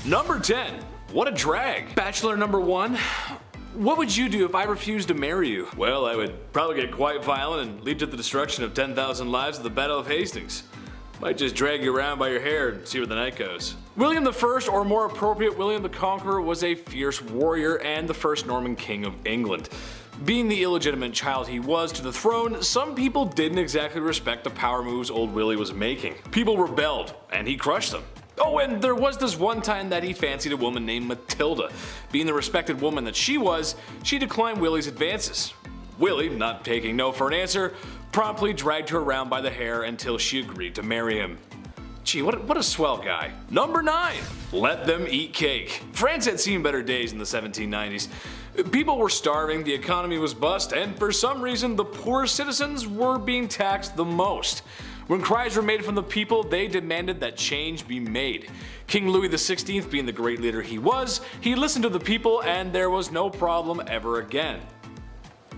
Number 10. What a drag. Bachelor number 1. What would you do if I refused to marry you? Well, I would probably get quite violent and lead to the destruction of 10,000 lives at the Battle of Hastings. Might just drag you around by your hair and see where the night goes. William I, or more appropriate, William the Conqueror, was a fierce warrior and the first Norman king of England. Being the illegitimate child he was to the throne, some people didn't exactly respect the power moves old Willie was making. People rebelled, and he crushed them. Oh, and there was this one time that he fancied a woman named Matilda. Being the respected woman that she was, she declined Willie's advances. Willie, not taking no for an answer, promptly dragged her around by the hair until she agreed to marry him. Gee, what a swell guy. Number 9. Let them eat cake. France had seen better days in the 1790s. People were starving, the economy was bust, and for some reason the poorest citizens were being taxed the most. When cries were made from the people, they demanded that change be made. King Louis XVI, being the great leader he was, he listened to the people and there was no problem ever again.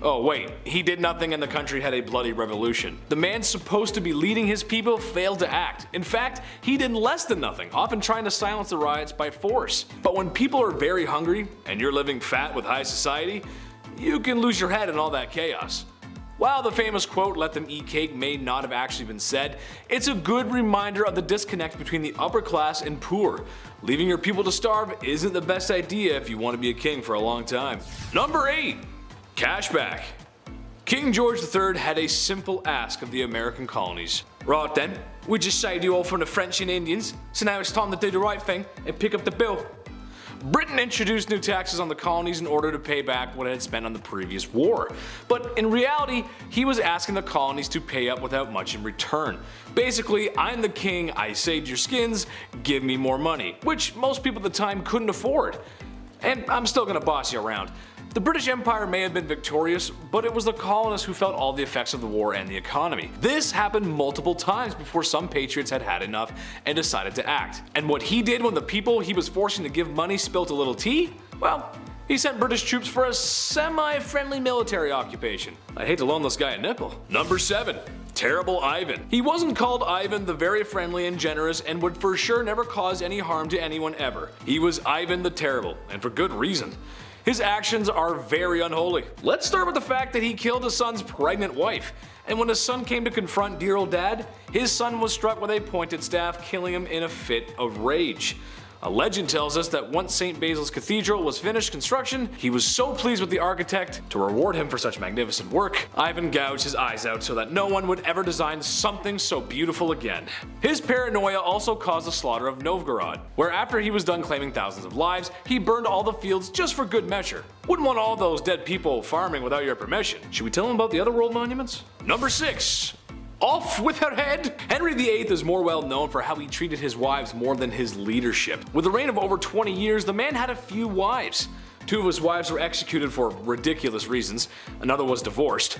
Oh wait, he did nothing and the country had a bloody revolution. The man supposed to be leading his people failed to act. In fact, he did less than nothing, often trying to silence the riots by force. But when people are very hungry, and you're living fat with high society, you can lose your head in all that chaos. While the famous quote, "let them eat cake," may not have actually been said, it's a good reminder of the disconnect between the upper class and poor. Leaving your people to starve isn't the best idea if you want to be a king for a long time. Number 8. Cashback. King George III had a simple ask of the American colonies. Right then, we just saved you all from the French and Indians, so now it's time to do the right thing and pick up the bill. Britain introduced new taxes on the colonies in order to pay back what it had spent on the previous war. But in reality, he was asking the colonies to pay up without much in return. Basically, I'm the king, I saved your skins, give me more money, which most people at the time couldn't afford. And I'm still gonna boss you around. The British Empire may have been victorious, but it was the colonists who felt all the effects of the war and the economy. This happened multiple times before some patriots had had enough and decided to act. And what he did when the people he was forcing to give money spilt a little tea? Well, he sent British troops for a semi-friendly military occupation. I hate to loan this guy a nickel. Number 7. Terrible Ivan. He wasn't called Ivan the very friendly and generous and would for sure never cause any harm to anyone ever. He was Ivan the Terrible, and for good reason. His actions are very unholy. Let's start with the fact that he killed his son's pregnant wife. And when his son came to confront dear old dad, his son was struck with a pointed staff, killing him in a fit of rage. A legend tells us that once St. Basil's Cathedral was finished construction, he was so pleased with the architect, to reward him for such magnificent work, Ivan gouged his eyes out so that no one would ever design something so beautiful again. His paranoia also caused the slaughter of Novgorod, where after he was done claiming thousands of lives, he burned all the fields just for good measure. Wouldn't want all those dead people farming without your permission. Should we tell him about the other world monuments? Number 6. Off with her head! Henry VIII is more well known for how he treated his wives more than his leadership. With a reign of over 20 years, the man had a few wives. 2 of his wives were executed for ridiculous reasons, another was divorced.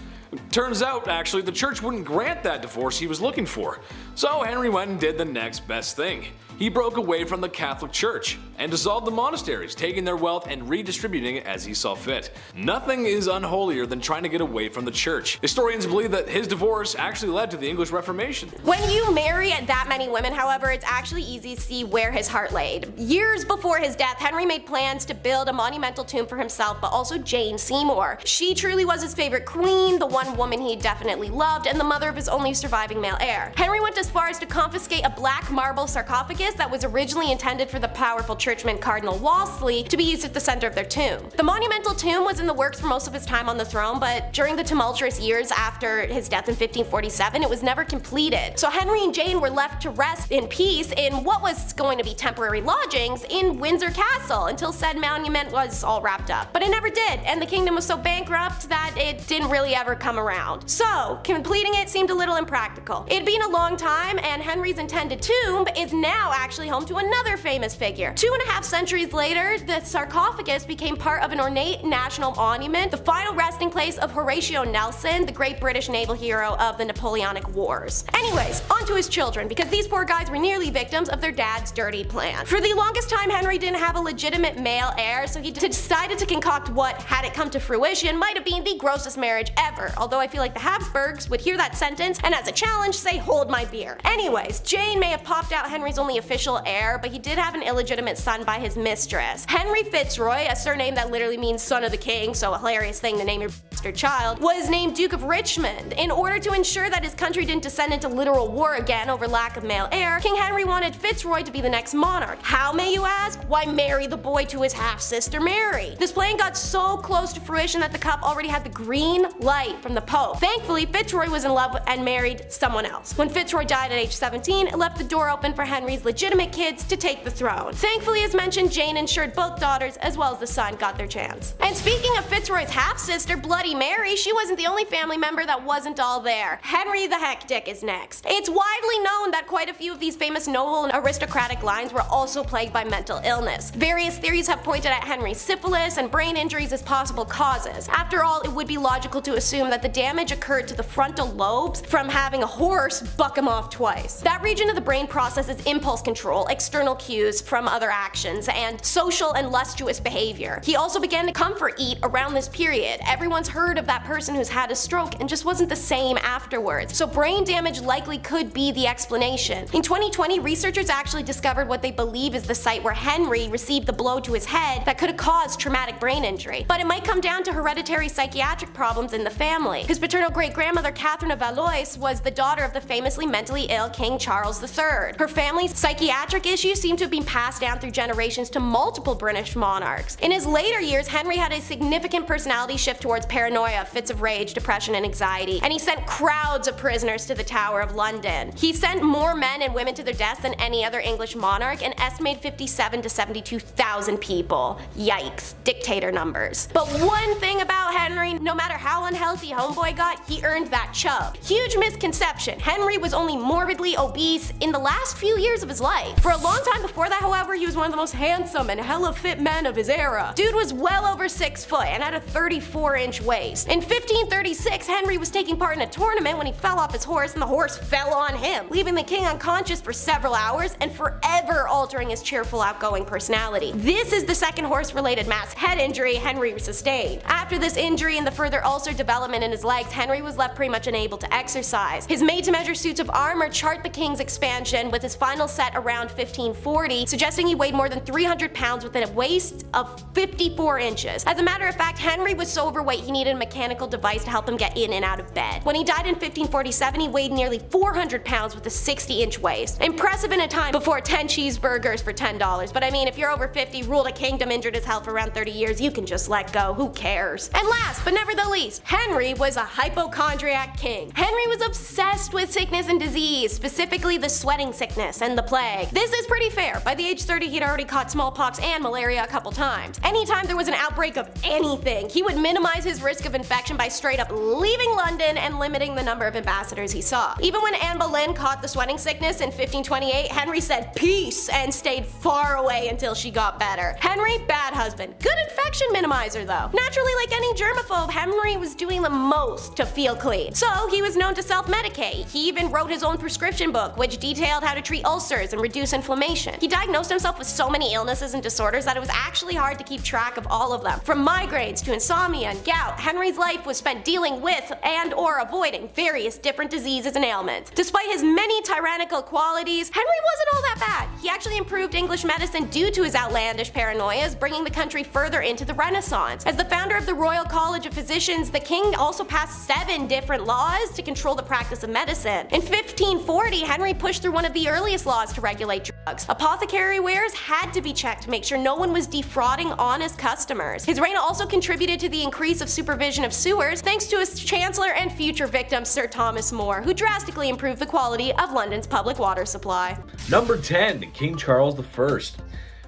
Turns out, actually, the church wouldn't grant that divorce he was looking for. So Henry went and did the next best thing. He broke away from the Catholic Church and dissolved the monasteries, taking their wealth and redistributing it as he saw fit. Nothing is unholier than trying to get away from the church. Historians believe that his divorce actually led to the English Reformation. When you marry that many women, however, it's actually easy to see where his heart laid. Years before his death, Henry made plans to build a monumental tomb for himself, but also Jane Seymour. She truly was his favorite queen, the one woman he definitely loved, and the mother of his only surviving male heir. Henry went as far as to confiscate a black marble sarcophagus that was originally intended for the powerful churchman Cardinal Wolsey to be used at the center of their tomb. The monumental tomb was in the works for most of his time on the throne, but during the tumultuous years after his death in 1547, it was never completed. So Henry and Jane were left to rest in peace in what was going to be temporary lodgings in Windsor Castle until said monument was all wrapped up. But it never did, and the kingdom was so bankrupt that it didn't really ever come around. So completing it seemed a little impractical. It had been a long time, and Henry's intended tomb is now actually home to another famous figure. 2.5 centuries later, the sarcophagus became part of an ornate national monument, the final resting place of Horatio Nelson, the great British naval hero of the Napoleonic Wars. Anyways, on to his children, because these poor guys were nearly victims of their dad's dirty plan. For the longest time, Henry didn't have a legitimate male heir, so he decided to concoct what, had it come to fruition, might have been the grossest marriage ever, although I feel like the Habsburgs would hear that sentence and as a challenge say, hold my beer. Anyways, Jane may have popped out Henry's only official heir, but he did have an illegitimate son by his mistress. Henry Fitzroy, a surname that literally means son of the king, so a hilarious thing to name your bastard child, was named Duke of Richmond. In order to ensure that his country didn't descend into literal war again over lack of male heir, King Henry wanted Fitzroy to be the next monarch. How, may you ask? Why, marry the boy to his half-sister Mary. This plan got so close to fruition that the couple already had the green light from the Pope. Thankfully, Fitzroy was in love and married someone else. When Fitzroy died at age 17, it left the door open for Henry's legitimate kids to take the throne. Thankfully, as mentioned, Jane ensured both daughters as well as the son got their chance. And speaking of Fitzroy's half-sister, Bloody Mary, she wasn't the only family member that wasn't all there. Henry the Heck Dick is next. It's widely known that quite a few of these famous noble and aristocratic lines were also plagued by mental illness. Various theories have pointed at Henry's syphilis and brain injuries as possible causes. After all, it would be logical to assume that the damage occurred to the frontal lobes from having a horse buck him off twice. That region of the brain processes impulse control, external cues from other actions, and social and lustuous behavior. He also began to comfort eat around this period. Everyone's heard of that person who's had a stroke and just wasn't the same afterwards. So brain damage likely could be the explanation. In 2020, researchers actually discovered what they believe is the site where Henry received the blow to his head that could have caused traumatic brain injury. But it might come down to hereditary psychiatric problems in the family. His paternal great-grandmother Catherine of Valois was the daughter of the famously mentally ill King Charles III. Her family's psychiatric issues seem to have been passed down through generations to multiple British monarchs. In his later years, Henry had a significant personality shift towards paranoia, fits of rage, depression, and anxiety, and he sent crowds of prisoners to the Tower of London. He sent more men and women to their deaths than any other English monarch, an estimated 57 to 72,000 people. Yikes, dictator numbers. But one thing about Henry, no matter how unhealthy homeboy got, he earned that chub. Huge misconception. Henry was only morbidly obese in the last few years of his life. For a long time before that, however, he was one of the most handsome and hella fit men of his era. Dude was well over 6 foot and had a 34-inch waist. In 1536, Henry was taking part in a tournament when he fell off his horse and the horse fell on him, leaving the king unconscious for several hours and forever altering his cheerful, outgoing personality. This is the second horse-related mass head injury Henry sustained. After this injury and the further ulcer development in his legs, Henry was left pretty much unable to exercise. His made-to-measure suits of armor chart the king's expansion, with his final set around 1540, suggesting he weighed more than 300 pounds with a waist of 54 inches. As a matter of fact, Henry was so overweight he needed a mechanical device to help him get in and out of bed. When he died in 1547, he weighed nearly 400 pounds with a 60-inch waist. Impressive in a time before 10 cheeseburgers for $10, but I mean, if you're over 50, ruled a kingdom, injured his health for around 30 years, you can just let go, who cares? And last, but never the least, Henry was a hypochondriac king. Henry was obsessed with sickness and disease, specifically the sweating sickness and the plague. This is pretty fair. By the age 30, he'd already caught smallpox and malaria a couple times. Anytime there was an outbreak of anything, he would minimize his risk of infection by straight up leaving London and limiting the number of ambassadors he saw. Even when Anne Boleyn caught the sweating sickness in 1528, Henry said peace and stayed far away until she got better. Henry, bad husband. Good infection minimizer though. Naturally, like any germaphobe, Henry was doing the most to feel clean. So he was known to self-medicate. He even wrote his own prescription book, which detailed how to treat ulcers and reduce inflammation. He diagnosed himself with so many illnesses and disorders that it was actually hard to keep track of all of them. From migraines to insomnia and gout, Henry's life was spent dealing with and or avoiding various different diseases and ailments. Despite his many tyrannical qualities, Henry wasn't all that bad. He actually improved English medicine due to his outlandish paranoias, bringing the country further into the Renaissance. As the founder of the Royal College of Physicians, the king also passed 7 different laws to control the practice of medicine. In 1540, Henry pushed through one of the earliest laws to regulate drugs. Apothecary wares had to be checked to make sure no one was defrauding honest customers. His reign also contributed to the increase of supervision of sewers, thanks to his chancellor and future victim Sir Thomas More, who drastically improved the quality of London's public water supply. Number 10, King Charles I.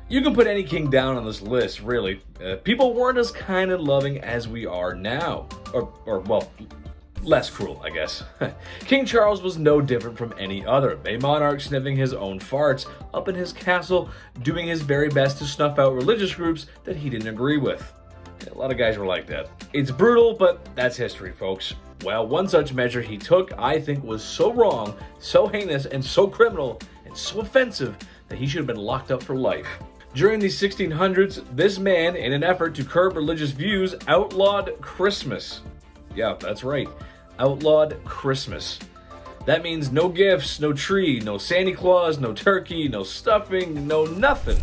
You can put any king down on this list, really. People weren't as kind and loving as we are now. Or well, less cruel, I guess. King Charles was no different from any other, a monarch sniffing his own farts up in his castle, doing his very best to snuff out religious groups that he didn't agree with. A lot of guys were like that. It's brutal, but that's history, folks. Well, one such measure he took, I think, was so wrong, so heinous, and so criminal, and so offensive that he should have been locked up for life. During the 1600s, this man, in an effort to curb religious views, outlawed Christmas. Yeah, that's right. Outlawed Christmas. That means no gifts, no tree, no Santa Claus, no turkey, no stuffing, no nothing.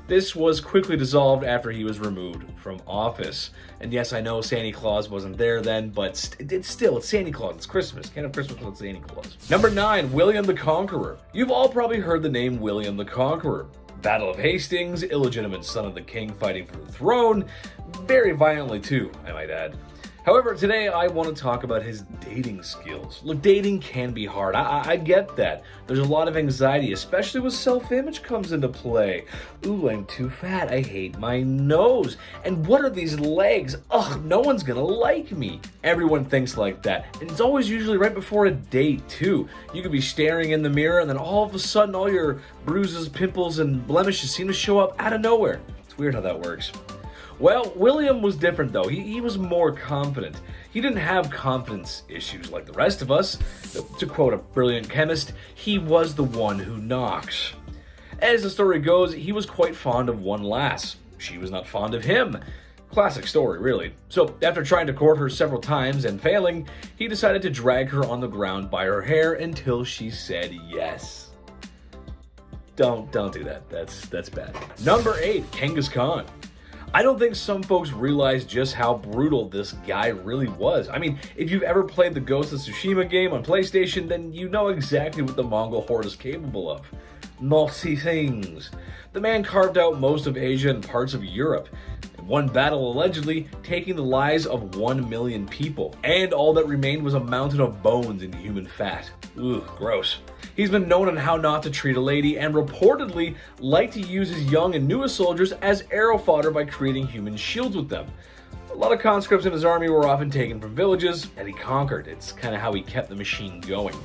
This was quickly dissolved after he was removed from office. And yes, I know Santa Claus wasn't there then, but it's Santa Claus. It's Christmas. Can't have Christmas without Santa Claus. Number 9, William the Conqueror. You've all probably heard the name William the Conqueror. Battle of Hastings, illegitimate son of the king fighting for the throne. Very violently too, I might add. However, today I want to talk about his dating skills. Look, dating can be hard. I get that. There's a lot of anxiety, especially when self-image comes into play. Ooh, I'm too fat. I hate my nose. And what are these legs? Ugh, no one's gonna like me. Everyone thinks like that. And it's always usually right before a date, too. You could be staring in the mirror and then all of a sudden all your bruises, pimples, and blemishes seem to show up out of nowhere. It's weird how that works. Well, William was different though. He was more confident. He didn't have confidence issues like the rest of us. To quote a brilliant chemist, he was the one who knocks. As the story goes, he was quite fond of one lass. She was not fond of him. Classic story, really. So, after trying to court her several times and failing, he decided to drag her on the ground by her hair until she said yes. Don't do that. That's bad. Number 8, Genghis Khan. I don't think some folks realize just how brutal this guy really was. I mean, if you've ever played the Ghost of Tsushima game on PlayStation, then you know exactly what the Mongol horde is capable of. Naughty things. The man carved out most of Asia and parts of Europe. In one battle, allegedly, taking the lives of 1 million people. And all that remained was a mountain of bones and human fat. Ugh, gross. He's been known on how not to treat a lady and reportedly liked to use his young and newest soldiers as arrow fodder by creating human shields with them. A lot of conscripts in his army were often taken from villages that he conquered. It's kind of how he kept the machine going.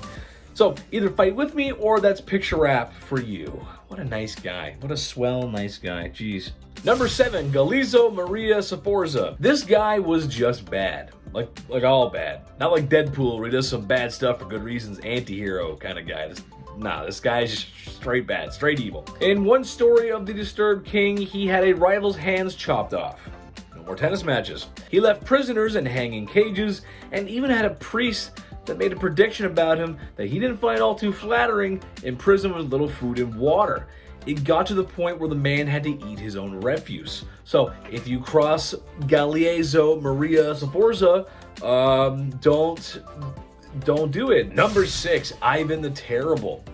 So either fight with me or that's picture wrap for you. What a nice guy. What a swell nice guy. Jeez. Number 7, Galeazzo Maria Sforza. This guy was just bad. Like all bad. Not like Deadpool where he does some bad stuff for good reasons, anti-hero kind of guy. This guy's just straight bad, straight evil. In one story of the Disturbed King, he had a rival's hands chopped off. No more tennis matches. He left prisoners in hanging cages and even had a priest that made a prediction about him that he didn't find all too flattering in prison with little food and water. It got to the point where the man had to eat his own refuse. So if you cross Galeazzo Maria Sforza, don't do it. Number 6, Ivan the Terrible.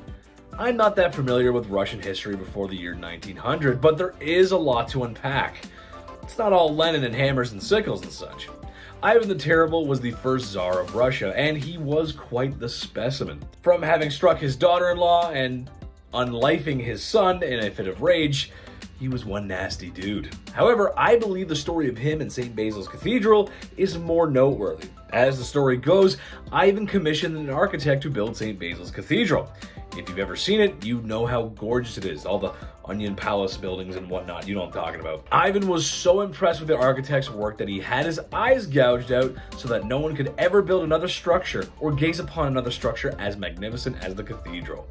I'm not that familiar with Russian history before the year 1900, but there is a lot to unpack. It's not all Lenin and hammers and sickles and such. Ivan the Terrible was the first Tsar of Russia, and he was quite the specimen. From having struck his daughter-in-law and unlifing his son in a fit of rage, he was one nasty dude. However, I believe the story of him in St. Basil's Cathedral is more noteworthy. As the story goes, Ivan commissioned an architect to build St. Basil's Cathedral. If you've ever seen it, you know how gorgeous it is. All the onion palace buildings and whatnot, you know what I'm talking about. Ivan was so impressed with the architect's work that he had his eyes gouged out so that no one could ever build another structure or gaze upon another structure as magnificent as the cathedral.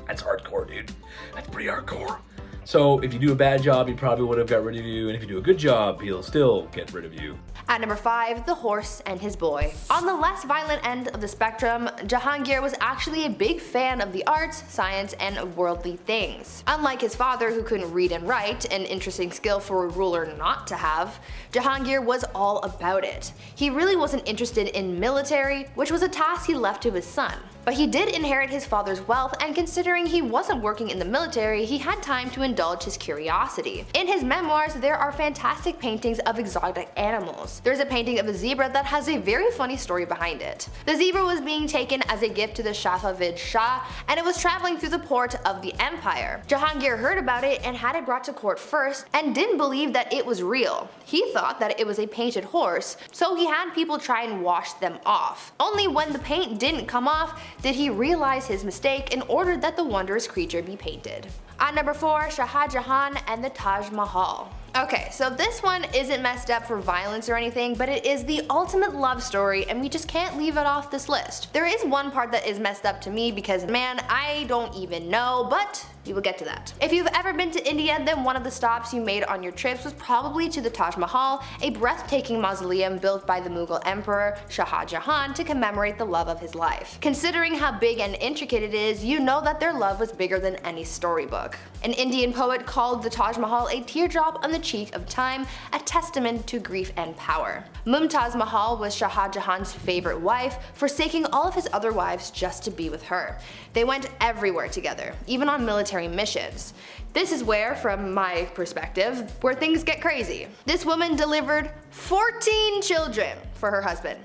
That's hardcore, dude. That's pretty hardcore. So if you do a bad job, he probably would have got rid of you, and if you do a good job, he'll still get rid of you. At number 5, The Horse and His Boy. On the less violent end of the spectrum, Jahangir was actually a big fan of the arts, science, and worldly things. Unlike his father, who couldn't read and write, an interesting skill for a ruler not to have, Jahangir was all about it. He really wasn't interested in military, which was a task he left to his son. But he did inherit his father's wealth, and considering he wasn't working in the military, he had time to indulge his curiosity. In his memoirs, there are fantastic paintings of exotic animals. There's a painting of a zebra that has a very funny story behind it. The zebra was being taken as a gift to the Safavid Shah, and it was traveling through the port of the empire. Jahangir heard about it and had it brought to court first, and didn't believe that it was real. He thought that it was a painted horse, so he had people try and wash them off. Only when the paint didn't come off did he realize his mistake and ordered that the wondrous creature be painted. At number 4, Shah Jahan and the Taj Mahal. Okay, so this one isn't messed up for violence or anything, but it is the ultimate love story and we just can't leave it off this list. There is one part that is messed up to me because, man, I don't even know, but we will get to that. If you've ever been to India, then one of the stops you made on your trips was probably to the Taj Mahal, a breathtaking mausoleum built by the Mughal Emperor Shah Jahan to commemorate the love of his life. Considering how big and intricate it is, you know that their love was bigger than any storybook. An Indian poet called the Taj Mahal a teardrop on the cheek of time, a testament to grief and power. Mumtaz Mahal was Shah Jahan's favorite wife, forsaking all of his other wives just to be with her. They went everywhere together, even on military missions. This is where, from my perspective, where things get crazy. This woman delivered 14 children for her husband.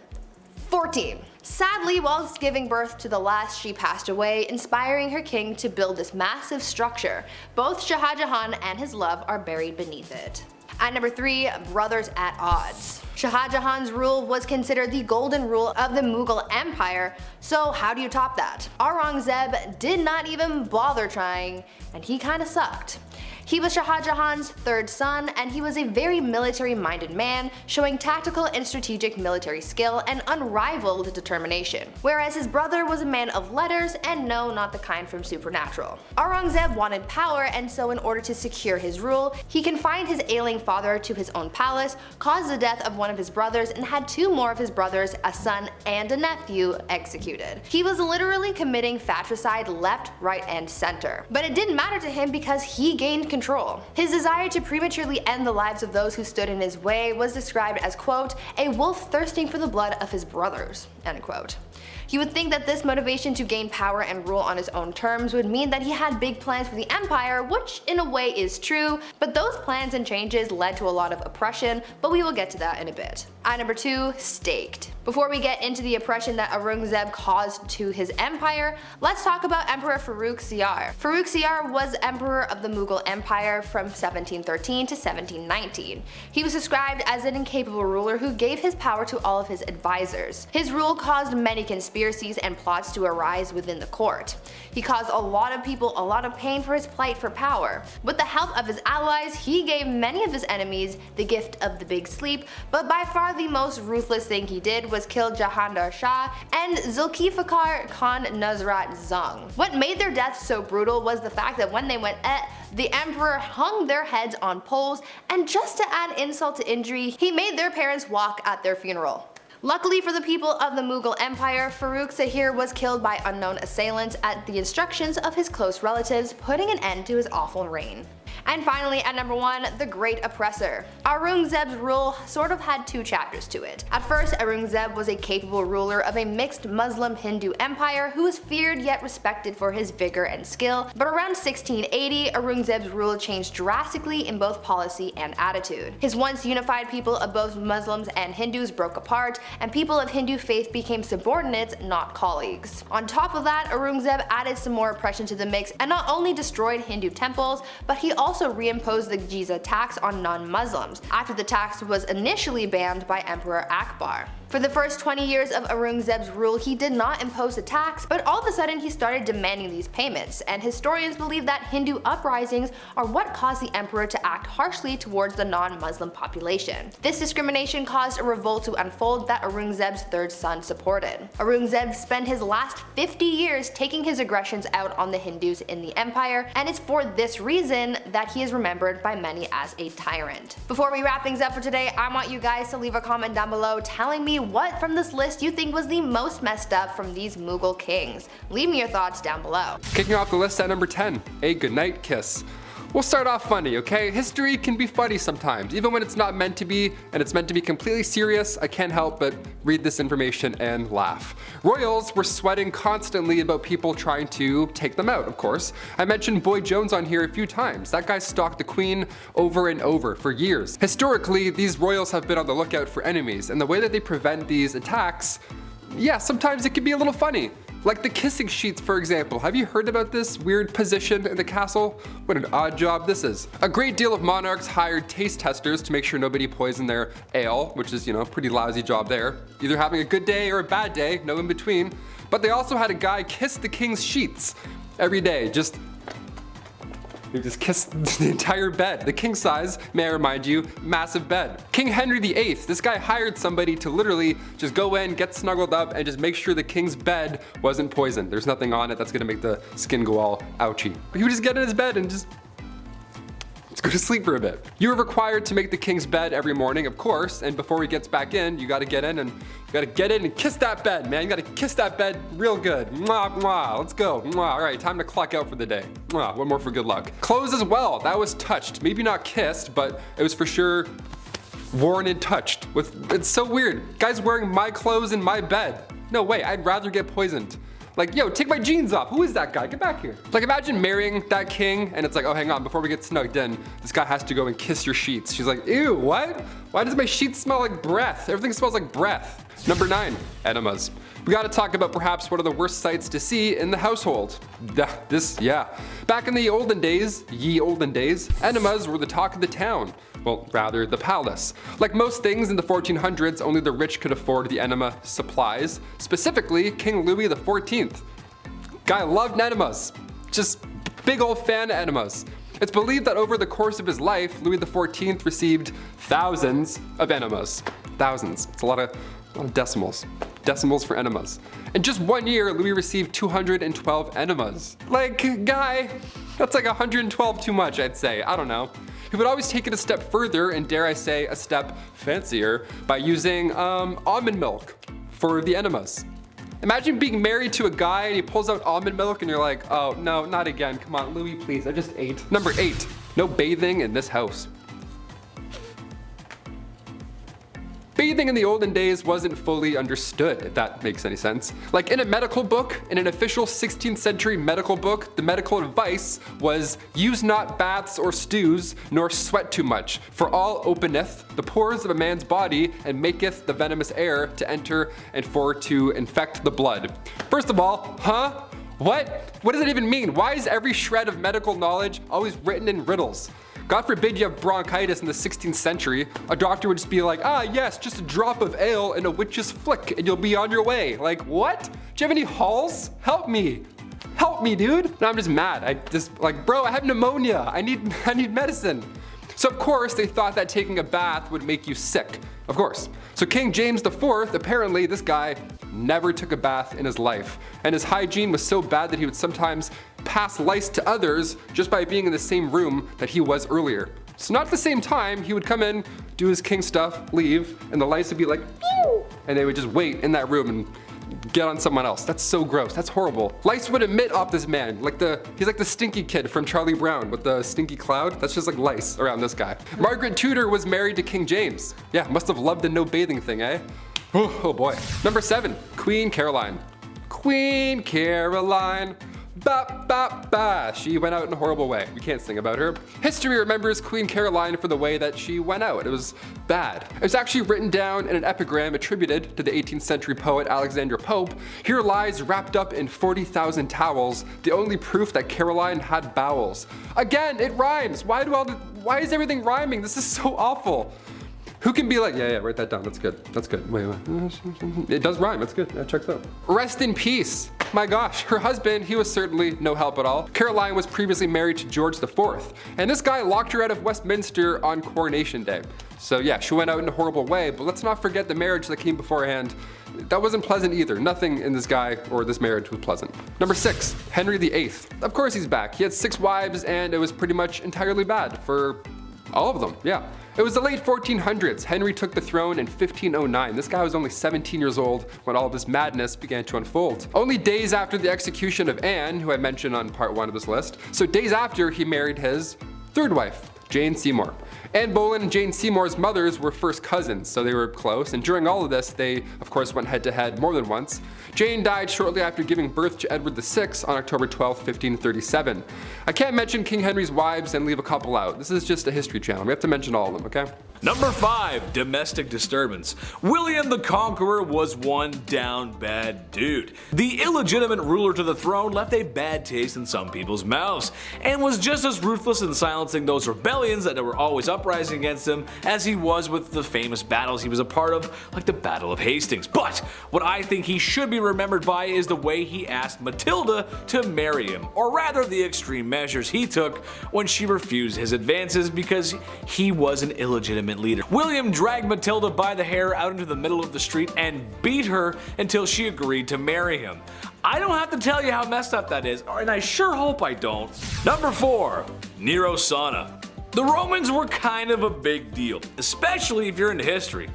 14. Sadly, whilst giving birth to the last, she passed away, inspiring her king to build this massive structure. Both Shah Jahan and his love are buried beneath it. At number 3, brothers at odds. Shah Jahan's rule was considered the golden rule of the Mughal Empire, so how do you top that? Aurangzeb did not even bother trying, and he kinda sucked. He was Shah Jahan's third son, and he was a very military-minded man, showing tactical and strategic military skill and unrivaled determination, whereas his brother was a man of letters and no, not the kind from Supernatural. Aurangzeb wanted power, and so in order to secure his rule, he confined his ailing father to his own palace, caused the death of one of his brothers, and had 2 more of his brothers, a son and a nephew, executed. He was literally committing fratricide left, right, and center. But it didn't matter to him because he gained control. His desire to prematurely end the lives of those who stood in his way was described as, quote, a wolf thirsting for the blood of his brothers, end quote. You would think that this motivation to gain power and rule on his own terms would mean that he had big plans for the empire, which in a way is true, but those plans and changes led to a lot of oppression, but we will get to that in a bit. At number 2, staked. Before we get into the oppression that Aurangzeb caused to his empire, let's talk about Emperor Farrukh Siyar. Farrukh Siyar was emperor of the Mughal Empire from 1713 to 1719. He was described as an incapable ruler who gave his power to all of his advisors. His rule caused many conspiracies and plots to arise within the court. He caused a lot of people a lot of pain for his plight for power. With the help of his allies, he gave many of his enemies the gift of the big sleep, but by far the most ruthless thing he did was kill Jahandar Shah and Zulfikar Khan Nusrat Jung. What made their deaths so brutal was the fact that when they went the emperor hung their heads on poles, and just to add insult to injury, he made their parents walk at their funeral. Luckily for the people of the Mughal Empire, Farrukh Siyar was killed by unknown assailants at the instructions of his close relatives, putting an end to his awful reign. And finally, at number 1, the Great Oppressor. Aurangzeb's rule sort of had 2 chapters to it. At first, Aurangzeb was a capable ruler of a mixed Muslim-Hindu empire who was feared yet respected for his vigor and skill, but around 1680, Aurangzeb's rule changed drastically in both policy and attitude. His once unified people of both Muslims and Hindus broke apart, and people of Hindu faith became subordinates, not colleagues. On top of that, Aurangzeb added some more oppression to the mix and not only destroyed Hindu temples, but he also reimposed the Jizya tax on non-Muslims, after the tax was initially banned by Emperor Akbar. For the first 20 years of Aurangzeb's rule, he did not impose a tax, but all of a sudden he started demanding these payments, and historians believe that Hindu uprisings are what caused the emperor to act harshly towards the non-Muslim population. This discrimination caused a revolt to unfold that Aurangzeb's third son supported. Aurangzeb spent his last 50 years taking his aggressions out on the Hindus in the empire, and it's for this reason that he is remembered by many as a tyrant. Before we wrap things up for today, I want you guys to leave a comment down below telling me what from this list you think was the most messed up from these Mughal kings. Leave me your thoughts down below. Kicking off the list at number 10, a goodnight kiss. We'll start off funny, okay? History can be funny sometimes, even when it's not meant to be, and it's meant to be completely serious. I can't help but read this information and laugh. Royals were sweating constantly about people trying to take them out, of course. I mentioned Boy Jones on here a few times. That guy stalked the Queen over and over for years. Historically, these royals have been on the lookout for enemies, and the way that they prevent these attacks, yeah, sometimes it can be a little funny. Like the kissing sheets, for example. Have you heard about this weird position in the castle? What an odd job this is. A great deal of monarchs hired taste testers to make sure nobody poisoned their ale, which is, pretty lousy job there. Either having a good day or a bad day, no in between. But they also had a guy kiss the king's sheets every day, just He just kissed the entire bed. The king size, may I remind you, massive bed. King Henry VIII, this guy hired somebody to literally just go in, get snuggled up, and just make sure the king's bed wasn't poisoned. There's nothing on it that's gonna make the skin go all ouchy. But he would just get in his bed and just go to sleep for a bit. You're required to make the king's bed every morning, of course, and before he gets back in, you gotta get in and kiss that bed, man. You gotta kiss that bed real good. Mwah, mwah, let's go. Mwah. All right, time to clock out for the day. Mwah, one more for good luck. Clothes as well, that was touched. Maybe not kissed, but it was for sure worn and touched. It's so weird. Guys wearing my clothes in my bed. No way, I'd rather get poisoned. Like, yo, take my jeans off. Who is that guy? Get back here. Like, imagine marrying that king and it's like, oh, hang on, before we get snugged in, this guy has to go and kiss your sheets. She's like, ew, what? Why does my sheets smell like breath? Everything smells like breath. Number 9, enemas. We gotta talk about perhaps one of the worst sights to see in the household. Back in the olden days, enemas were the talk of the town. Well, rather, the palace. Like most things in the 1400s, only the rich could afford the enema supplies. Specifically, King Louis XIV. Guy loved enemas. Just big old fan of enemas. It's believed that over the course of his life, Louis XIV received thousands of enemas. Thousands. It's a lot of decimals. Decimals for enemas. In just 1 year, Louis received 212 enemas. Like, guy, that's like 112 too much, I'd say. I don't know. He would always take it a step further, and dare I say, a step fancier, by using almond milk for the enemas. Imagine being married to a guy and he pulls out almond milk and you're like, oh no, not again, come on, Louis, please, I just ate. Number 8, no bathing in this house. Bathing in the olden days wasn't fully understood, if that makes any sense. Like in a medical book, in an official 16th century medical book, the medical advice was, use not baths or stews, nor sweat too much, for all openeth the pores of a man's body, and maketh the venomous air to enter and for to infect the blood. First of all, huh? What? What does it even mean? Why is every shred of medical knowledge always written in riddles? God forbid you have bronchitis in the 16th century. A doctor would just be like, ah yes, just a drop of ale and a witch's flick and you'll be on your way. Like, what? Do you have any halls? Help me. Help me, dude. No, I'm just mad. I just like, bro, I have pneumonia. I need medicine. So of course they thought that taking a bath would make you sick. Of course. So King James IV, apparently this guy never took a bath in his life. And his hygiene was so bad that he would sometimes pass lice to others just by being in the same room that he was earlier. So not at the same time, he would come in, do his king stuff, leave, and the lice would be like, pew! And they would just wait in that room and get on someone else. That's so gross. That's horrible. Lice would emit off this man. He's like the stinky kid from Charlie Brown with the stinky cloud. That's just like lice around this guy. Margaret Tudor was married to King James. Yeah, must have loved the no bathing thing, eh? Oh boy. Number 7, Queen Caroline. Queen Caroline. Ba ba ba. She went out in a horrible way. We can't sing about her. History remembers Queen Caroline for the way that she went out. It was bad. It was actually written down in an epigram attributed to the 18th century poet Alexander Pope. Here lies wrapped up in 40,000 towels, the only proof that Caroline had bowels. Again, it rhymes. Why is everything rhyming? This is so awful. Who can be like, yeah, write that down, that's good, that's good. Wait. It does rhyme, that's good, that checks out. Rest in peace. My gosh, her husband, he was certainly no help at all. Caroline was previously married to George IV, and this guy locked her out of Westminster on Coronation Day. So yeah, she went out in a horrible way, but let's not forget the marriage that came beforehand. That wasn't pleasant either. Nothing in this guy or this marriage was pleasant. Number 6, Henry VIII. Of course he's back. He had 6 wives and it was pretty much entirely bad for all of them, yeah. It was the late 1400s. Henry took the throne in 1509. This guy was only 17 years old when all of this madness began to unfold. Only days after the execution of Anne, who I mentioned on part 1 of this list, so days after he married his 3rd wife, Jane Seymour. Anne Boleyn and Jane Seymour's mothers were first cousins, so they were close, and during all of this, they of course went head to head more than once. Jane died shortly after giving birth to Edward VI on October 12, 1537. I can't mention King Henry's wives and leave a couple out. This is just a history channel. We have to mention all of them, okay? Number 5. Domestic disturbance. William the Conqueror was one down bad dude. The illegitimate ruler to the throne left a bad taste in some people's mouths, and was just as ruthless in silencing those rebellions that were always uprising against him as he was with the famous battles he was a part of, like the Battle of Hastings. But what I think he should be remembered by is the way he asked Matilda to marry him, or rather the extreme measures he took when she refused his advances because he was an illegitimate leader. William dragged Matilda by the hair out into the middle of the street and beat her until she agreed to marry him. I don't have to tell you how messed up that is, and I sure hope I don't. Number 4. Nero Sauna. The Romans were kind of a big deal, especially if you're into history.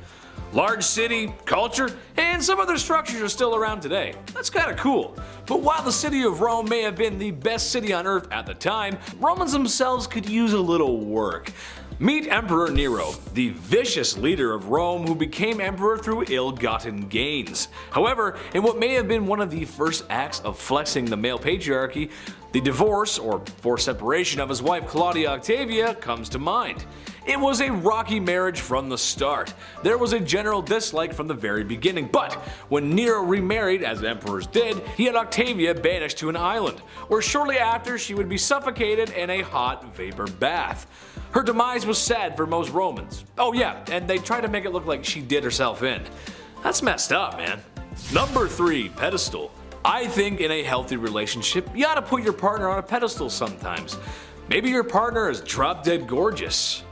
Large city, culture, and some other structures are still around today. That's kinda cool. But while the city of Rome may have been the best city on earth at the time, Romans themselves could use a little work. Meet Emperor Nero, the vicious leader of Rome who became emperor through ill-gotten gains. However, in what may have been one of the first acts of flexing the male patriarchy, the divorce or forced separation of his wife Claudia Octavia comes to mind. It was a rocky marriage from the start. There was a general dislike from the very beginning, but when Nero remarried, as emperors did, he had Octavia banished to an island, where shortly after she would be suffocated in a hot vapor bath. Her demise was sad for most Romans. Oh yeah, and they tried to make it look like she did herself in. That's messed up, man. Number 3. Pedestal. I think in a healthy relationship, you ought to put your partner on a pedestal sometimes. Maybe your partner is drop dead gorgeous,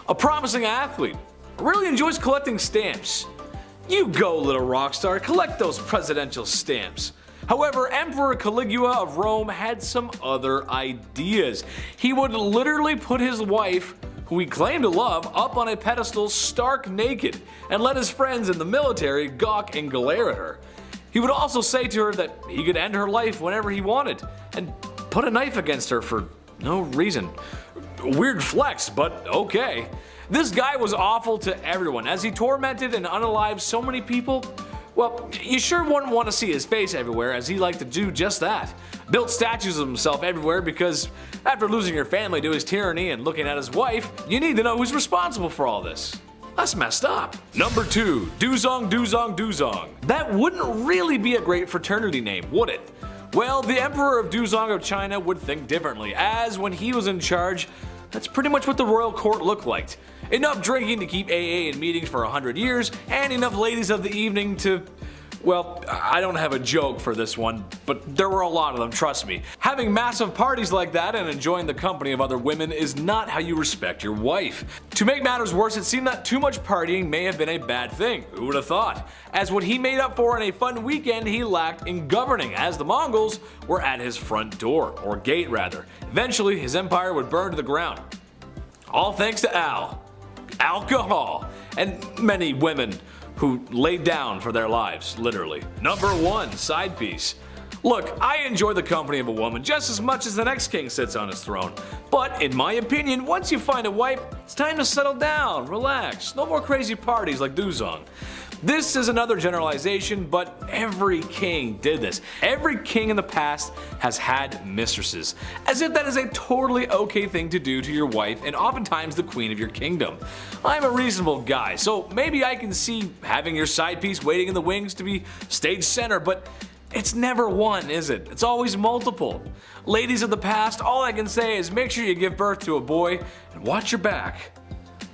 a promising athlete, really enjoys collecting stamps. You go, little rock star, collect those presidential stamps. However, Emperor Caligula of Rome had some other ideas. He would literally put his wife, who he claimed to love, up on a pedestal stark naked and let his friends in the military gawk and glare at her. He would also say to her that he could end her life whenever he wanted and put a knife against her for no reason. Weird flex, but okay. This guy was awful to everyone as he tormented and unalived so many people. Well, you sure wouldn't want to see his face everywhere, as he liked to do just that. Built statues of himself everywhere because after losing your family to his tyranny and looking at his wife, you need to know who's responsible for all this. That's messed up. Number 2. Duzong Duzong Duzong. That wouldn't really be a great fraternity name, would it? Well, the Emperor of Duzong of China would think differently, as when he was in charge, that's pretty much what the royal court looked like. Enough drinking to keep AA in meetings for 100 years, and enough ladies of the evening to... Well, I don't have a joke for this one, but there were a lot of them, trust me. Having massive parties like that and enjoying the company of other women is not how you respect your wife. To make matters worse, it seemed that too much partying may have been a bad thing. Who would have thought? As what he made up for in a fun weekend, he lacked in governing, as the Mongols were at his front door, or gate rather. Eventually, his empire would burn to the ground. All thanks to alcohol, and many women who laid down for their lives, literally. Number 1. Side piece. Look, I enjoy the company of a woman just as much as the next king sits on his throne. But in my opinion, once you find a wife, it's time to settle down, relax, no more crazy parties like Duzong. This is another generalization, but every king did this. Every king in the past has had mistresses, as if that is a totally okay thing to do to your wife and oftentimes the queen of your kingdom. I'm a reasonable guy, so maybe I can see having your side piece waiting in the wings to be stage center, but it's never one, is it? It's always multiple. Ladies of the past, all I can say is make sure you give birth to a boy and watch your back.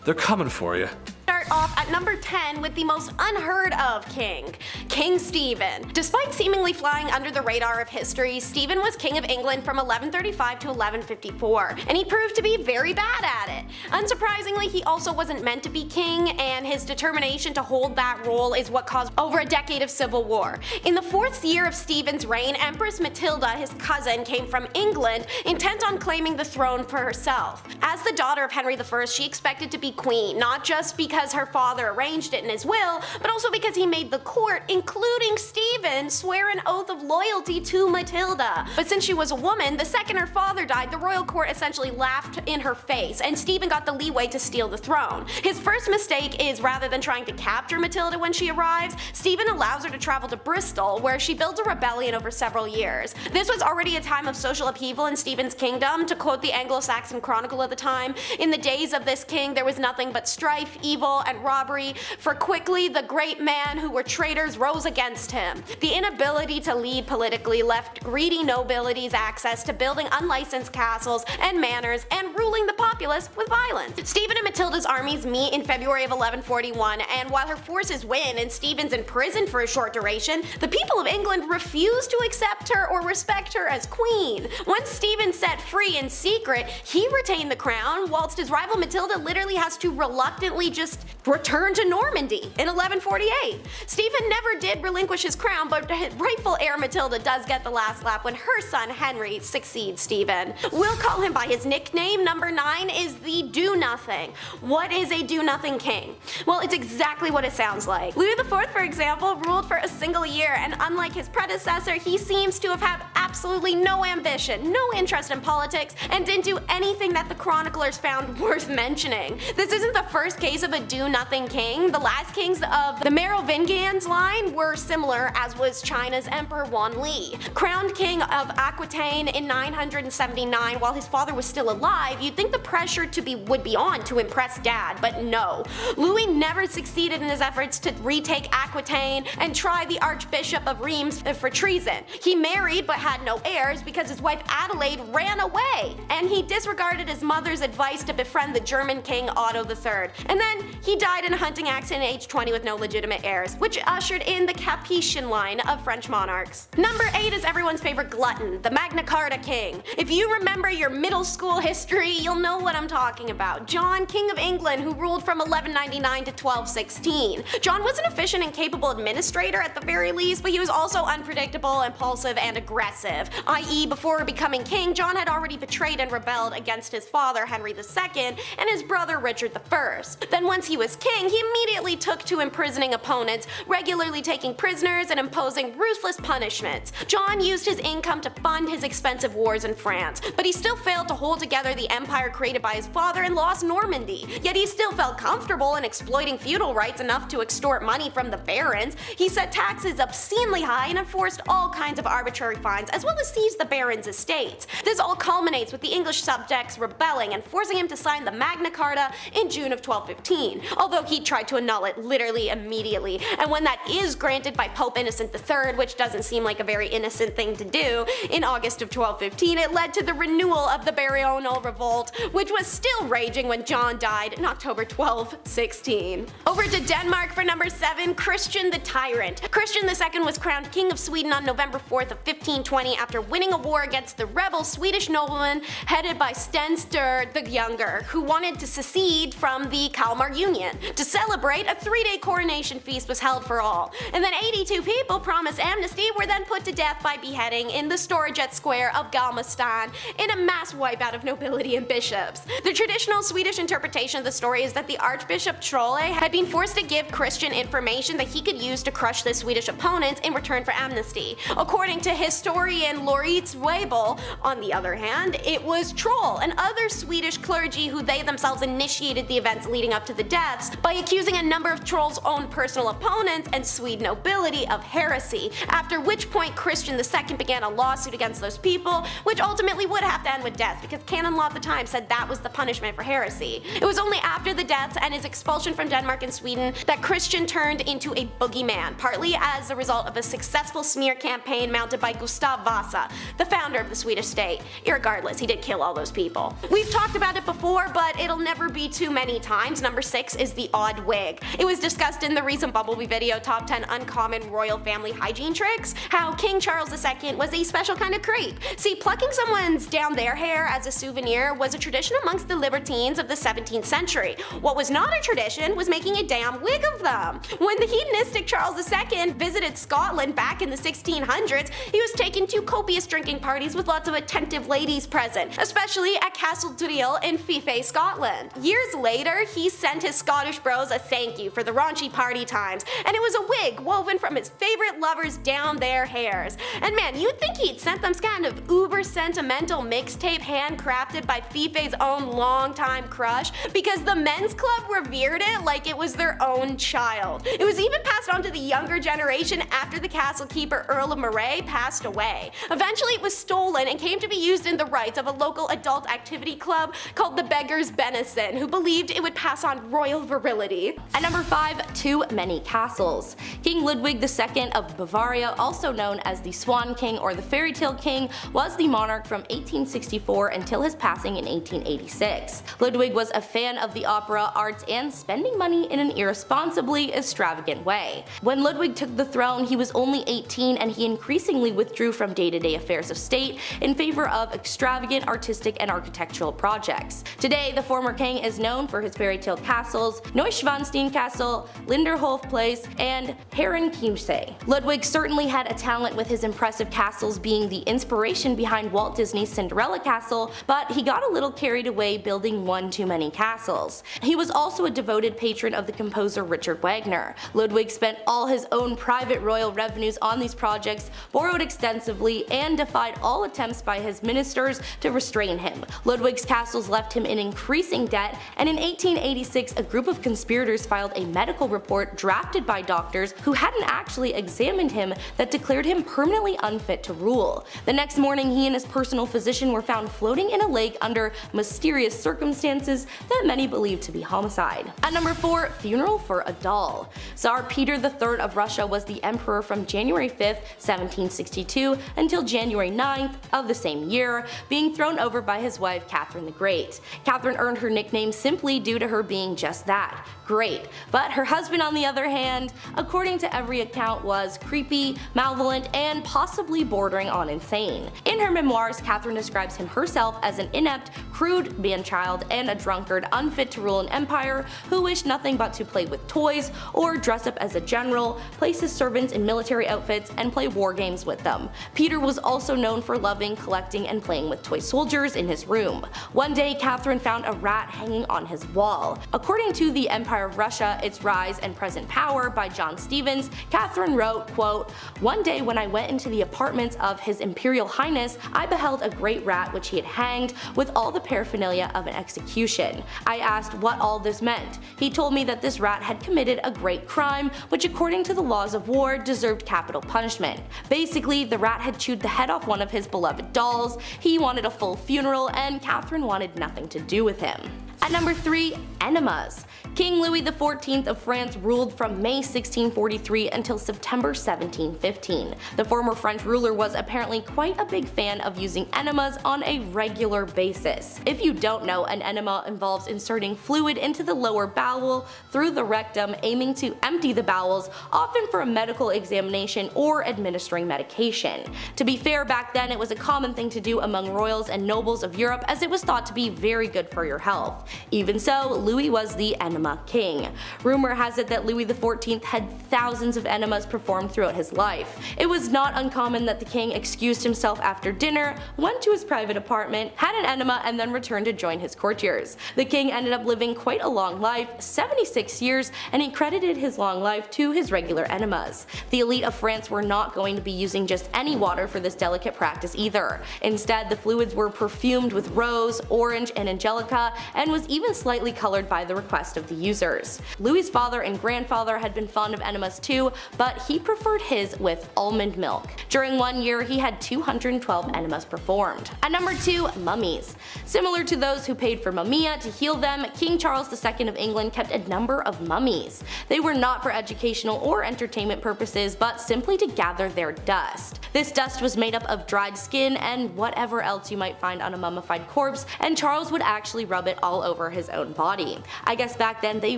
They're coming for you. Start off at number 10 with the most unheard of king, King Stephen. Despite seemingly flying under the radar of history, Stephen was king of England from 1135 to 1154, and he proved to be very bad at it. Unsurprisingly, he also wasn't meant to be king, and his determination to hold that role is what caused over a decade of civil war. In the 4th year of Stephen's reign, Empress Matilda, his cousin, came from England, intent on claiming the throne for herself. As the daughter of Henry I, she expected to be queen, not just because her father arranged it in his will, but also because he made the court, including Stephen, swear an oath of loyalty to Matilda. But since she was a woman, the second her father died, the royal court essentially laughed in her face, and Stephen got the leeway to steal the throne. His first mistake is, rather than trying to capture Matilda when she arrives, Stephen allows her to travel to Bristol, where she builds a rebellion over several years. This was already a time of social upheaval in Stephen's kingdom. To quote the Anglo-Saxon Chronicle of the time, "In the days of this king there was nothing but strife, evil, and robbery, for quickly the great man who were traitors rose against him." The inability to lead politically left greedy nobilities access to building unlicensed castles and manors and ruling the populace with violence. Stephen and Matilda's armies meet in February of 1141, and while her forces win and Stephen's imprisoned for a short duration, the people of England refuse to accept her or respect her as queen. Once Stephen set free in secret, he retained the crown, whilst his rival Matilda literally has to reluctantly just return to Normandy in 1148. Stephen never did relinquish his crown, but rightful heir Matilda does get the last laugh when her son Henry succeeds Stephen. We'll call him by his nickname. Number 9 is the do-nothing. What is a do-nothing king? Well, it's exactly what it sounds like. Louis IV, for example, ruled for a single year, and unlike his predecessor, he seems to have had absolutely no ambition, no interest in politics, and didn't do anything that the chroniclers found worth mentioning. This isn't the first case of a do-nothing king. The last kings of the Merovingians line were similar, as was China's Emperor Wanli. Crowned king of Aquitaine in 979 while his father was still alive, you'd think the pressure would be on to impress dad, but no. Louis never succeeded in his efforts to retake Aquitaine and try the Archbishop of Reims for treason. He married but had no heirs because his wife Adelaide ran away, and he disregarded his mother's advice to befriend the German king Otto III. And then he died in a hunting accident at age 20 with no legitimate heirs, which ushered in the Capetian line of French monarchs. Number 8 is everyone's favorite glutton, the Magna Carta king. If you remember your middle school history, you'll know what I'm talking about. John, King of England, who ruled from 1199 to 1216. John was an efficient and capable administrator at the very least, but he was also unpredictable, impulsive, and aggressive. I.e., before becoming king, John had already betrayed and rebelled against his father, Henry II, and his brother, Richard I. Then once he was king, he immediately took to imprisoning opponents, regularly taking prisoners and imposing ruthless punishments. John used his income to fund his expensive wars in France, but he still failed to hold together the empire created by his father and lost Normandy. Yet he still felt comfortable in exploiting feudal rights enough to extort money from the barons. He set taxes obscenely high and enforced all kinds of arbitrary fines, as well as seized the barons' estates. This all culminates with the English subjects rebelling and forcing him to sign the Magna Carta in June of 1215, although he tried to annul it literally immediately. And when that is granted by Pope Innocent III, which doesn't seem like a very innocent thing to do, in August of 1215, it led to the renewal of the Baronial Revolt, which was still raging when John died in October 1216. Over to Denmark for number 7, Christian the Tyrant. Christian II was crowned King of Sweden on November 4th of 1520 after winning a war against the rebel Swedish nobleman headed by Sten Sture the Younger, who wanted to secede from the Kalmar Union. To celebrate, a 3-day coronation feast was held for all, and then 82 people promised amnesty were then put to death by beheading in the Storgate Square of Galmastan in a mass wipeout of nobility and bishops. The traditional Swedish interpretation of the story is that the Archbishop Trolle had been forced to give Christian information that he could use to crush the Swedish opponents in return for amnesty. According to historian Lauritz Weibull, on the other hand, it was Troll and other Swedish clergy who they themselves initiated the events leading up to the deaths by accusing a number of Troll's own personal opponents and Swede nobility of heresy, after which point Christian II began a lawsuit against those people, which ultimately would have to end with death because canon law at the time said that was the punishment for heresy. It was only after the deaths and his expulsion from Denmark and Sweden that Christian turned into a boogeyman, partly as a result of a successful smear campaign mounted by Gustav Vasa, the founder of the Swedish state. Irregardless, he did kill all those people. We've talked about it before, but it'll never be too many times. Number 6 is the odd wig. It was discussed in the recent Bumblebee video, Top 10 Uncommon Royal Family Hygiene Tricks, how King Charles II was a special kind of creep. See, plucking someone's down their hair as a souvenir was a tradition amongst the libertines of the 17th century. What was not a tradition was making a damn wig of them. When the hedonistic Charles II visited Scotland back in the 1600s, he was taken to copious drinking parties with lots of attentive ladies present, especially at Castle Turrill in Fife, Scotland. Years later, he sent his Scottish bros a thank you for the raunchy party times, and it was a wig woven from his favorite lovers down their hairs. And man, you'd think he'd sent them some kind of uber sentimental mixtape handcrafted by Fife's own longtime crush, because the men's club revered it like it was their own child. It was even passed on to the younger generation after the castle keeper Earl of Moray passed away. Eventually it was stolen and came to be used in the rites of a local adult activity club called the Beggar's Benison, who believed it would pass on royal virility. At number 5, too many castles. King Ludwig II of Bavaria, also known as the Swan King or the Fairy Tale King, was the monarch from 1864 until his passing in 1886. Ludwig was a fan of the opera, arts, and spending money in an irresponsibly extravagant way. When Ludwig took the throne, he was only 18 and he increasingly withdrew from day-to-day affairs of state in favor of extravagant artistic and architectural projects. Today, the former king is known for his fairy tale castles, Neuschwanstein Castle, Linderhof Place, and Herrenchiemsee. Ludwig certainly had a talent with his impressive castles being the inspiration behind Walt Disney's Cinderella Castle, but he got a little carried away building one too many castles. He was also a devoted patron of the composer Richard Wagner. Ludwig spent all his own private royal revenues on these projects, borrowed extensively, and defied all attempts by his ministers to restrain him. Ludwig's castles left him in increasing debt, and in 1886 a group of conspirators filed a medical report drafted by doctors who hadn't actually examined him that declared him permanently unfit to rule. The next morning, he and his personal physician were found floating in a lake under mysterious circumstances that many believed to be homicide. At number 4, funeral for a doll. Tsar Peter III of Russia was the emperor from January 5th, 1762 until January 9th of the same year, being thrown over by his wife Catherine the Great. Catherine earned her nickname simply due to her being just that, great. But her husband, on the other hand, according to every account, was creepy, malevolent, and possibly bordering on insane. In her memoirs, Catherine describes him herself as an inept, crude man-child and a drunkard unfit to rule an empire who wished nothing but to play with toys or dress up as a general, place his servants in military outfits, and play war games with them. Peter was also known for loving, collecting, and playing with toy soldiers in his room. One day, Catherine found a rat hanging on his wall. According to The Empire of Russia, Its Rise and Present Power by John Stevens, Catherine wrote, quote, "One day when I went into the apartments of His Imperial Highness, I beheld a great rat which he had hanged with all the paraphernalia of an execution. I asked what all this meant. He told me that this rat had committed a great crime, which according to the laws of war deserved capital punishment. Basically, the rat had chewed the head off one of his beloved dolls, he wanted a full funeral, and Catherine wanted nothing to do with him." At number 3, enemas. King Louis XIV of France ruled from May 1643 until September 1715. The former French ruler was apparently quite a big fan of using enemas on a regular basis. If you don't know, an enema involves inserting fluid into the lower bowel through the rectum, aiming to empty the bowels, often for a medical examination or administering medication. To be fair, back then it was a common thing to do among royals and nobles of Europe, as it was thought to be very good for your health. Even so, Louis was the enema king. Rumor has it that Louis XIV had thousands of enemas performed throughout his life. It was not uncommon that the king excused himself after dinner, went to his private apartment, had an enema, and then returned to join his courtiers. The king ended up living quite a long life, 76 years, and he credited his long life to his regular enemas. The elite of France were not going to be using just any water for this delicate practice either. Instead, the fluids were perfumed with rose, orange, and angelica, and was even slightly colored by the request of the users. Louis's father and grandfather had been fond of enemas too, but he preferred his with almond milk. During one year, he had 212 enemas performed. At number 2, mummies. Similar to those who paid for mumia to heal them, King Charles II of England kept a number of mummies. They were not for educational or entertainment purposes, but simply to gather their dust. This dust was made up of dried skin and whatever else you might find on a mummified corpse, and Charles would actually rub it all over his own body. I guess back then then they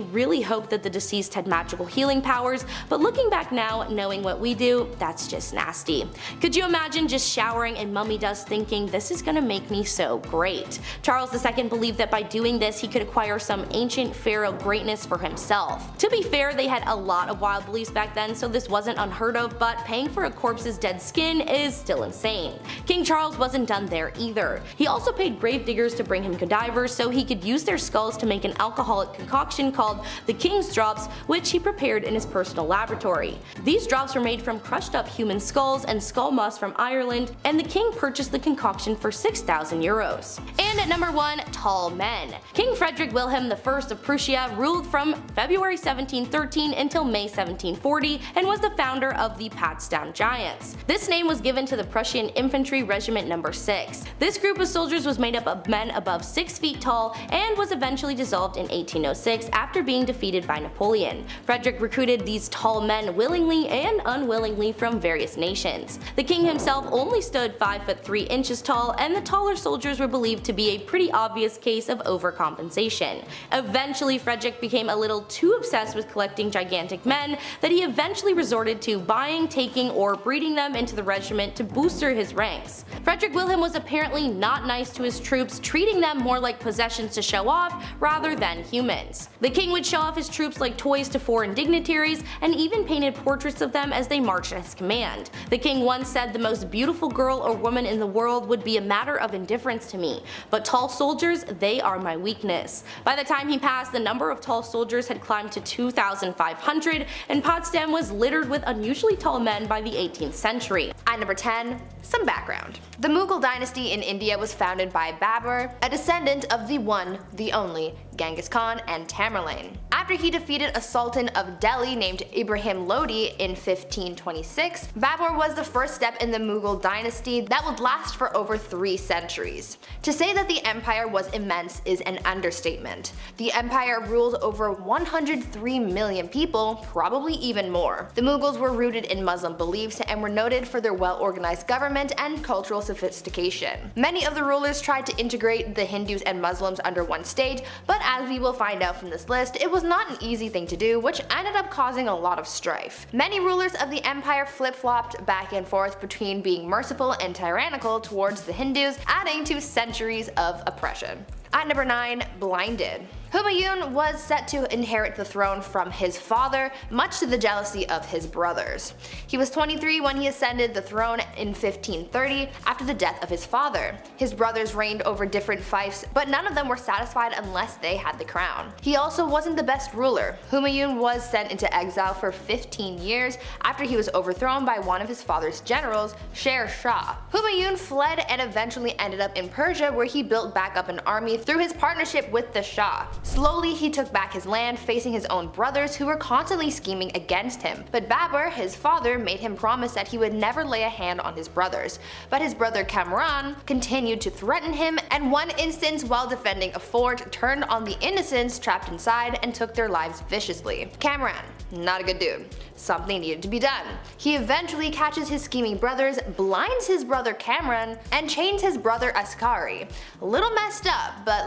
really hoped that the deceased had magical healing powers, but looking back now, knowing what we do, that's just nasty. Could you imagine just showering in mummy dust thinking, this is gonna make me so great? Charles II believed that by doing this he could acquire some ancient pharaoh greatness for himself. To be fair, they had a lot of wild beliefs back then, so this wasn't unheard of, but paying for a corpse's dead skin is still insane. King Charles wasn't done there either. He also paid grave diggers to bring him cadavers so he could use their skulls to make an alcoholic concoction called the King's Drops, which he prepared in his personal laboratory. These drops were made from crushed up human skulls and skull moss from Ireland, and the king purchased the concoction for 6,000 euros. And at number 1, tall men. King Frederick Wilhelm I of Prussia ruled from February 1713 until May 1740 and was the founder of the Potsdam Giants. This name was given to the Prussian Infantry Regiment No. 6. This group of soldiers was made up of men above 6 feet tall and was eventually dissolved in 1806 after being defeated by Napoleon. Frederick recruited these tall men willingly and unwillingly from various nations. The king himself only stood 5 foot 3 inches tall, and the taller soldiers were believed to be a pretty obvious case of overcompensation. Eventually, Frederick became a little too obsessed with collecting gigantic men that he eventually resorted to buying, taking, or breeding them into the regiment to booster his ranks. Frederick Wilhelm was apparently not nice to his troops, treating them more like possessions to show off rather than humans. The king would show off his troops like toys to foreign dignitaries and even painted portraits of them as they marched at his command. The king once said, "The most beautiful girl or woman in the world would be a matter of indifference to me, but tall soldiers, they are my weakness." By the time he passed, the number of tall soldiers had climbed to 2,500, and Potsdam was littered with unusually tall men by the 18th century. At number 10, some background. The Mughal dynasty in India was founded by Babur, a descendant of the one, the only, Genghis Khan and Tamerlane. After he defeated a sultan of Delhi named Ibrahim Lodi in 1526, Babur was the first step in the Mughal dynasty that would last for over 3 centuries. To say that the empire was immense is an understatement. The empire ruled over 103 million people, probably even more. The Mughals were rooted in Muslim beliefs and were noted for their well-organized government and cultural sophistication. Many of the rulers tried to integrate the Hindus and Muslims under one state, but as we will find out from this list, it was not an easy thing to do, which ended up causing a lot of strife. Many rulers of the empire flip-flopped back and forth between being merciful and tyrannical towards the Hindus, adding to centuries of oppression. At number 9, blinded. Humayun was set to inherit the throne from his father, much to the jealousy of his brothers. He was 23 when he ascended the throne in 1530 after the death of his father. His brothers reigned over different fiefs, but none of them were satisfied unless they had the crown. He also wasn't the best ruler. Humayun was sent into exile for 15 years after he was overthrown by one of his father's generals, Sher Shah. Humayun fled and eventually ended up in Persia, where he built back up an army through his partnership with the Shah. Slowly he took back his land, facing his own brothers who were constantly scheming against him. But Babur, his father, made him promise that he would never lay a hand on his brothers. But his brother Kamran continued to threaten him, and one instance while defending a fort turned on the innocents trapped inside and took their lives viciously. Kamran, not a good dude. Something needed to be done. He eventually catches his scheming brothers, blinds his brother Kamran, and chains his brother Askari. A little messed up, but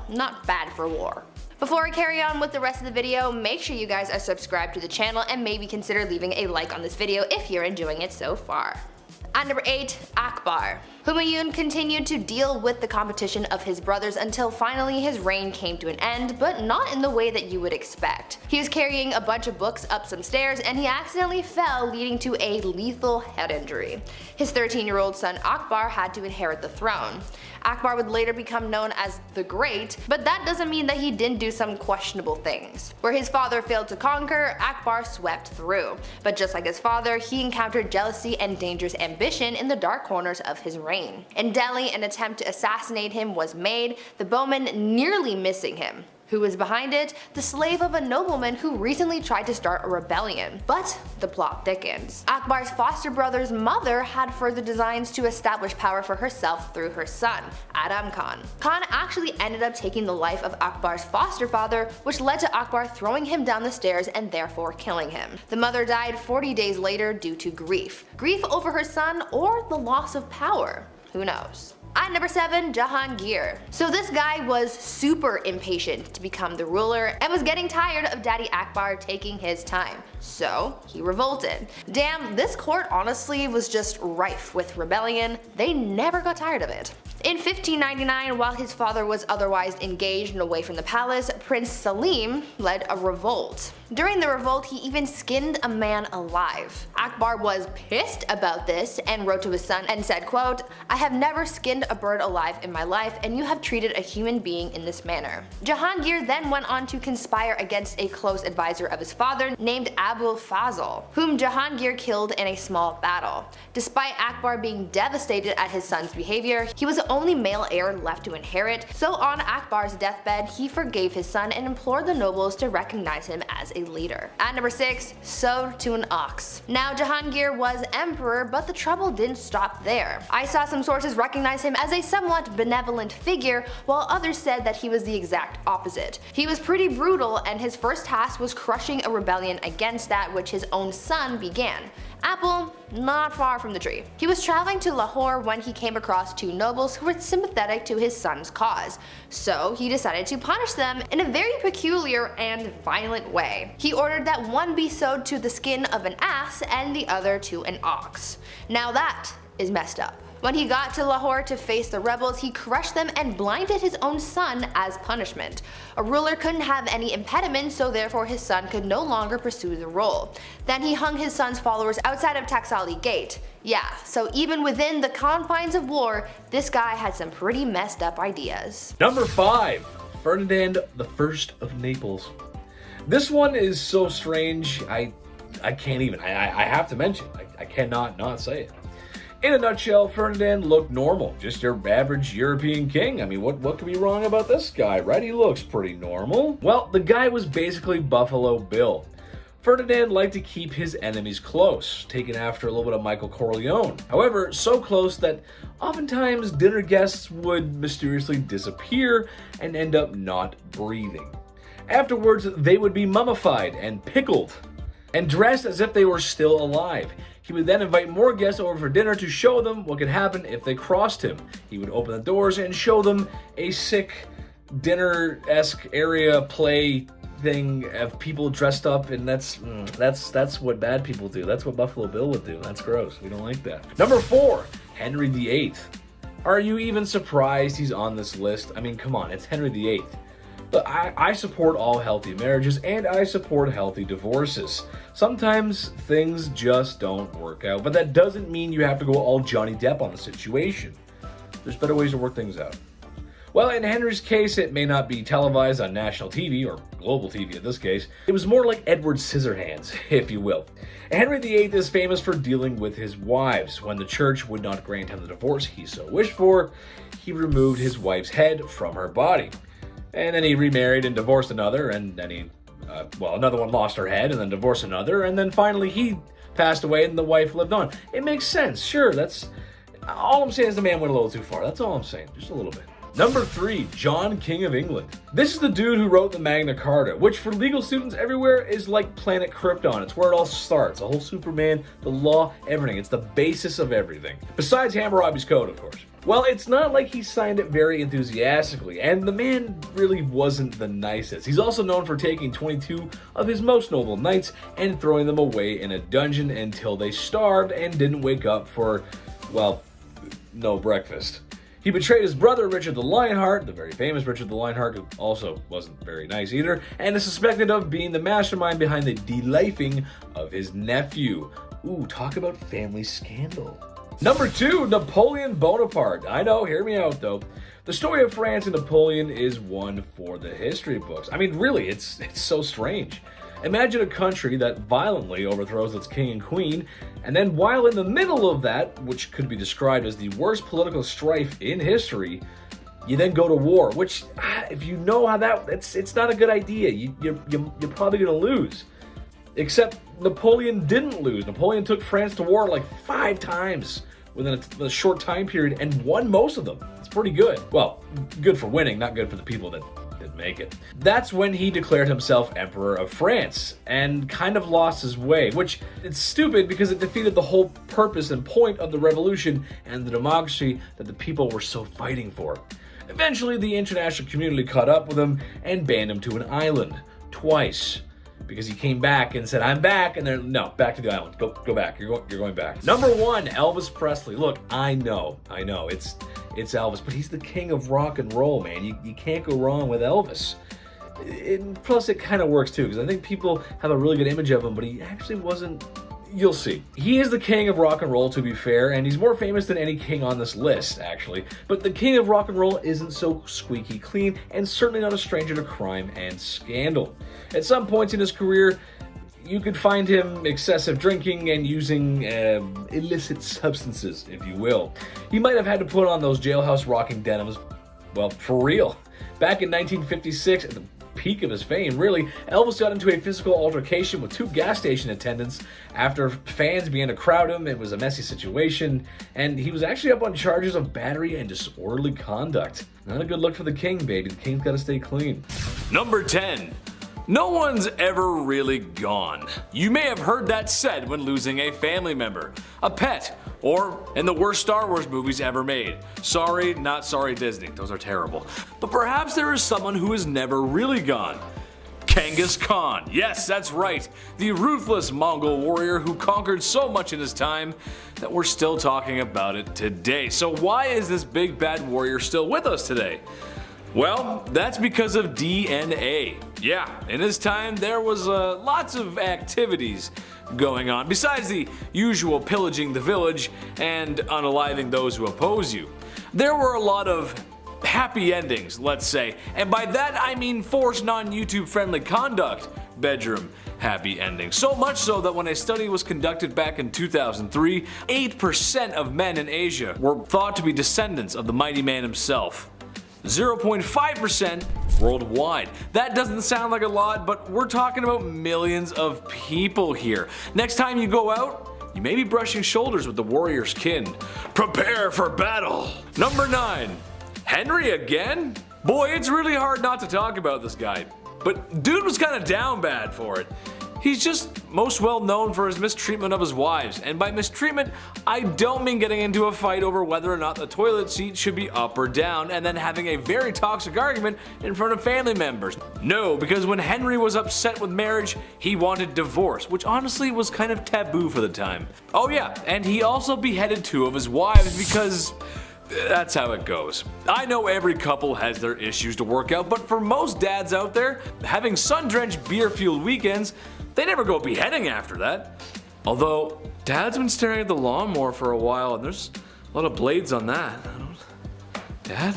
not bad for war. Before I carry on with the rest of the video, make sure you guys are subscribed to the channel and maybe consider leaving a like on this video if you're enjoying it so far. At number 8, Akbar. Humayun continued to deal with the competition of his brothers until finally his reign came to an end, but not in the way that you would expect. He was carrying a bunch of books up some stairs and he accidentally fell, leading to a lethal head injury. His 13-year-old son Akbar had to inherit the throne. Akbar would later become known as the Great, but that doesn't mean that he didn't do some questionable things. Where his father failed to conquer, Akbar swept through. But just like his father, he encountered jealousy and dangerous ambition in the dark corners of his reign. In Delhi, an attempt to assassinate him was made, the bowman nearly missing him. Who was behind it? The slave of a nobleman who recently tried to start a rebellion. But the plot thickens. Akbar's foster brother's mother had further designs to establish power for herself through her son, Adam Khan. Khan actually ended up taking the life of Akbar's foster father, which led to Akbar throwing him down the stairs and therefore killing him. The mother died 40 days later due to grief. Grief over her son or the loss of power? Who knows? At number 7, Jahangir. So this guy was super impatient to become the ruler and was getting tired of Daddy Akbar taking his time. So he revolted. Damn, this court honestly was just rife with rebellion. They never got tired of it. In 1599, while his father was otherwise engaged and away from the palace, Prince Salim led a revolt. During the revolt, he even skinned a man alive. Akbar was pissed about this and wrote to his son and said, quote, "I have never skinned a bird alive in my life, and you have treated a human being in this manner." Jahangir then went on to conspire against a close advisor of his father named Abul Fazl, whom Jahangir killed in a small battle. Despite Akbar being devastated at his son's behavior, he was the only male heir left to inherit, so on Akbar's deathbed, he forgave his son and implored the nobles to recognize him as a leader. At number 6, sewed to an ox. Now Jahangir was emperor, but the trouble didn't stop there. I saw some sources recognize him as a somewhat benevolent figure, while others said that he was the exact opposite. He was pretty brutal, and his first task was crushing a rebellion against that which his own son began. Apple, not far from the tree. He was traveling to Lahore when he came across 2 nobles who were sympathetic to his son's cause, so he decided to punish them in a very peculiar and violent way. He ordered that one be sewed to the skin of an ass and the other to an ox. Now that is messed up. When he got to Lahore to face the rebels, he crushed them and blinded his own son as punishment. A ruler couldn't have any impediment, so therefore his son could no longer pursue the role. Then he hung his son's followers outside of Taxali Gate. Yeah, so even within the confines of war, this guy had some pretty messed up ideas. Number 5, Ferdinand I of Naples. This one is so strange, I can't even, I have to mention, I cannot not say it. In a nutshell, Ferdinand looked normal, just your average European king. I mean, what could be wrong about this guy, right? He looks pretty normal. Well, the guy was basically Buffalo Bill. Ferdinand liked to keep his enemies close, taking after a little bit of Michael Corleone. However, so close that oftentimes dinner guests would mysteriously disappear and end up not breathing. Afterwards, they would be mummified and pickled and dressed as if they were still alive. He would then invite more guests over for dinner to show them what could happen if they crossed him. He would open the doors and show them a sick dinner-esque area play thing of people dressed up, and that's what bad people do. That's what Buffalo Bill would do. That's gross. We don't like that. Number 4, Henry VIII. Are you even surprised he's on this list? I mean, come on, it's Henry VIII. But I support all healthy marriages, and I support healthy divorces. Sometimes things just don't work out, but that doesn't mean you have to go all Johnny Depp on the situation. There's better ways to work things out. Well, in Henry's case, it may not be televised on national TV, or global TV in this case. It was more like Edward Scissorhands, if you will. Henry VIII is famous for dealing with his wives. When the church would not grant him the divorce he so wished for, he removed his wife's head from her body. And then he remarried and divorced another, and then another one lost her head and then divorced another, and then finally he passed away and the wife lived on. It makes sense, sure, that's... All I'm saying is the man went a little too far, that's all I'm saying, just a little bit. Number 3, John, King of England. This is the dude who wrote the Magna Carta, which for legal students everywhere is like Planet Krypton. It's where it all starts, the whole Superman, the law, everything. It's the basis of everything. Besides Hammurabi's Code, of course. Well, it's not like he signed it very enthusiastically, and the man really wasn't the nicest. He's also known for taking 22 of his most noble knights and throwing them away in a dungeon until they starved and didn't wake up for, well, no breakfast. He betrayed his brother, Richard the Lionheart, the very famous Richard the Lionheart, who also wasn't very nice either, and is suspected of being the mastermind behind the de-lifing of his nephew. Ooh, talk about family scandal. Number 2, Napoleon Bonaparte. I know, hear me out though. The story of France and Napoleon is one for the history books. I mean, really, it's so strange. Imagine a country that violently overthrows its king and queen, and then while in the middle of that, which could be described as the worst political strife in history, you then go to war, which, if you know how it's not a good idea. You're probably going to lose. Except Napoleon didn't lose. Napoleon took France to war like 5 times within a short time period and won most of them. It's pretty good. Well, good for winning, not good for the people that didn't make it. That's when he declared himself Emperor of France, and kind of lost his way, which it's stupid because it defeated the whole purpose and point of the revolution and the democracy that the people were so fighting for. Eventually, the international community caught up with him and banned him to an island, twice. Because he came back and said, I'm back, and then, no, back to the island. Go back, you're going back. Number 1, Elvis Presley. Look, I know, it's Elvis, but he's the king of rock and roll, man. You can't go wrong with Elvis. Plus, it kind of works too, because I think people have a really good image of him, but he actually wasn't. You'll see. He is the king of rock and roll, to be fair, and he's more famous than any king on this list, actually. But the king of rock and roll isn't so squeaky clean, and certainly not a stranger to crime and scandal. At some points in his career, you could find him excessive drinking and using illicit substances, if you will. He might have had to put on those jailhouse rocking denims, well, for real. Back in 1956, at the peak of his fame, really, Elvis got into a physical altercation with 2 gas station attendants after fans began to crowd him. It was a messy situation, and he was actually up on charges of battery and disorderly conduct. Not a good look for the king, baby. The king's gotta stay clean. Number 10. No one's ever really gone. You may have heard that said when losing a family member, a pet, or in the worst Star Wars movies ever made. Sorry, not sorry Disney, those are terrible. But perhaps there is someone who is never really gone. Genghis Khan. Yes, that's right. The ruthless Mongol warrior who conquered so much in his time that we're still talking about it today. So why is this big bad warrior still with us today? Well, that's because of DNA. Yeah, in his time there was lots of activities going on, besides the usual pillaging the village and unaliving those who oppose you. There were a lot of happy endings, let's say, and by that I mean forced non-YouTube friendly conduct bedroom happy endings. So much so that when a study was conducted back in 2003, 8% of men in Asia were thought to be descendants of the mighty man himself. 0.5% worldwide. That doesn't sound like a lot, but we're talking about millions of people here. Next time you go out, you may be brushing shoulders with the warrior's kin. Prepare for battle. Number 9. Henry again? Boy, it's really hard not to talk about this guy. But dude was kinda down bad for it. He's just most well known for his mistreatment of his wives, and by mistreatment, I don't mean getting into a fight over whether or not the toilet seat should be up or down and then having a very toxic argument in front of family members. No, because when Henry was upset with marriage, he wanted divorce, which honestly was kind of taboo for the time. Oh yeah, and he also beheaded 2 of his wives because that's how it goes. I know every couple has their issues to work out, but for most dads out there, having sun-drenched beer-fueled weekends, they never go beheading after that. Although, Dad's been staring at the lawnmower for a while and there's a lot of blades on that. Dad?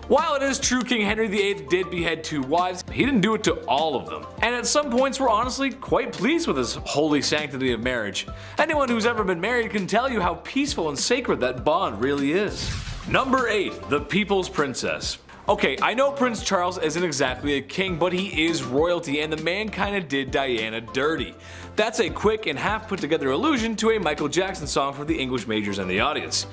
While it is true King Henry VIII did behead 2 wives, he didn't do it to all of them. And at some points we're honestly quite pleased with his holy sanctity of marriage. Anyone who's ever been married can tell you how peaceful and sacred that bond really is. Number 8. The People's Princess. Okay, I know Prince Charles isn't exactly a king, but he is royalty, and the man kinda did Diana dirty. That's a quick and half put together allusion to a Michael Jackson song for the English majors and the audience.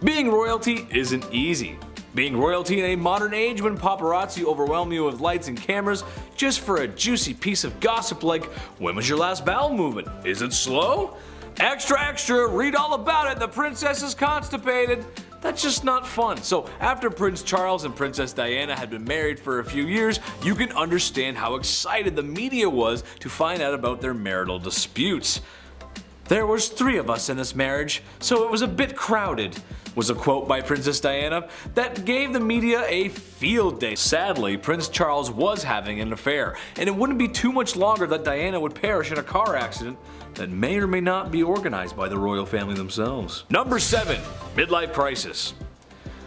Being royalty isn't easy. Being royalty in a modern age when paparazzi overwhelm you with lights and cameras just for a juicy piece of gossip like, when was your last bowel movement? Is it slow? Extra, extra, read all about it, the princess is constipated. That's just not fun. So after Prince Charles and Princess Diana had been married for a few years, you can understand how excited the media was to find out about their marital disputes. There was 3 of us in this marriage, so it was a bit crowded, was a quote by Princess Diana that gave the media a field day. Sadly, Prince Charles was having an affair, and it wouldn't be too much longer that Diana would perish in a car accident that may or may not be organized by the royal family themselves. Number 7. Midlife crisis.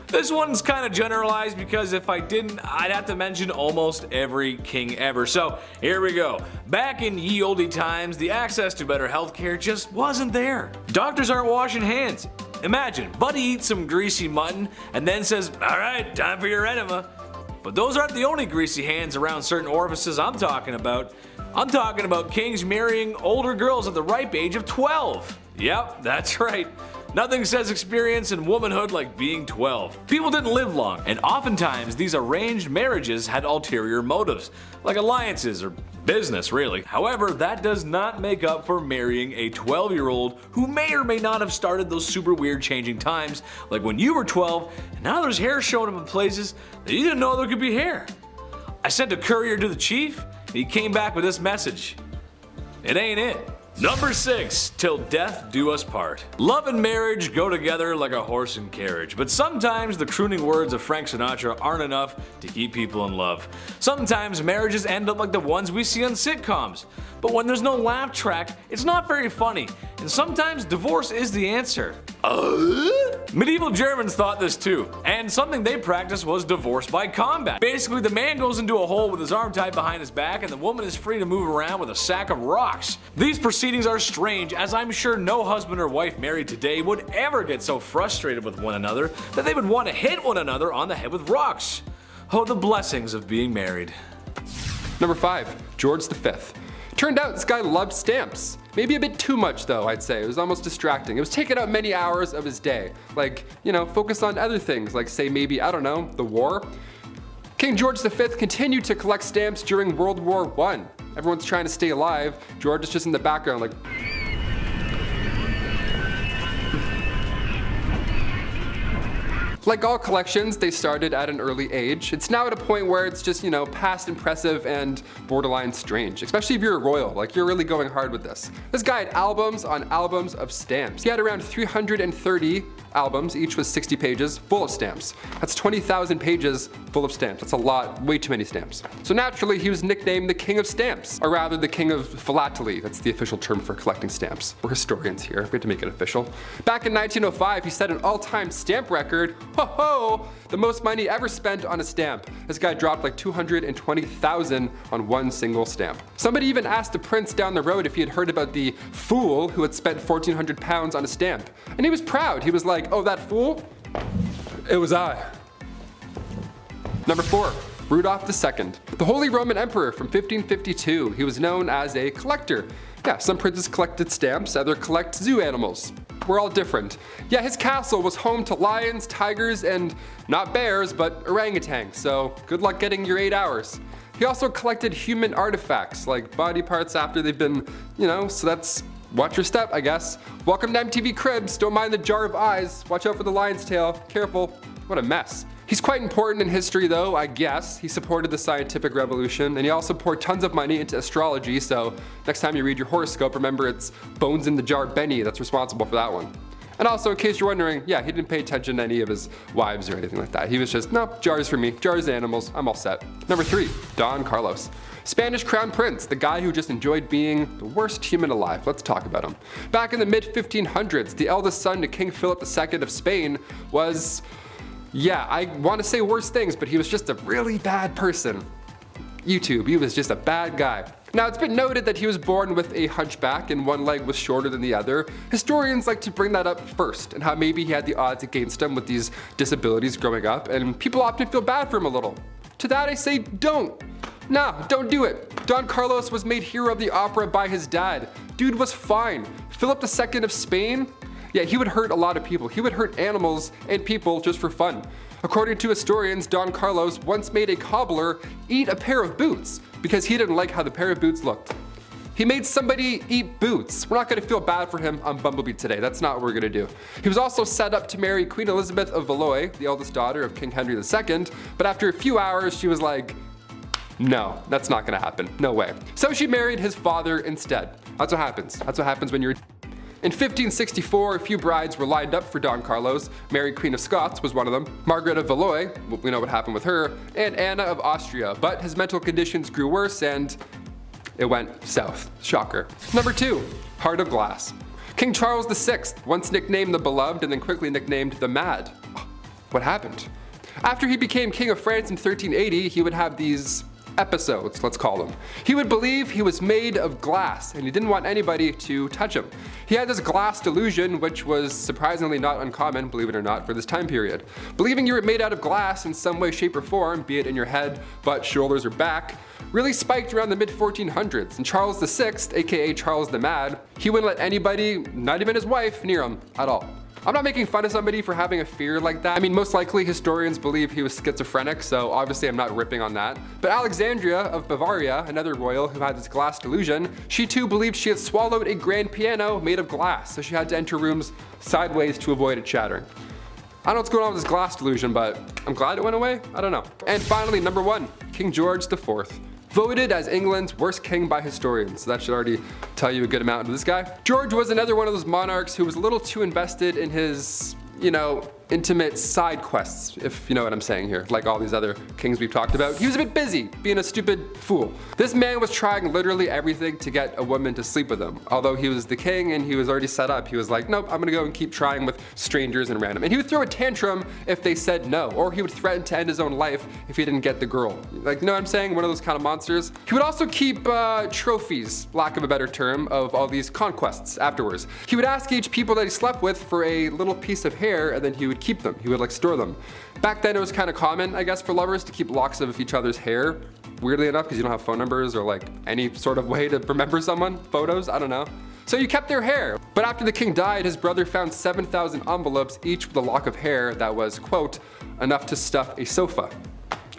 This one's kind of generalized because if I didn't, I'd have to mention almost every king ever. So here we go. Back in ye olde times, the access to better healthcare just wasn't there. Doctors aren't washing hands. Imagine, Buddy eats some greasy mutton and then says, alright, time for your enema. But those aren't the only greasy hands around certain orifices I'm talking about. I'm talking about kings marrying older girls at the ripe age of 12. Yep, that's right. Nothing says experience in womanhood like being 12. People didn't live long, and oftentimes these arranged marriages had ulterior motives, like alliances or business really. However, that does not make up for marrying a 12-year-old who may or may not have started those super weird changing times, like when you were 12 and now there's hair showing up in places that you didn't know there could be hair. I sent a courier to the chief and he came back with this message. It ain't it. Number 6, till death do us part. Love and marriage go together like a horse and carriage, but sometimes the crooning words of Frank Sinatra aren't enough to keep people in love. Sometimes marriages end up like the ones we see on sitcoms, but when there's no laugh track, it's not very funny, and sometimes divorce is the answer. Medieval Germans thought this too, and something they practiced was divorce by combat. Basically, the man goes into a hole with his arm tied behind his back, and the woman is free to move around with a sack of rocks. These proceedings are strange, as I'm sure no husband or wife married today would ever get so frustrated with one another that they would want to hit one another on the head with rocks. Oh, the blessings of being married. Number 5, George V. Turned out this guy loved stamps. Maybe a bit too much though, I'd say. It was almost distracting. It was taking up many hours of his day. Like, focus on other things, like say maybe, I don't know, the war. King George V continued to collect stamps during World War I. Everyone's trying to stay alive. George is just in the background like, like all collections, they started at an early age. It's now at a point where it's just, past impressive and borderline strange. Especially if you're a royal, like you're really going hard with this. This guy had albums on albums of stamps. He had around 330 albums, each was 60 pages, full of stamps. That's 20,000 pages full of stamps. That's a lot, way too many stamps. So naturally, he was nicknamed the King of Stamps, or rather the King of Philately. That's the official term for collecting stamps. We're historians here, we have to make it official. Back in 1905, he set an all-time stamp record. Ho-ho! The most money ever spent on a stamp. This guy dropped like 220,000 on one single stamp. Somebody even asked the prince down the road if he had heard about the fool who had spent 1,400 pounds on a stamp. And he was proud. He was like, oh, that fool? It was I. Number 4, Rudolph II. The Holy Roman Emperor from 1552. He was known as a collector. Yeah, some princes collected stamps, others collect zoo animals. We're all different. Yeah, his castle was home to lions, tigers, and not bears, but orangutans, so good luck getting your 8 hours. He also collected human artifacts, like body parts after they've been, so that's watch your step, I guess. Welcome to MTV Cribs, don't mind the jar of eyes, watch out for the lion's tail, careful. What a mess. He's quite important in history though, I guess. He supported the scientific revolution, and he also poured tons of money into astrology, so next time you read your horoscope, remember it's Bones in the Jar Benny that's responsible for that one. And also, in case you're wondering, yeah, he didn't pay attention to any of his wives or anything like that. He was just, no, jars for me, jars and animals, I'm all set. Number 3, Don Carlos. Spanish Crown Prince, the guy who just enjoyed being the worst human alive. Let's talk about him. Back in the mid-1500s, the eldest son to King Philip II of Spain was, yeah, I want to say worse things, but he was just a really bad person. YouTube, he was just a bad guy. Now, it's been noted that he was born with a hunchback and one leg was shorter than the other. Historians like to bring that up first, and how maybe he had the odds against him with these disabilities growing up, and people often feel bad for him a little. To that I say, don't. Nah, don't do it. Don Carlos was made hero of the opera by his dad. Dude was fine. Philip II of Spain? Yeah, he would hurt a lot of people. He would hurt animals and people just for fun. According to historians, Don Carlos once made a cobbler eat a pair of boots because he didn't like how the pair of boots looked. He made somebody eat boots. We're not gonna feel bad for him on Bumblebee today. That's not what we're gonna do. He was also set up to marry Queen Elizabeth of Valois, the eldest daughter of King Henry II, but after a few hours, she was like, no, that's not gonna happen, no way. So she married his father instead. That's what happens. That's what happens when you're In 1564, a few brides were lined up for Don Carlos. Mary, Queen of Scots, was one of them. Margaret of Valois, we know what happened with her, and Anna of Austria. But his mental conditions grew worse and it went south. Shocker. Number 2, Heart of Glass. King Charles VI, once nicknamed the Beloved and then quickly nicknamed the Mad. What happened? After he became King of France in 1380, he would have these episodes, let's call them. He would believe he was made of glass and he didn't want anybody to touch him. He had this glass delusion, which was surprisingly not uncommon, believe it or not, for this time period. Believing you were made out of glass in some way, shape, or form, be it in your head, butt, shoulders, or back, really spiked around the mid-1400s, and Charles VI, aka Charles the Mad, he wouldn't let anybody, not even his wife, near him at all. I'm not making fun of somebody for having a fear like that. I mean, most likely historians believe he was schizophrenic, so obviously I'm not ripping on that. But Alexandria of Bavaria, another royal who had this glass delusion, she too believed she had swallowed a grand piano made of glass, so she had to enter rooms sideways to avoid it shattering. I don't know what's going on with this glass delusion, but I'm glad it went away. I don't know. And finally, number 1, King George IV. Voted as England's worst king by historians. So that should already tell you a good amount of this guy. George was another one of those monarchs who was a little too invested in his, intimate side quests, if you know what I'm saying here, like all these other kings we've talked about. He was a bit busy, being a stupid fool. This man was trying literally everything to get a woman to sleep with him. Although he was the king and he was already set up, he was like, nope, I'm gonna go and keep trying with strangers and random. And he would throw a tantrum if they said no, or he would threaten to end his own life if he didn't get the girl. Like, you know what I'm saying? One of those kind of monsters. He would also keep trophies, lack of a better term, of all these conquests afterwards. He would ask each people that he slept with for a little piece of hair, and then he would keep them. He would like store them. Back then it was kind of common, I guess, for lovers to keep locks of each other's hair. Weirdly enough, because you don't have phone numbers or like any sort of way to remember someone, photos, I don't know. So you kept their hair. But after the king died, his brother found 7,000 envelopes, each with a lock of hair that was, quote, enough to stuff a sofa,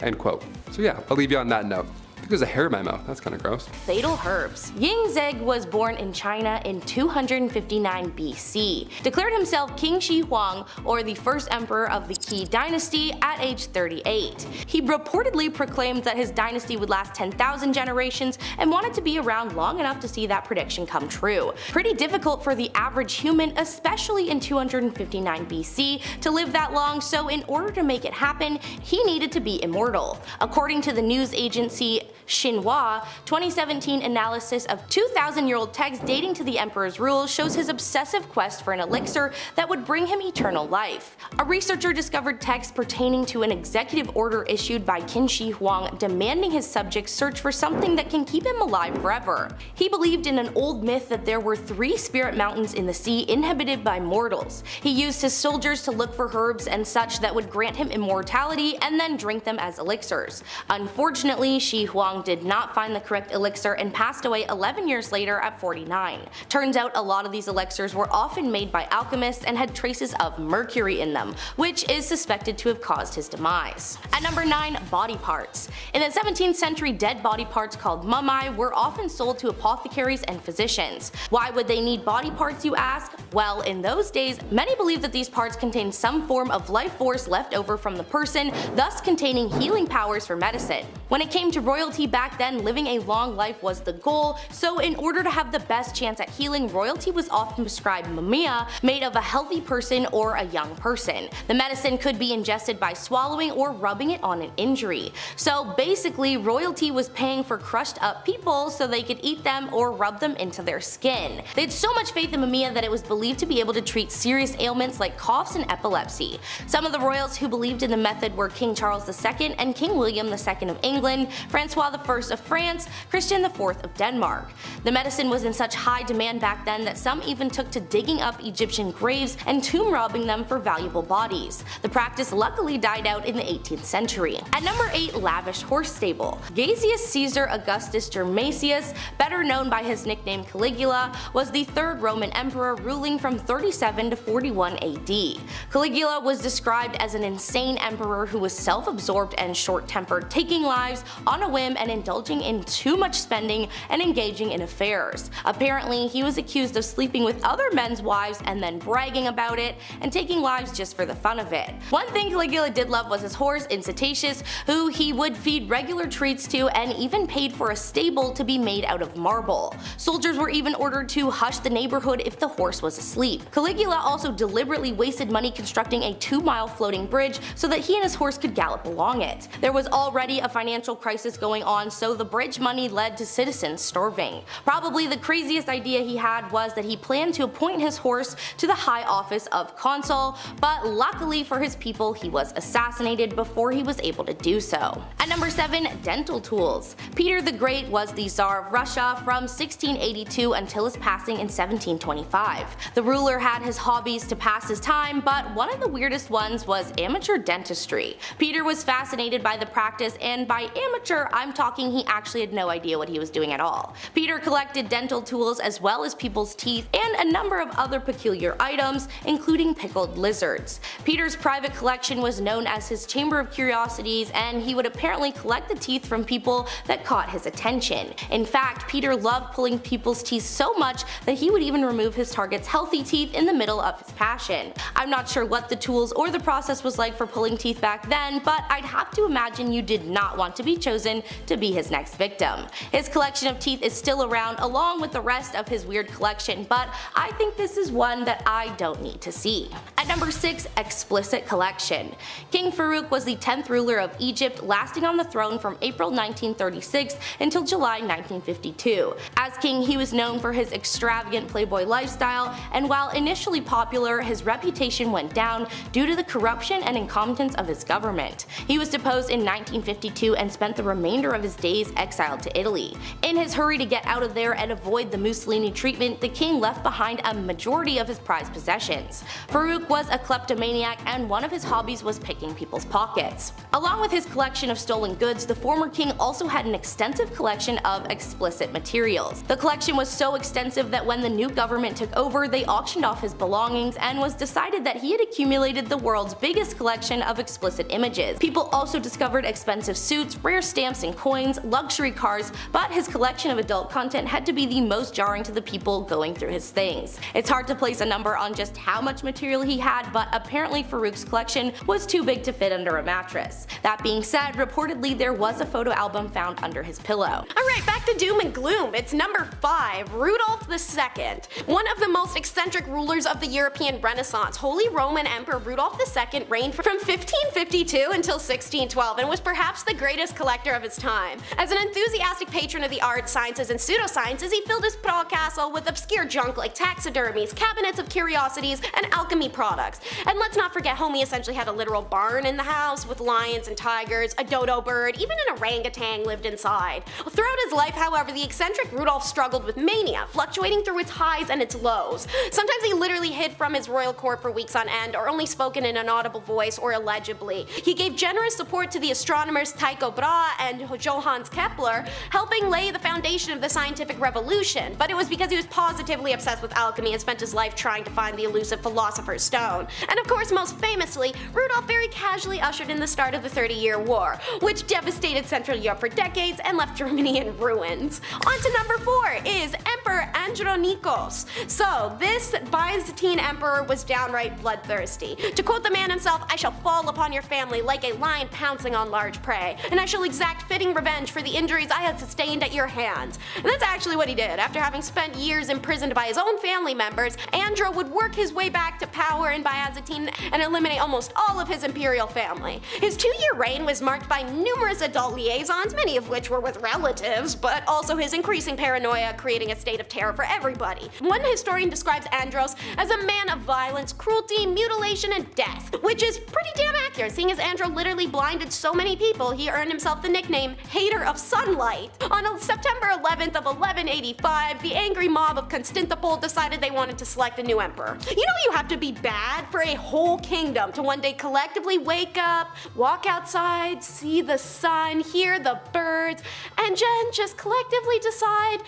end quote. So yeah, I'll leave you on that note. I think there's a hair in my mouth. That's kind of gross. Fatal herbs. Ying Zeg was born in China in 259 BC. Declared himself King Shi Huang, or the first emperor of the Qi dynasty, at age 38. He reportedly proclaimed that his dynasty would last 10,000 generations and wanted to be around long enough to see that prediction come true. Pretty difficult for the average human, especially in 259 BC, to live that long, so in order to make it happen, he needed to be immortal. According to the news agency Xinhua, 2017 analysis of 2,000-year-old texts dating to the emperor's rule shows his obsessive quest for an elixir that would bring him eternal life. A researcher discovered texts pertaining to an executive order issued by Qin Shi Huang demanding his subjects search for something that can keep him alive forever. He believed in an old myth that there were 3 spirit mountains in the sea inhabited by mortals. He used his soldiers to look for herbs and such that would grant him immortality and then drink them as elixirs. Unfortunately, Shi Huang did not find the correct elixir and passed away 11 years later at 49. Turns out a lot of these elixirs were often made by alchemists and had traces of mercury in them, which is suspected to have caused his demise. At number 9, body parts. In the 17th century, dead body parts called mummae were often sold to apothecaries and physicians. Why would they need body parts, you ask? Well, in those days, many believed that these parts contained some form of life force left over from the person, thus containing healing powers for medicine. When it came to royalty back then, living a long life was the goal, so in order to have the best chance at healing, royalty was often prescribed mumia made of a healthy person or a young person. The medicine could be ingested by swallowing or rubbing it on an injury. So basically, royalty was paying for crushed up people so they could eat them or rub them into their skin. They had so much faith in mumia that it was believed to be able to treat serious ailments like coughs and epilepsy. Some of the royals who believed in the method were King Charles II and King William II of England, Francois I of France, Christian IV of Denmark. The medicine was in such high demand back then that some even took to digging up Egyptian graves and tomb robbing them for valuable bodies. The practice luckily died out in the 18th century. At number 8, lavish horse stable. Gaius Caesar Augustus Germasius, better known by his nickname Caligula, was the 3rd Roman emperor ruling from 37 to 41 AD. Caligula was described as an insane emperor who was self-absorbed and short-tempered, taking lives on a whim and indulging in too much spending and engaging in affairs. Apparently, he was accused of sleeping with other men's wives and then bragging about it and taking lives just for the fun of it. One thing Caligula did love was his horse Incitatus, who he would feed regular treats to and even paid for a stable to be made out of marble. Soldiers were even ordered to hush the neighborhood if the horse was asleep. Caligula also deliberately wasted money constructing a 2-mile floating bridge so that he and his horse could gallop along it. There was already a financial crisis going on, so the bridge money led to citizens starving. Probably the craziest idea he had was that he planned to appoint his horse to the high office of consul, but luckily for his people he was assassinated before he was able to do so. At number 7, dental tools. Peter the Great was the Tsar of Russia from 1682 until his passing in 1725. The ruler had his hobbies to pass his time, but one of the weirdest ones was amateur dentistry. Peter was fascinated by the practice, and by amateur I'm talking talking, he actually had no idea what he was doing at all. Peter collected dental tools as well as people's teeth and a number of other peculiar items, including pickled lizards. Peter's private collection was known as his Chamber of Curiosities, and he would apparently collect the teeth from people that caught his attention. In fact, Peter loved pulling people's teeth so much that he would even remove his target's healthy teeth in the middle of his passion. I'm not sure what the tools or the process was like for pulling teeth back then, but I'd have to imagine you did not want to be chosen to be his next victim. His collection of teeth is still around along with the rest of his weird collection, but I think this is one that I don't need to see. At number 6, explicit collection. King Farouk was the 10th ruler of Egypt, lasting on the throne from April 1936 until July 1952. As king, he was known for his extravagant playboy lifestyle, and while initially popular, his reputation went down due to the corruption and incompetence of his government. He was deposed in 1952 and spent the remainder of his days exiled to Italy. In his hurry to get out of there and avoid the Mussolini treatment, the king left behind a majority of his prized possessions. Farouk was a kleptomaniac, and one of his hobbies was picking people's pockets. Along with his collection of stolen goods, the former king also had an extensive collection of explicit materials. The collection was so extensive that when the new government took over, they auctioned off his belongings, and was decided that he had accumulated the world's biggest collection of explicit images. People also discovered expensive suits, rare stamps and coins, luxury cars, but his collection of adult content had to be the most jarring to the people going through his things. It's hard to place a number on just how much material he had, but apparently Farouk's collection was too big to fit under a mattress. That being said, reportedly there was a photo album found under his pillow. Alright, back to doom and gloom. It's number 5, Rudolph II. One of the most eccentric rulers of the European Renaissance, Holy Roman Emperor Rudolph II reigned from 1552 until 1612 and was perhaps the greatest collector of his time. As an enthusiastic patron of the arts, sciences, and pseudosciences, he filled his Prague castle with obscure junk like taxidermies, cabinets of curiosities, and alchemy products. And let's not forget, homie essentially had a literal barn in the house with lions and tigers, a dodo bird, even an orangutan lived inside. Throughout his life, however, the eccentric Rudolph struggled with mania, fluctuating through its highs and its lows. Sometimes he literally hid from his royal court for weeks on end, or only spoke in an inaudible voice or illegibly. He gave generous support to the astronomers Tycho Brahe and Johannes Kepler, helping lay the foundation of the scientific revolution, but it was because he was positively obsessed with alchemy and spent his life trying to find the elusive Philosopher's Stone. And of course, most famously, Rudolph very casually ushered in the start of the 30-Year War, which devastated Central Europe for decades and left Germany in ruins. On to number 4 is Emperor Andronikos. So this Byzantine emperor was downright bloodthirsty. To quote the man himself, "I shall fall upon your family like a lion pouncing on large prey, and I shall exact fitting revenge for the injuries I have sustained at your hands." And that's actually what he did. After having spent years imprisoned by his own family members, Andro would work his way back to power in Byzantine and eliminate almost all of his imperial family. His 2-year reign was marked by numerous adult liaisons, many of which were with relatives, but also his increasing paranoia, creating a state of terror for everybody. One historian describes Andros as a man of violence, cruelty, mutilation, and death, which is pretty damn accurate, seeing as Andro literally blinded so many people he earned himself the nickname Hater of Sunlight. On September 11th of 1185, the angry mob of Constantinople decided they wanted to select a new emperor. You know you have to be bad for a whole kingdom to one day collectively wake up, walk outside, see the sun, hear the birds, and then just collectively decide,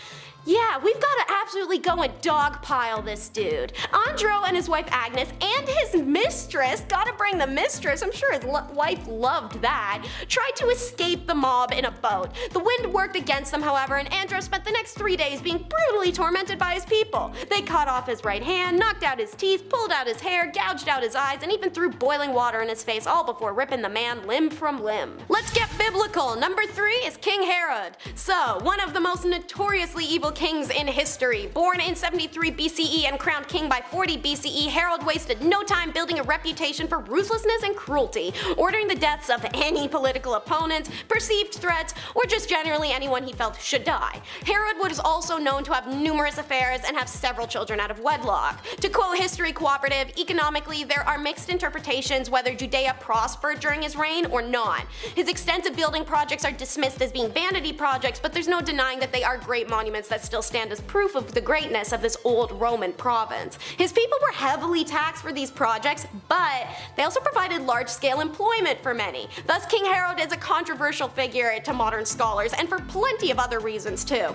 yeah, we've got to absolutely go and dogpile this dude. Andro and his wife Agnes and his mistress, gotta bring the mistress, I'm sure his wife loved that, tried to escape the mob in a boat. The wind worked against them, however, and Andro spent the next 3 days being brutally tormented by his people. They cut off his right hand, knocked out his teeth, pulled out his hair, gouged out his eyes, and even threw boiling water in his face, all before ripping the man limb from limb. Let's get biblical. Number 3 is King Herod. So, one of the most notoriously evil kings in history. Born in 73 BCE and crowned king by 40 BCE, Herod wasted no time building a reputation for ruthlessness and cruelty, ordering the deaths of any political opponents, perceived threats, or just generally anyone he felt should die. Herod was also known to have numerous affairs and have several children out of wedlock. To quote History Cooperative, economically there are mixed interpretations whether Judea prospered during his reign or not. His extensive building projects are dismissed as being vanity projects, but there's no denying that they are great monuments that still stand as proof of the greatness of this old Roman province. His people were heavily taxed for these projects, but they also provided large-scale employment for many. Thus, King Herod is a controversial figure accurate to modern scholars, and for plenty of other reasons too.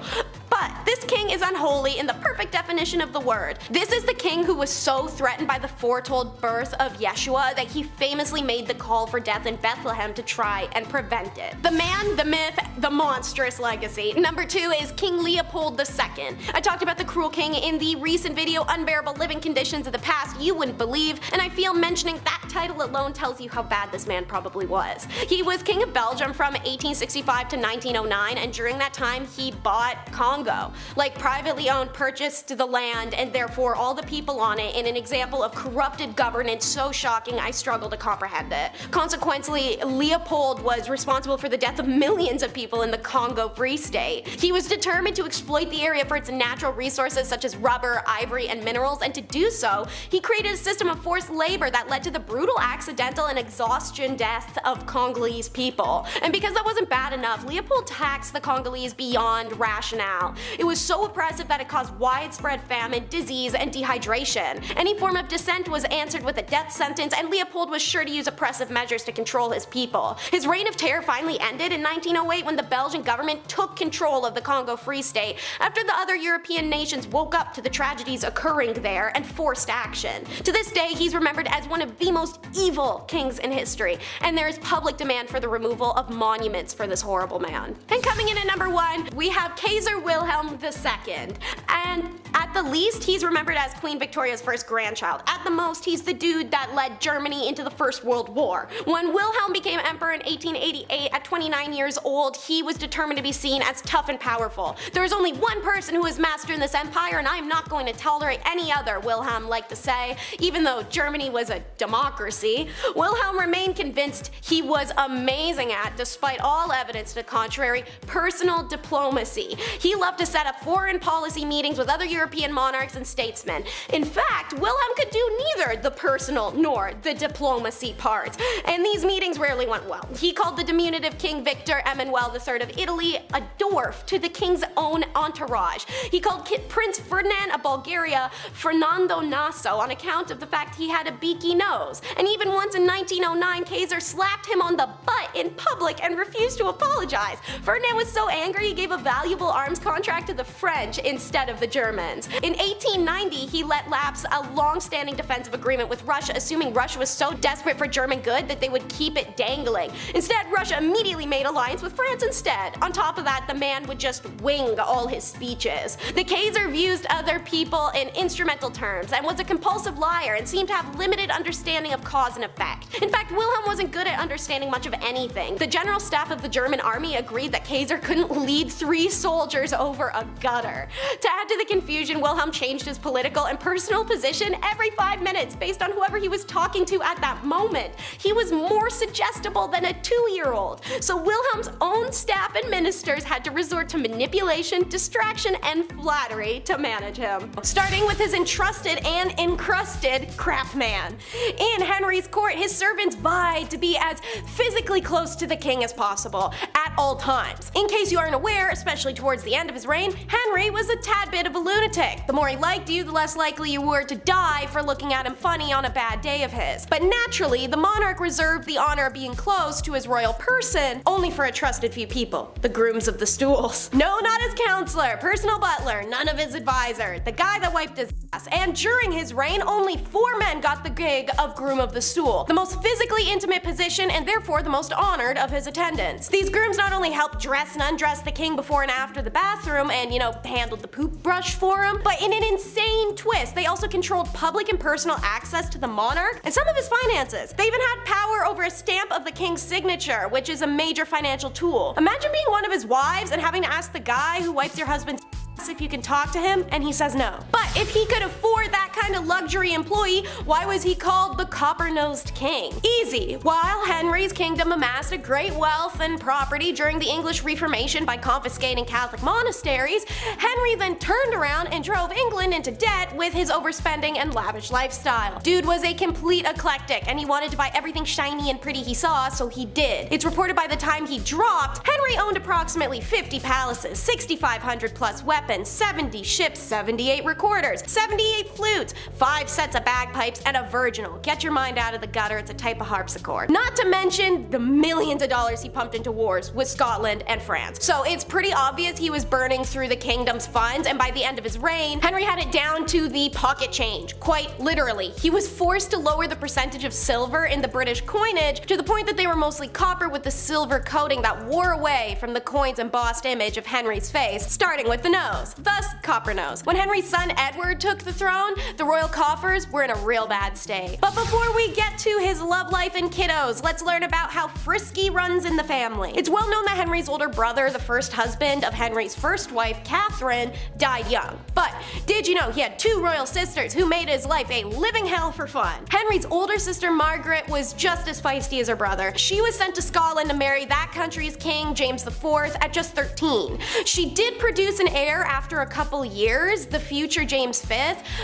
But this king is unholy in the perfect definition of the word. This is the king who was so threatened by the foretold birth of Yeshua that he famously made the call for death in Bethlehem to try and prevent it. The man, the myth, the monstrous legacy. Number 2 is King Leopold II. I talked about the cruel king in the recent video Unbearable Living Conditions of the Past you wouldn't believe, and I feel mentioning that title alone tells you how bad this man probably was. He was king of Belgium from 1865 to 1909, and during that time he bought Congo, like privately owned, purchased the land and therefore all the people on it, in an example of corrupted governance so shocking I struggle to comprehend it. Consequently, Leopold was responsible for the death of millions of people in the Congo Free State. He was determined to exploit the area for its natural resources such as rubber, ivory, and minerals, and to do so, he created a system of forced labor that led to the brutal accidental and exhaustion death of Congolese people. And because that wasn't bad enough, Leopold taxed the Congolese beyond rationale. It was so oppressive that it caused widespread famine, disease, and dehydration. Any form of dissent was answered with a death sentence, and Leopold was sure to use oppressive measures to control his people. His reign of terror finally ended in 1908 when the Belgian government took control of the Congo Free State after the other European nations woke up to the tragedies occurring there and forced action. To this day, he's remembered as one of the most evil kings in history, and there is public demand for the removal of monuments for this horrible man. And coming in at number 1, we have Kaiser Wilhelm II. And at the least, he's remembered as Queen Victoria's first grandchild. At the most, he's the dude that led Germany into the First World War. When Wilhelm became emperor in 1888 at 29 years old, he was determined to be seen as tough and powerful. There is only one person who is master in this empire, and I am not going to tolerate any other, Wilhelm liked to say. Even though Germany was a democracy, Wilhelm remained convinced he was amazing at, despite all evidence to the contrary, personal diplomacy. He loved to set up foreign policy meetings with other European monarchs and statesmen. In fact, Wilhelm could do neither the personal nor the diplomacy part, and these meetings rarely went well. He called the diminutive King Victor Emmanuel III of Italy a dwarf to the king's own entourage. He called Prince Ferdinand of Bulgaria Fernando Naso on account of the fact he had a beaky nose. And even once in 1909, Kaiser slapped him on the butt in public and refused to apologize. Ferdinand was so angry he gave a valuable arms contract to the French instead of the Germans. In 1890, he let lapse a long-standing defensive agreement with Russia, assuming Russia was so desperate for German good that they would keep it dangling. Instead, Russia immediately made alliance with France instead. On top of that, the man would just wing all his speeches. The Kaiser views other people in instrumental terms and was a compulsive liar and seemed to have limited understanding of cause and effect. In fact, Wilhelm wasn't good at understanding much of anything. The general staff of the German army agreed that Kaiser couldn't lead 3 soldiers over a gutter. To add to the confusion, Wilhelm changed his political and personal position every 5 minutes based on whoever he was talking to at that moment. He was more suggestible than a 2-year-old. So Wilhelm's own staff and ministers had to resort to manipulation, distraction, and flattery to manage him. Starting with his entrusted and encrusted craftsman. In Henry's court, his servants vied to be as physically close to the king as possible at all times. In case you aren't aware, especially towards the end of his reign, Henry was a tad bit of a lunatic. The more he liked you, the less likely you were to die for looking at him funny on a bad day of his. But naturally, the monarch reserved the honor of being close to his royal person only for a trusted few people, the grooms of the stools. No, not his counselor, personal butler, none of his advisor, the guy that wiped his ass. And during his reign, only 4 men got the gig of groom of the stool, the most physically intimate position and therefore the most honored of his attendants. These grooms not only helped dress and undress the king before and after the bathroom and, handled the poop brush for him, but in an insane twist, they also controlled public and personal access to the monarch and some of his finances. They even had power over a stamp of the king's signature, which is a major financial tool. Imagine being one of his wives and having to ask the guy who wipes your husband's if you can talk to him, and he says no. But if he could afford that kind of luxury employee, why was he called the copper-nosed king? Easy. While Henry's kingdom amassed a great wealth and property during the English Reformation by confiscating Catholic monasteries, Henry then turned around and drove England into debt with his overspending and lavish lifestyle. Dude was a complete eclectic, and he wanted to buy everything shiny and pretty he saw, so he did. It's reported by the time he dropped, Henry owned approximately 50 palaces, 6,500 plus weapons, weapons, 70 ships, 78 recorders, 78 flutes, 5 sets of bagpipes, and a virginal. Get your mind out of the gutter, it's a type of harpsichord. Not to mention the millions of dollars he pumped into wars with Scotland and France. So it's pretty obvious he was burning through the kingdom's funds, and by the end of his reign, Henry had it down to the pocket change, quite literally. He was forced to lower the percentage of silver in the British coinage to the point that they were mostly copper with the silver coating that wore away from the coin's embossed image of Henry's face, starting with the nose, thus copper nose. When Henry's son Edward took the throne, the royal coffers were in a real bad state. But before we get to his love life and kiddos, let's learn about how frisky runs in the family. It's well known that Henry's older brother, the first husband of Henry's first wife, Catherine, died young. But did you know he had 2 royal sisters who made his life a living hell for fun? Henry's older sister Margaret was just as feisty as her brother. She was sent to Scotland to marry that country's king, James IV, at just 13. She did produce an heir after a couple years, the future James V,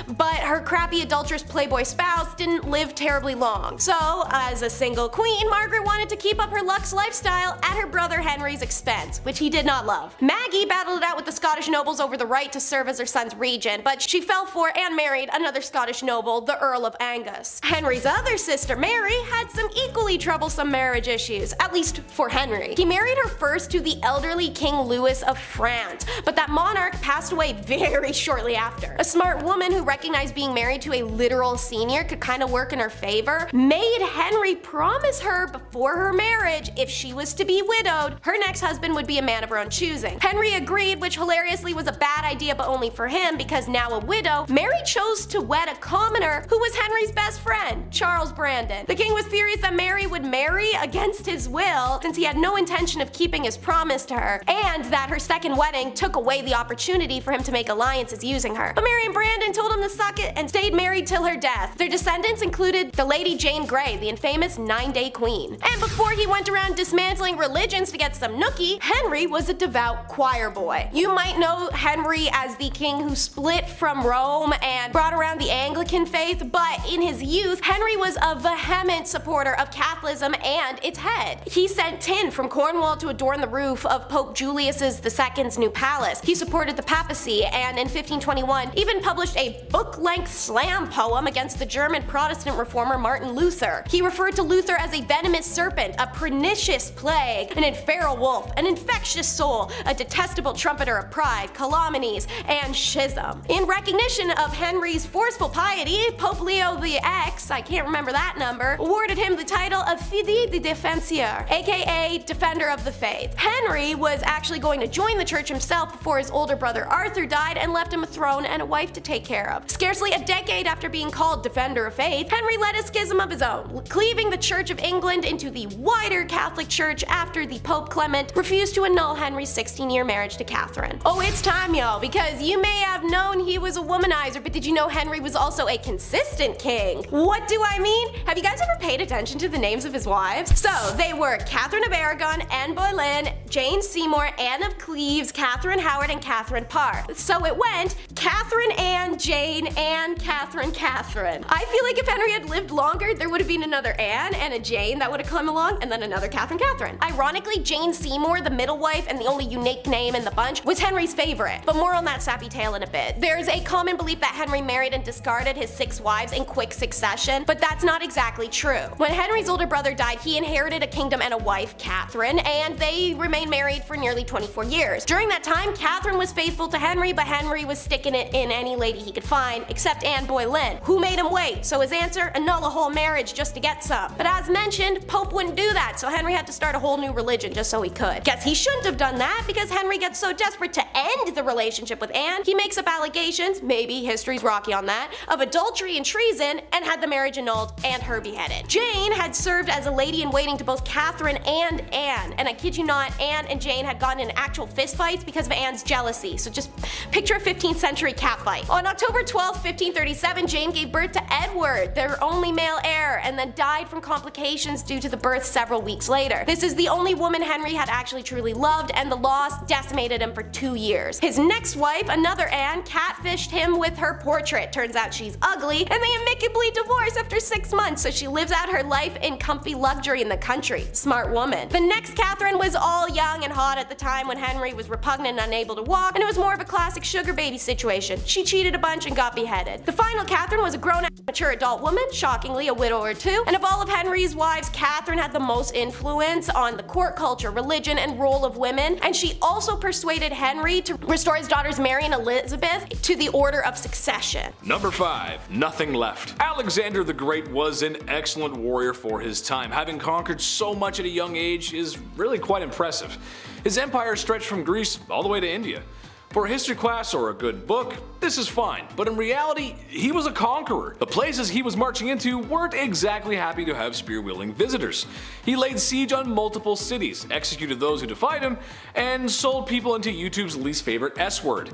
but her crappy adulterous playboy spouse didn't live terribly long. So, as a single queen, Margaret wanted to keep up her luxe lifestyle at her brother Henry's expense, which he did not love. Maggie battled it out with the Scottish nobles over the right to serve as her son's regent, but she fell for and married another Scottish noble, the Earl of Angus. Henry's other sister, Mary, had some equally troublesome marriage issues, at least for Henry. He married her first to the elderly King Louis of France, but that monarch passed away very shortly after. A smart woman who recognized being married to a literal senior could kind of work in her favor made Henry promise her before her marriage if she was to be widowed, her next husband would be a man of her own choosing. Henry agreed, which hilariously was a bad idea but only for him because now a widow, Mary chose to wed a commoner who was Henry's best friend, Charles Brandon. The king was furious that Mary would marry against his will since he had no intention of keeping his promise to her, and that her second wedding took away the opportunity for him to make alliances using her. But Mary and Brandon told him to suck it and stayed married till her death. Their descendants included the Lady Jane Grey, the infamous 9-day queen. And before he went around dismantling religions to get some nookie, Henry was a devout choir boy. You might know Henry as the king who split from Rome and brought around the Anglican faith, but in his youth, Henry was a vehement supporter of Catholicism and its head. He sent tin from Cornwall to adorn the roof of Pope Julius II's new palace. He supported the papacy and in 1521 even published a book-length slam poem against the German Protestant reformer Martin Luther. He referred to Luther as a venomous serpent, a pernicious plague, an infernal wolf, an infectious soul, a detestable trumpeter of pride, calumnies, and schism. In recognition of Henry's forceful piety, Pope Leo X, I can't remember that number, awarded him the title of Fidei de Defensor, aka Defender of the Faith. Henry was actually going to join the church himself before his older brother Arthur died and left him a throne and a wife to take care of. Scarcely a decade after being called Defender of Faith, Henry led a schism of his own, cleaving the Church of England into the wider Catholic Church after the Pope Clement refused to annul Henry's 16-year marriage to Catherine. Oh, it's time, y'all, because you may have known he was a womanizer, but did you know Henry was also a consistent king? What do I mean? Have you guys ever paid attention to the names of his wives? So, they were Catherine of Aragon, Anne Boleyn, Jane Seymour, Anne of Cleves, Catherine Howard, and Catherine Parr. So it went Catherine, Anne, Jane, Anne, Catherine, Catherine. I feel like if Henry had lived longer, there would have been another Anne and a Jane that would have come along, and then another Catherine, Catherine. Ironically, Jane Seymour, the middle wife and the only unique name in the bunch, was Henry's favorite, but more on that sappy tale in a bit. There's a common belief that Henry married and discarded his 6 wives in quick succession, but that's not exactly true. When Henry's older brother died, he inherited a kingdom and a wife, Catherine, and they remained married for nearly 24 years. During that time, Catherine was faithful to Henry, but Henry was sticking it in any lady he could find, except Anne Boleyn, who made him wait. So his answer, annul a whole marriage just to get some. But as mentioned, Pope wouldn't do that, so Henry had to start a whole new religion just so he could. Guess he shouldn't have done that because Henry gets so desperate to end the relationship with Anne, he makes up allegations, maybe history's rocky on that, of adultery and treason, and had the marriage annulled and her beheaded. Jane had served as a lady-in-waiting to both Catherine and Anne, and I kid you not, Anne and Jane had gotten in actual fistfights because of Anne's jealousy, so just picture a 15th century catfight. On October 12, 1537, Jane gave birth to Edward, their only male heir, and then died from complications due to the birth several weeks later. This is the only woman Henry had actually truly loved, and the loss decimated him for 2 years. His next wife, another Anne, catfished him with her portrait. Turns out she's ugly, and they amicably divorced after 6 months, so she lives out her life in comfy luxury in the country. Smart woman. The next Catherine was all young and hot at the time when Henry was repugnant and unable to walk, talk, and it was more of a classic sugar baby situation. She cheated a bunch and got beheaded. The final Catherine was a grown, mature adult woman, shockingly a widow or two, and of all of Henry's wives, Catherine had the most influence on the court culture, religion, and role of women, and she also persuaded Henry to restore his daughters Mary and Elizabeth to the order of succession. Number 5. Nothing left. Alexander the Great was an excellent warrior for his time. Having conquered so much at a young age is really quite impressive. His empire stretched from Greece all the way to India. For a history class or a good book, this is fine, but in reality, he was a conqueror. The places he was marching into weren't exactly happy to have spear-wielding visitors. He laid siege on multiple cities, executed those who defied him, and sold people into YouTube's least favorite S-word.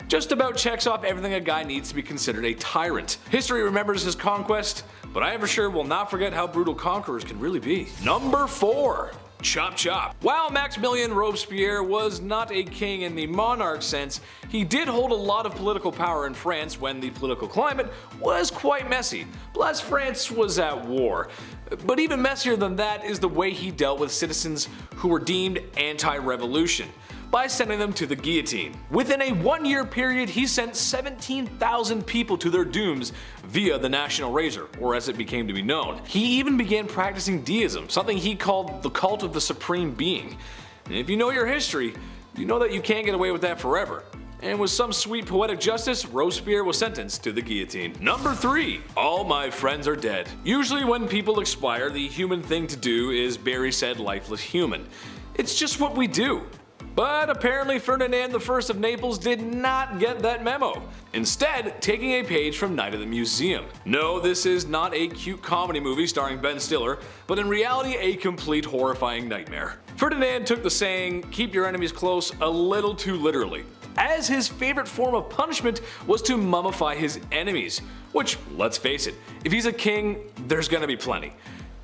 Just about checks off everything a guy needs to be considered a tyrant. History remembers his conquest, but I for sure will not forget how brutal conquerors can really be. Number 4. Chop chop. While Maximilien Robespierre was not a king in the monarch sense, he did hold a lot of political power in France when the political climate was quite messy. Plus, France was at war. But even messier than that is the way he dealt with citizens who were deemed anti-revolution, by sending them to the guillotine. Within a 1-year period, he sent 17,000 people to their dooms via the National Razor, or as it became to be known. He even began practicing deism, something he called the cult of the supreme being. And if you know your history, you know that you can't get away with that forever. And with some sweet poetic justice, Robespierre was sentenced to the guillotine. Number 3. All my friends are dead. Usually when people expire, the human thing to do is bury said lifeless human. It's just what we do. But apparently Ferdinand I of Naples did not get that memo, instead taking a page from Night at the Museum. No, this is not a cute comedy movie starring Ben Stiller, but in reality a complete horrifying nightmare. Ferdinand took the saying, "keep your enemies close," a little too literally, as his favorite form of punishment was to mummify his enemies, which, let's face it, if he's a king, there's gonna be plenty.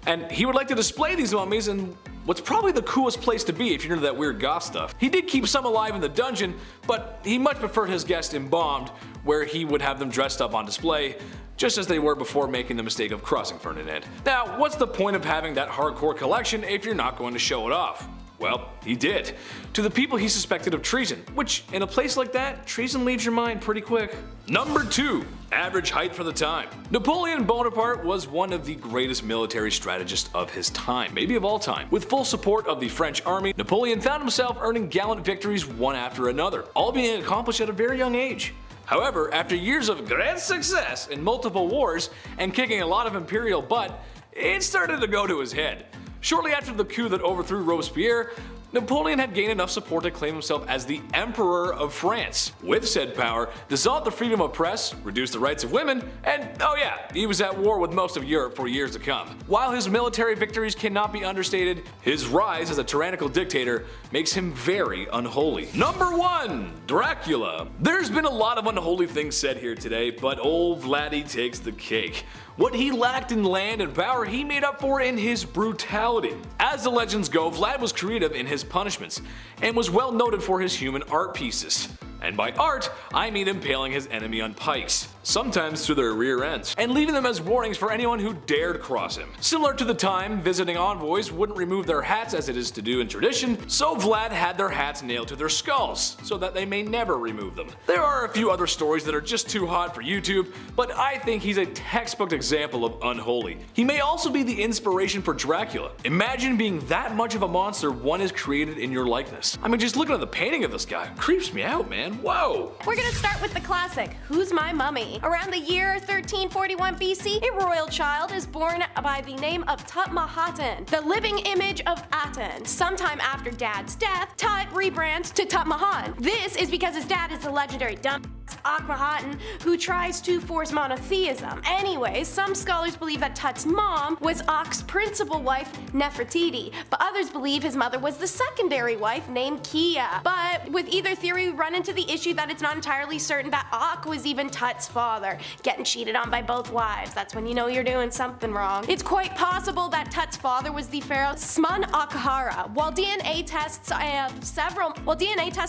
And he would like to display these mummies in what's probably the coolest place to be if you're into that weird goth stuff. He did keep some alive in the dungeon, but he much preferred his guests embalmed, where he would have them dressed up on display, just as they were before making the mistake of crossing Ferdinand. Now, what's the point of having that hardcore collection if you're not going to show it off? Well, he did. To the people he suspected of treason, which, in a place like that, treason leaves your mind pretty quick. Number 2. Average height for the time. Napoleon Bonaparte was one of the greatest military strategists of his time, maybe of all time. With full support of the French army, Napoleon found himself earning gallant victories one after another, all being accomplished at a very young age. However, after years of great success in multiple wars and kicking a lot of imperial butt, it started to go to his head. Shortly after the coup that overthrew Robespierre, Napoleon had gained enough support to claim himself as the Emperor of France. With said power, dissolved the freedom of press, reduced the rights of women, and oh yeah, he was at war with most of Europe for years to come. While his military victories cannot be understated, his rise as a tyrannical dictator makes him very unholy. Number 1. Dracula. There's been a lot of unholy things said here today, but old Vladdy takes the cake. What he lacked in land and power, he made up for in his brutality. As the legends go, Vlad was creative in his punishments, and was well noted for his human art pieces. And by art, I mean impaling his enemy on pikes, sometimes through their rear ends, and leaving them as warnings for anyone who dared cross him. Similar to the time visiting envoys wouldn't remove their hats as it is to do in tradition, so Vlad had their hats nailed to their skulls, so that they may never remove them. There are a few other stories that are just too hot for YouTube, but I think he's a textbook example of unholy. He may also be the inspiration for Dracula. Imagine being that much of a monster one is created in your likeness. I mean, just looking at the painting of this guy creeps me out, man. Whoa! We're gonna start with the classic, Who's My Mummy? Around the year 1341 BC, a royal child is born by the name of Tut-Mahatan, the living image of Aten. Sometime after Dad's death, Tut rebrands to Tut-Mahan. This is because his dad is the legendary dumb Akhenaten, who tries to force monotheism. Anyways, some scholars believe that Tut's mom was Ak's principal wife, Nefertiti, but others believe his mother was the secondary wife named Kia. But with either theory, we run into the issue that it's not entirely certain that Ak was even Tut's father. Getting cheated on by both wives, that's when you know you're doing something wrong. It's quite possible that Tut's father was the pharaoh Smun-Akhara. While DNA tests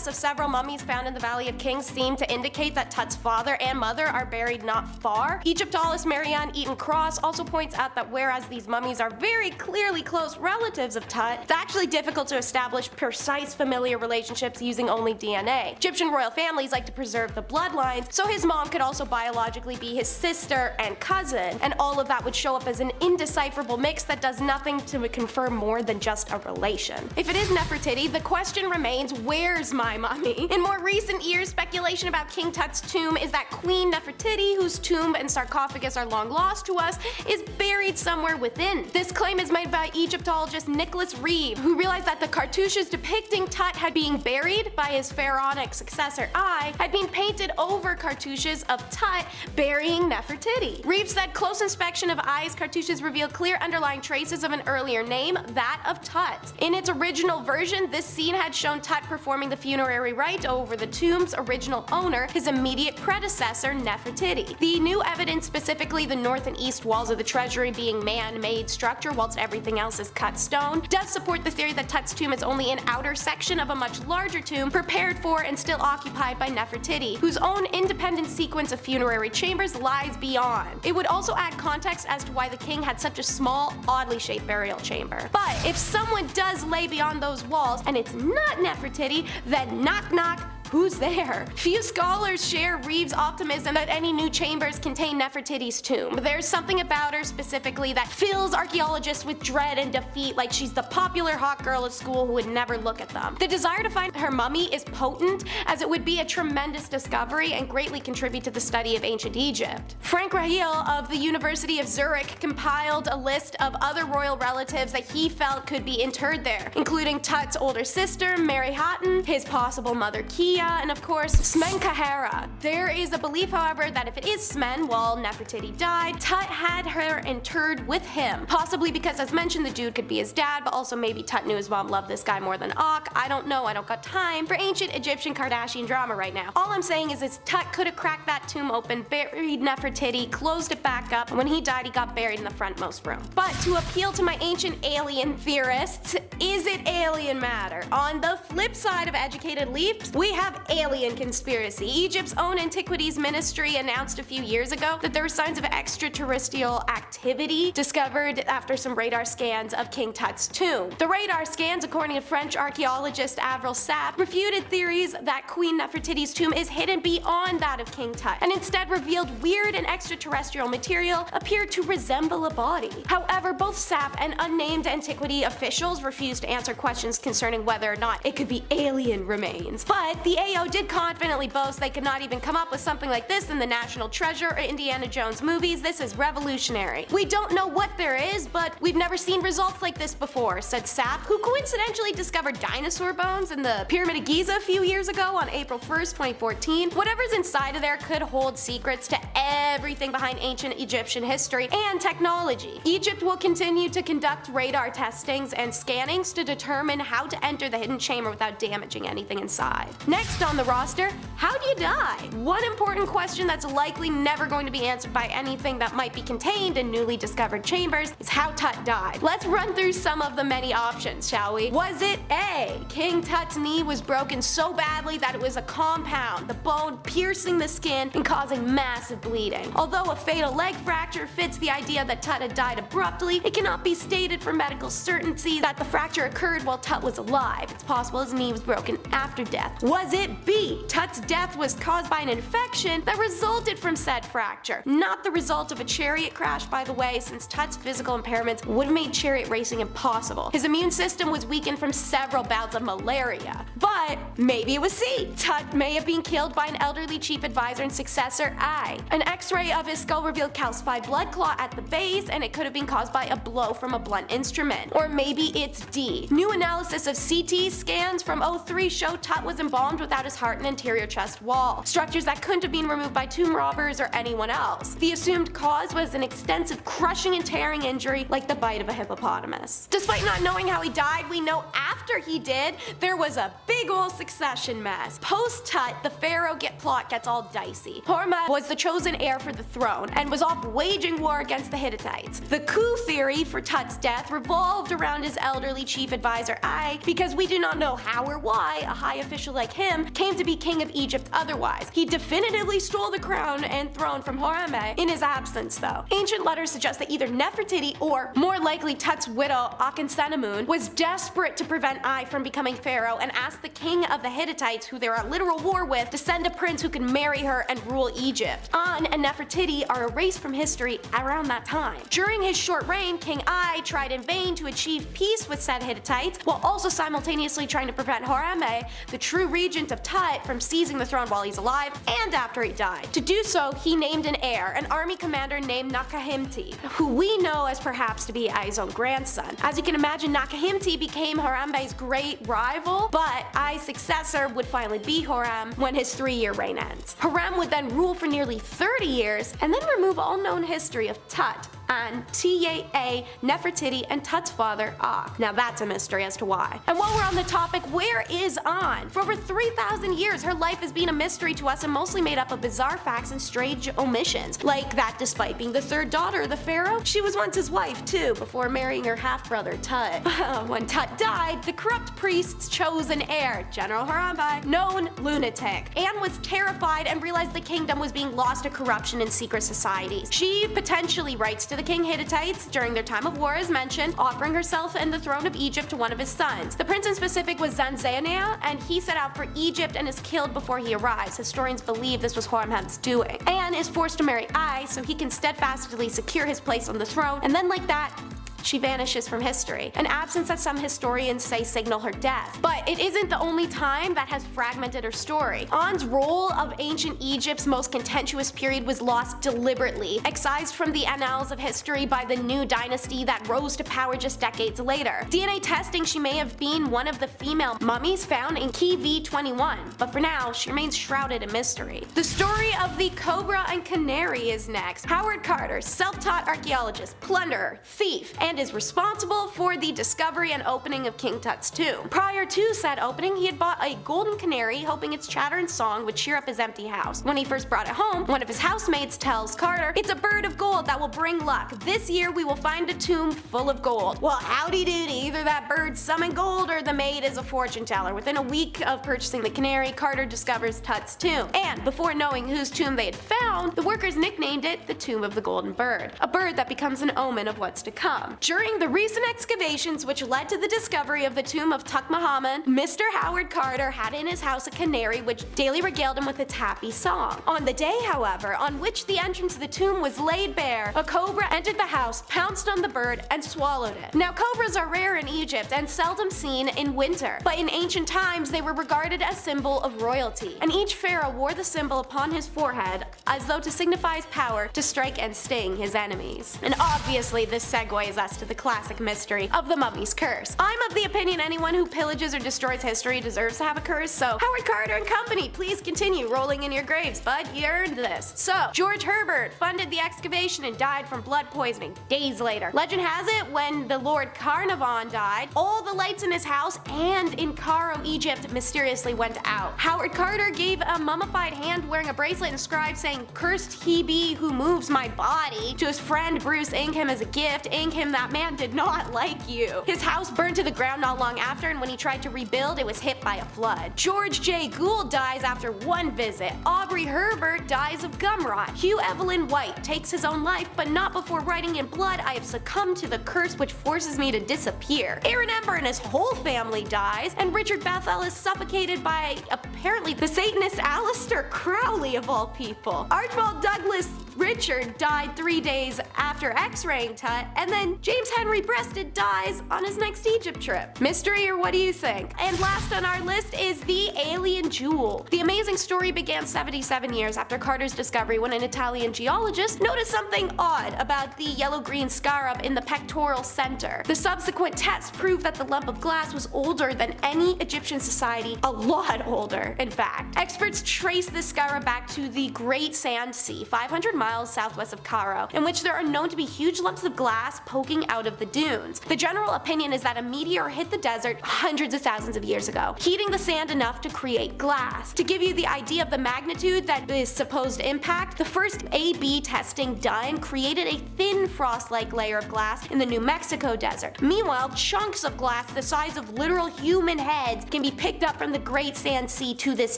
of several mummies found in the Valley of Kings seem to indicate that that Tut's father and mother are buried not far. Egyptologist Marianne Eaton Cross also points out that whereas these mummies are very clearly close relatives of Tut, it's actually difficult to establish precise familiar relationships using only DNA. Egyptian royal families like to preserve the bloodlines, so his mom could also biologically be his sister and cousin, and all of that would show up as an indecipherable mix that does nothing to confirm more than just a relation. If it is Nefertiti, the question remains, where's my mummy? In more recent years, speculation about King Tut's tomb is that Queen Nefertiti, whose tomb and sarcophagus are long lost to us, is buried somewhere within. This claim is made by Egyptologist Nicholas Reeve, who realized that the cartouches depicting Tut had been buried by his pharaonic successor Ai had been painted over cartouches of Tut burying Nefertiti. Reeve said close inspection of Ai's cartouches revealed clear underlying traces of an earlier name, that of Tut. In its original version, this scene had shown Tut performing the funerary rite over the tomb's original owner, his immediate predecessor Nefertiti. The new evidence, specifically the north and east walls of the treasury being man-made structure whilst everything else is cut stone, does support the theory that Tut's tomb is only an outer section of a much larger tomb prepared for and still occupied by Nefertiti, whose own independent sequence of funerary chambers lies beyond. It would also add context as to why the king had such a small, oddly shaped burial chamber. But if someone does lay beyond those walls and it's not Nefertiti, then knock knock, who's there? Few scholars share Reeve's optimism that any new chambers contain Nefertiti's tomb. There's something about her specifically that fills archaeologists with dread and defeat, like she's the popular hot girl at school who would never look at them. The desire to find her mummy is potent, as it would be a tremendous discovery and greatly contribute to the study of ancient Egypt. Frank Rahel of the University of Zurich compiled a list of other royal relatives that he felt could be interred there, including Tut's older sister, Mary Hatton, his possible mother Kia, and of course, Smenkahera. There is a belief, however, that if it is Smen, while Nefertiti died, Tut had her interred with him. Possibly because, as mentioned, the dude could be his dad, but also maybe Tut knew his mom loved this guy more than Ak. I don't know, I don't got time for ancient Egyptian Kardashian drama right now. All I'm saying is Tut could have cracked that tomb open, buried Nefertiti, closed it back up, and when he died, he got buried in the frontmost room. But to appeal to my ancient alien theorists, is it alien matter? On the flip side of educated leaps, we have alien conspiracy. Egypt's own antiquities ministry announced a few years ago that there were signs of extraterrestrial activity discovered after some radar scans of King Tut's tomb. The radar scans, according to French archaeologist Avril Sapp, refuted theories that Queen Nefertiti's tomb is hidden beyond that of King Tut, and instead revealed weird and extraterrestrial material appeared to resemble a body. However, both Sapp and unnamed antiquity officials refused to answer questions concerning whether or not it could be alien remains. But the AO did confidently boast they could not even come up with something like this in the National Treasure or Indiana Jones movies. This is revolutionary. We don't know what there is, but we've never seen results like this before, said Sapp, who coincidentally discovered dinosaur bones in the Pyramid of Giza a few years ago on April 1st, 2014. Whatever's inside of there could hold secrets to everything behind ancient Egyptian history and technology. Egypt will continue to conduct radar testings and scannings to determine how to enter the hidden chamber without damaging anything inside. Next on the roster, how do you die? One important question that's likely never going to be answered by anything that might be contained in newly discovered chambers is how Tut died. Let's run through some of the many options, shall we? Was it A, King Tut's knee was broken so badly that it was a compound, the bone piercing the skin and causing massive bleeding? Although a fatal leg fracture fits the idea that Tut had died abruptly, it cannot be stated for medical certainty that the fracture occurred while Tut was alive. It's possible his knee was broken after death. Was it B, Tut's death was caused by an infection that resulted from said fracture? Not the result of a chariot crash, by the way, since Tut's physical impairments would have made chariot racing impossible. His immune system was weakened from several bouts of malaria. But maybe it was C, Tut may have been killed by an elderly chief advisor and successor Ai. An x-ray of his skull revealed calcified blood clot at the base, and it could have been caused by a blow from a blunt instrument. Or maybe it's D. New analysis of CT scans from 03 show Tut was embalmed without his heart and anterior chest wall, structures that couldn't have been removed by tomb robbers or anyone else. The assumed cause was an extensive crushing and tearing injury like the bite of a hippopotamus. Despite not knowing how he died, we know after he did, there was a big ol' succession mess. Post-Tut, the pharaoh plot gets all dicey. Hormuzd was the chosen heir for the throne and was off waging war against the Hittites. The coup theory for Tut's death revolved around his elderly chief advisor Ai, because we do not know how or why a high official like him him came to be king of Egypt otherwise. He definitively stole the crown and throne from Horemheb in his absence though. Ancient letters suggest that either Nefertiti or, more likely, Tut's widow Akhenaten was desperate to prevent Ai from becoming pharaoh and asked the king of the Hittites, who they were at literal war with, to send a prince who could marry her and rule Egypt. An and Nefertiti are erased from history around that time. During his short reign, King Ai tried in vain to achieve peace with said Hittites, while also simultaneously trying to prevent Horemheb, the true regent of Tut, from seizing the throne while he's alive and after he died. To do so, he named an heir, an army commander named Nakahimti, who we know as perhaps to be Ai's own grandson. As you can imagine, Nakahimti became Horemheb's great rival, but Ai's successor would finally be Horem when his 3-year reign ends. Horem would then rule for nearly 30 years and then remove all known history of Tut, An, Taa, Nefertiti, and Tut's father, Ak. Now that's a mystery as to why. And while we're on the topic, where is An? For over 3,000 years, her life has been a mystery to us and mostly made up of bizarre facts and strange omissions, like that despite being the third daughter of the pharaoh, she was once his wife too, before marrying her half-brother Tut. When Tut died, the corrupt priests chose an heir, General Horemheb, known lunatic. Anne was terrified and realized the kingdom was being lost to corruption and secret societies. She potentially writes to the King Hittites during their time of war as mentioned, offering herself and the throne of Egypt to one of his sons. The prince in specific was Zanzania, and he set out for Egypt and is killed before he arrives. Historians believe this was Horemheb's doing. Anne is forced to marry Ai so he can steadfastly secure his place on the throne, and then like that, she vanishes from history, an absence that some historians say signal her death. But it isn't the only time that has fragmented her story. An's role of ancient Egypt's most contentious period was lost deliberately, excised from the annals of history by the new dynasty that rose to power just decades later. DNA testing, she may have been one of the female mummies found in Key V21, but for now, she remains shrouded in mystery. The story of the Cobra and Canary is next. Howard Carter, self-taught archaeologist, plunderer, thief, and is responsible for the discovery and opening of King Tut's tomb. Prior to said opening, he had bought a golden canary, hoping its chatter and song would cheer up his empty house. When he first brought it home, one of his housemates tells Carter, "It's a bird of gold that will bring luck. This year we will find a tomb full of gold." Well, howdy doody, either that bird summoned gold or the maid is a fortune teller. Within a week of purchasing the canary, Carter discovers Tut's tomb. And before knowing whose tomb they had found, the workers nicknamed it the Tomb of the Golden Bird, a bird that becomes an omen of what's to come. During the recent excavations which led to the discovery of the tomb of Tutankhamun, Mr. Howard Carter had in his house a canary which daily regaled him with its happy song. On the day, however, on which the entrance to the tomb was laid bare, a cobra entered the house, pounced on the bird, and swallowed it. Now, cobras are rare in Egypt and seldom seen in winter, but in ancient times they were regarded as symbol of royalty, and each pharaoh wore the symbol upon his forehead as though to signify his power to strike and sting his enemies. And obviously this segues us to the classic mystery of the mummy's curse. I'm of the opinion anyone who pillages or destroys history deserves to have a curse, so Howard Carter and company, please continue rolling in your graves, bud. You earned this. So, George Herbert funded the excavation and died from blood poisoning days later. Legend has it, when the Lord Carnarvon died, all the lights in his house and in Cairo, Egypt mysteriously went out. Howard Carter gave a mummified hand wearing a bracelet inscribed saying, "Cursed he be who moves my body," to his friend Bruce Ingham as a gift. Ingham, that man did not like you. His house burned to the ground not long after, and when he tried to rebuild, it was hit by a flood. George J. Gould dies after one visit. Aubrey Herbert dies of gum rot. Hugh Evelyn White takes his own life, but not before writing in blood, "I have succumbed to the curse which forces me to disappear." Aaron Ember and his whole family dies, and Richard Bethel is suffocated by apparently the Satanist Aleister Crowley of all people. Archibald Douglas Richard died 3 days after X-raying Tut, and then James Henry Breasted dies on his next Egypt trip. Mystery, or what do you think? And last on our list is the alien jewel. The amazing story began 77 years after Carter's discovery, when an Italian geologist noticed something odd about the yellow-green scarab in the pectoral center. The subsequent tests proved that the lump of glass was older than any Egyptian society, a lot older, in fact. Experts traced the scarab back to the Great Sand Sea, 500 miles southwest of Cairo, in which there are known to be huge lumps of glass poking leaking out of the dunes. The general opinion is that a meteor hit the desert hundreds of thousands of years ago, heating the sand enough to create glass. To give you the idea of the magnitude that is supposed impact, the first A/B testing done created a thin frost-like layer of glass in the New Mexico desert. Meanwhile, chunks of glass the size of literal human heads can be picked up from the Great Sand Sea to this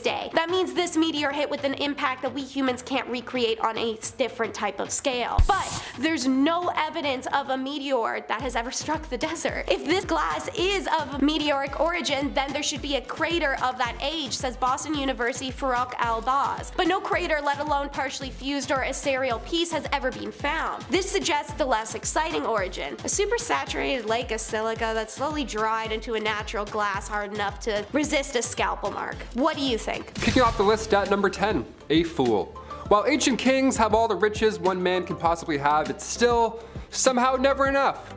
day. That means this meteor hit with an impact that we humans can't recreate on a different type of scale. But there's no evidence of a meteor that has ever struck the desert. If this glass is of meteoric origin, then there should be a crater of that age, says Boston University Farouk Al-Baz. But no crater, let alone partially fused or a serial piece, has ever been found. This suggests the less exciting origin, a supersaturated lake of silica that slowly dried into a natural glass hard enough to resist a scalpel mark. What do you think? Kicking off the list at number 10, a fool. While ancient kings have all the riches one man can possibly have, it's still somehow never enough.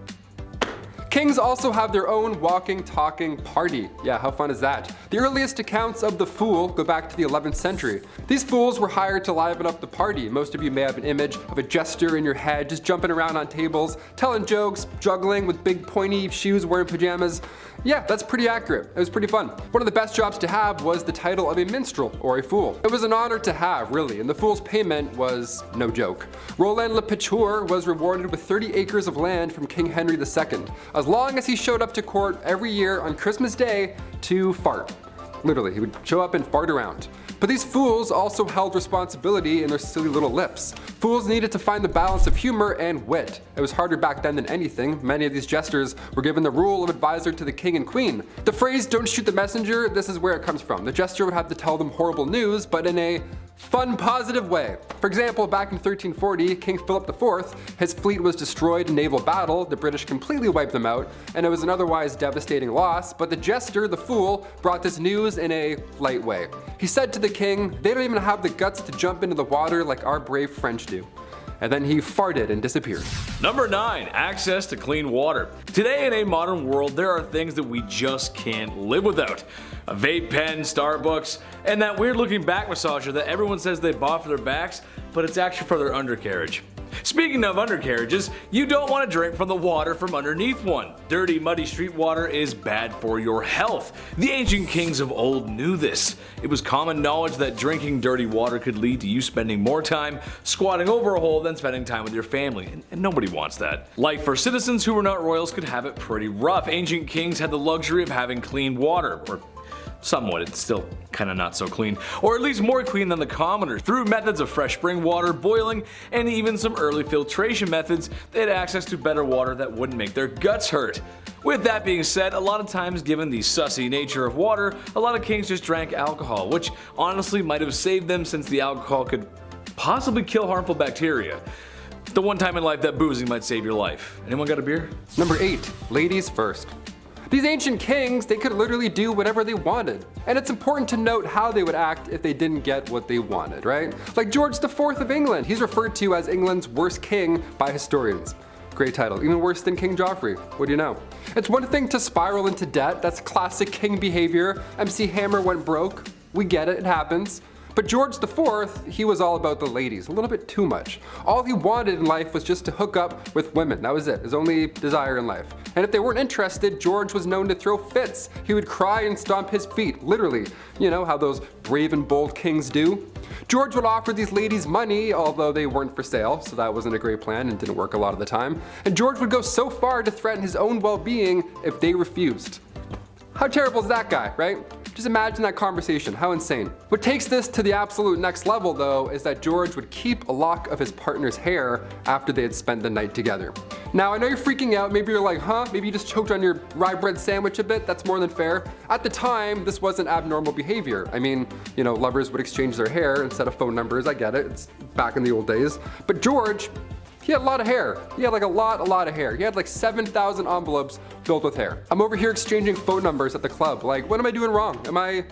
Kings also have their own walking, talking party. Yeah, how fun is that? The earliest accounts of the fool go back to the 11th century. These fools were hired to liven up the party. Most of you may have an image of a jester in your head, just jumping around on tables, telling jokes, juggling with big pointy shoes, wearing pajamas. Yeah, that's pretty accurate. It was pretty fun. One of the best jobs to have was the title of a minstrel, or a fool. It was an honor to have, really, and the fool's payment was no joke. Roland Le Pecheur was rewarded with 30 acres of land from King Henry II, as long as he showed up to court every year on Christmas Day to fart. Literally, he would show up and fart around. But these fools also held responsibility in their silly little lips. Fools needed to find the balance of humor and wit. It was harder back then than anything. Many of these jesters were given the role of advisor to the king and queen. The phrase, "don't shoot the messenger," this is where it comes from. The jester would have to tell them horrible news, but in a fun, positive way. For example, back in 1340, King Philip IV, his fleet was destroyed in naval battle, the British completely wiped them out, and it was an otherwise devastating loss, but the jester, the fool, brought this news in a light way. He said to the king, "They don't even have the guts to jump into the water like our brave French do." And then he farted and disappeared. Number 9. Access to clean water. Today in a modern world, there are things that we just can't live without. A vape pen, Starbucks, and that weird looking back massager that everyone says they bought for their backs, but it's actually for their undercarriage. Speaking of undercarriages, you don't want to drink from the water from underneath one. Dirty, muddy street water is bad for your health. The ancient kings of old knew this. It was common knowledge that drinking dirty water could lead to you spending more time squatting over a hole than spending time with your family, and nobody wants that. Life for citizens who were not royals could have it pretty rough. Ancient kings had the luxury of having clean water, or somewhat, it's still kinda not so clean, or at least more clean than the commoners. Through methods of fresh spring water, boiling, and even some early filtration methods, they had access to better water that wouldn't make their guts hurt. With that being said, a lot of times given the sussy nature of water, a lot of kings just drank alcohol, which honestly might have saved them since the alcohol could possibly kill harmful bacteria. The one time in life that boozing might save your life. Anyone got a beer? Number 8, ladies first. These ancient kings, they could literally do whatever they wanted. And it's important to note how they would act if they didn't get what they wanted, right? Like George IV of England, he's referred to as England's worst king by historians. Great title, even worse than King Joffrey, what do you know? It's one thing to spiral into debt, that's classic king behavior. MC Hammer went broke, we get it, it happens. But George IV, he was all about the ladies, a little bit too much. All he wanted in life was just to hook up with women, that was it, his only desire in life. And if they weren't interested, George was known to throw fits. He would cry and stomp his feet, literally. You know how those brave and bold kings do? George would offer these ladies money, although they weren't for sale, so that wasn't a great plan and didn't work a lot of the time. And George would go so far to threaten his own well-being if they refused. How terrible is that guy, right? Just imagine that conversation, how insane. What takes this to the absolute next level though is that George would keep a lock of his partner's hair after they had spent the night together. Now I know you're freaking out, maybe you're like, huh? Maybe you just choked on your rye bread sandwich a bit, that's more than fair. At the time, this wasn't abnormal behavior. I mean, you know, lovers would exchange their hair instead of phone numbers, I get it, it's back in the old days. But George, he had a lot of hair. He had like a lot of hair. He had like 7,000 envelopes filled with hair. I'm over here exchanging phone numbers at the club. Like, what am I doing wrong? Am I,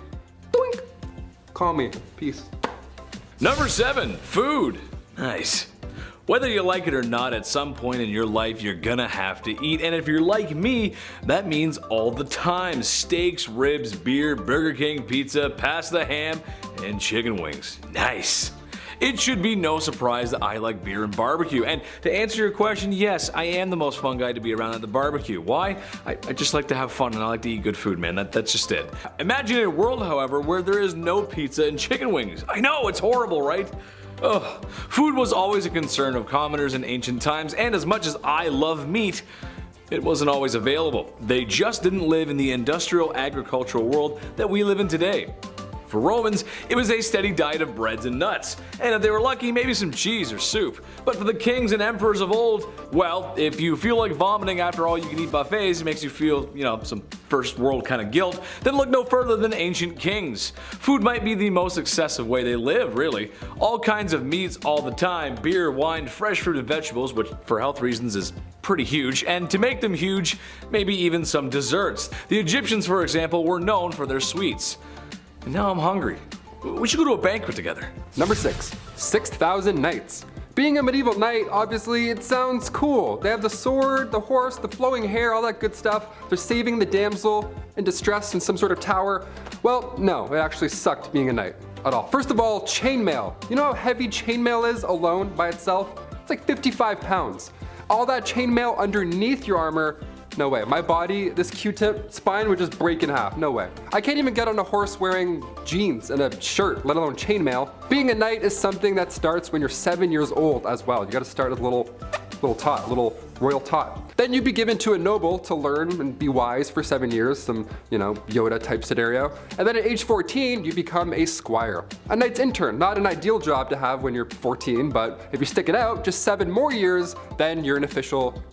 doink? Call me, peace. Number 7, food. Nice. Whether you like it or not, at some point in your life you're gonna have to eat, and if you're like me, that means all the time. Steaks, ribs, beer, Burger King, pizza, pasta, ham, and chicken wings. Nice. It should be no surprise that I like beer and barbecue, and to answer your question, yes, I am the most fun guy to be around at the barbecue. Why? I just like to have fun and I like to eat good food, man. That's just it. Imagine a world, however, where there is no pizza and chicken wings. I know, it's horrible, right? Ugh. Food was always a concern of commoners in ancient times, and as much as I love meat, it wasn't always available. They just didn't live in the industrial agricultural world that we live in today. For Romans, it was a steady diet of breads and nuts, and if they were lucky, maybe some cheese or soup. But for the kings and emperors of old, well, if you feel like vomiting after all you can eat buffets, it makes you feel, some first world kind of guilt, then look no further than ancient kings. Food might be the most excessive way they live, really. All kinds of meats all the time, beer, wine, fresh fruit and vegetables, which for health reasons is pretty huge, and to make them huge, maybe even some desserts. The Egyptians, for example, were known for their sweets. And now I'm hungry. We should go to a banquet together. Number 6. 6,000 knights. Being a medieval knight, obviously, it sounds cool. They have the sword, the horse, the flowing hair, all that good stuff. They're saving the damsel in distress in some sort of tower. Well, no, it actually sucked being a knight at all. First of all, chainmail. You know how heavy chainmail is alone by itself? It's like 55 pounds. All that chainmail underneath your armor, no way. My body, this Q-tip spine would just break in half. No way. I can't even get on a horse wearing jeans and a shirt, let alone chainmail. Being a knight is something that starts when you're 7 years old as well. You gotta start as a little royal tot. Then you'd be given to a noble to learn and be wise for 7 years, some, Yoda type scenario. And then at age 14, you become a squire. A knight's intern, not an ideal job to have when you're 14, but if you stick it out just 7 more years, then you're an official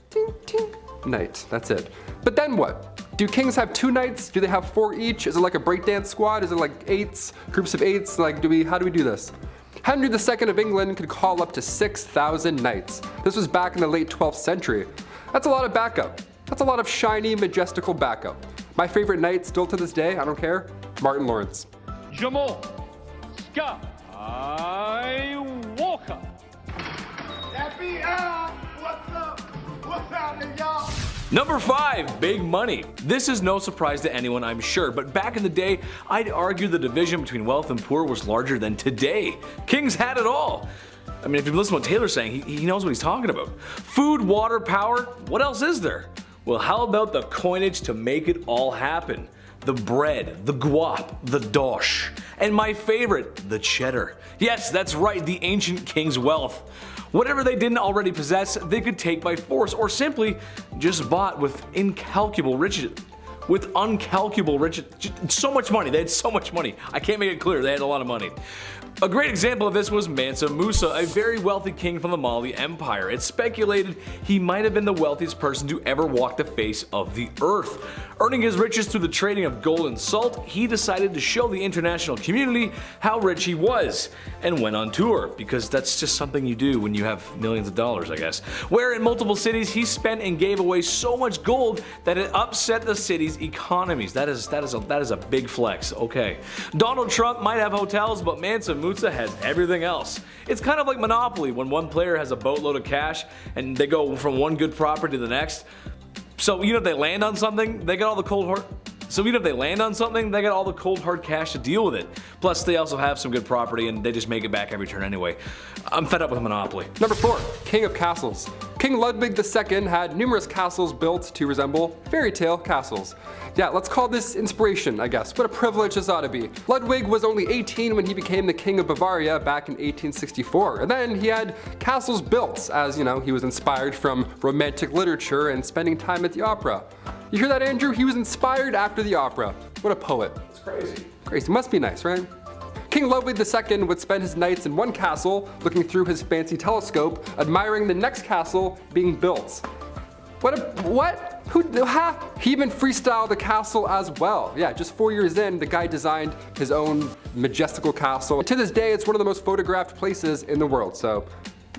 knight. That's it. But then what? Do kings have 2 knights? Do they have 4 each? Is it like a breakdance squad? Is it like 8s, groups of 8s? How do we do this? Henry II of England could call up to 6,000 knights. This was back in the late 12th century. That's a lot of backup. That's a lot of shiny, majestical backup. My favorite knight still to this day, I don't care, Martin Lawrence. Jamal, Scott, Walker. FBI, what's up? What's happening, y'all? Number 5, big money. This is no surprise to anyone, I'm sure, but back in the day, I'd argue the division between wealth and poor was larger than today. Kings had it all. I mean, if you listen to what Taylor's saying, he knows what he's talking about. Food, water, power, what else is there? Well, how about the coinage to make it all happen? The bread, the guap, the dosh, and my favorite, the cheddar. Yes, that's right, the ancient king's wealth. Whatever they didn't already possess, they could take by force or simply just bought with incalculable riches. With uncalculable riches. So much money. They had so much money. I can't make it clear. They had a lot of money. A great example of this was Mansa Musa, a very wealthy king from the Mali Empire. It's speculated he might have been the wealthiest person to ever walk the face of the earth. Earning his riches through the trading of gold and salt, he decided to show the international community how rich he was, and went on tour, because that's just something you do when you have millions of dollars, I guess. Where in multiple cities he spent and gave away so much gold that it upset the city's economies. That is a big flex. Okay. Donald Trump might have hotels, but Mansa Musa has everything else. It's kind of like Monopoly when one player has a boatload of cash and they go from one good property to the next. So if they land on something, they got all the cold hard cash to deal with it. Plus, they also have some good property and they just make it back every turn anyway. I'm fed up with Monopoly. Number 4, King of Castles. King Ludwig II had numerous castles built to resemble fairy tale castles. Yeah, let's call this inspiration, I guess. What a privilege this ought to be. Ludwig was only 18 when he became the King of Bavaria back in 1864, and then he had castles built as, he was inspired from romantic literature and spending time at the opera. You hear that, Andrew? He was inspired after the opera. What a poet. It's crazy. Crazy. Must be nice, right? King Ludwig II would spend his nights in one castle, looking through his fancy telescope, admiring the next castle being built. What? He even freestyled the castle as well. Yeah, just 4 years in, the guy designed his own majestical castle. And to this day, it's one of the most photographed places in the world, so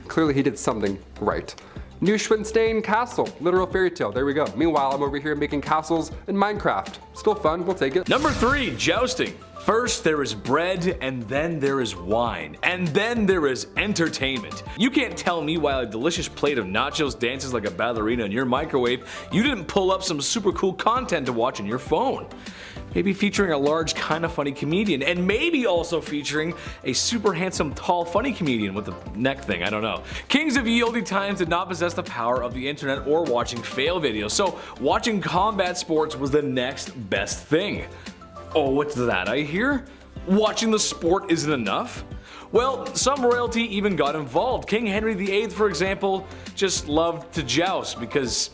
clearly he did something right. Neuschwanstein Castle, literal fairy tale, there we go. Meanwhile, I'm over here making castles in Minecraft. Still fun, we'll take it. Number 3, jousting. First there is bread, and then there is wine, and then there is entertainment. You can't tell me while a delicious plate of nachos dances like a ballerina in your microwave, you didn't pull up some super cool content to watch on your phone. maybe featuring a large, kinda funny comedian, and maybe also featuring a super handsome, tall, funny comedian with a neck thing, I don't know. Kings of Ye Olde Times did not possess the power of the internet or watching fail videos, so watching combat sports was the next best thing. Oh, what's that I hear? Watching the sport isn't enough? Well, some royalty even got involved. King Henry VIII, for example, just loved to joust because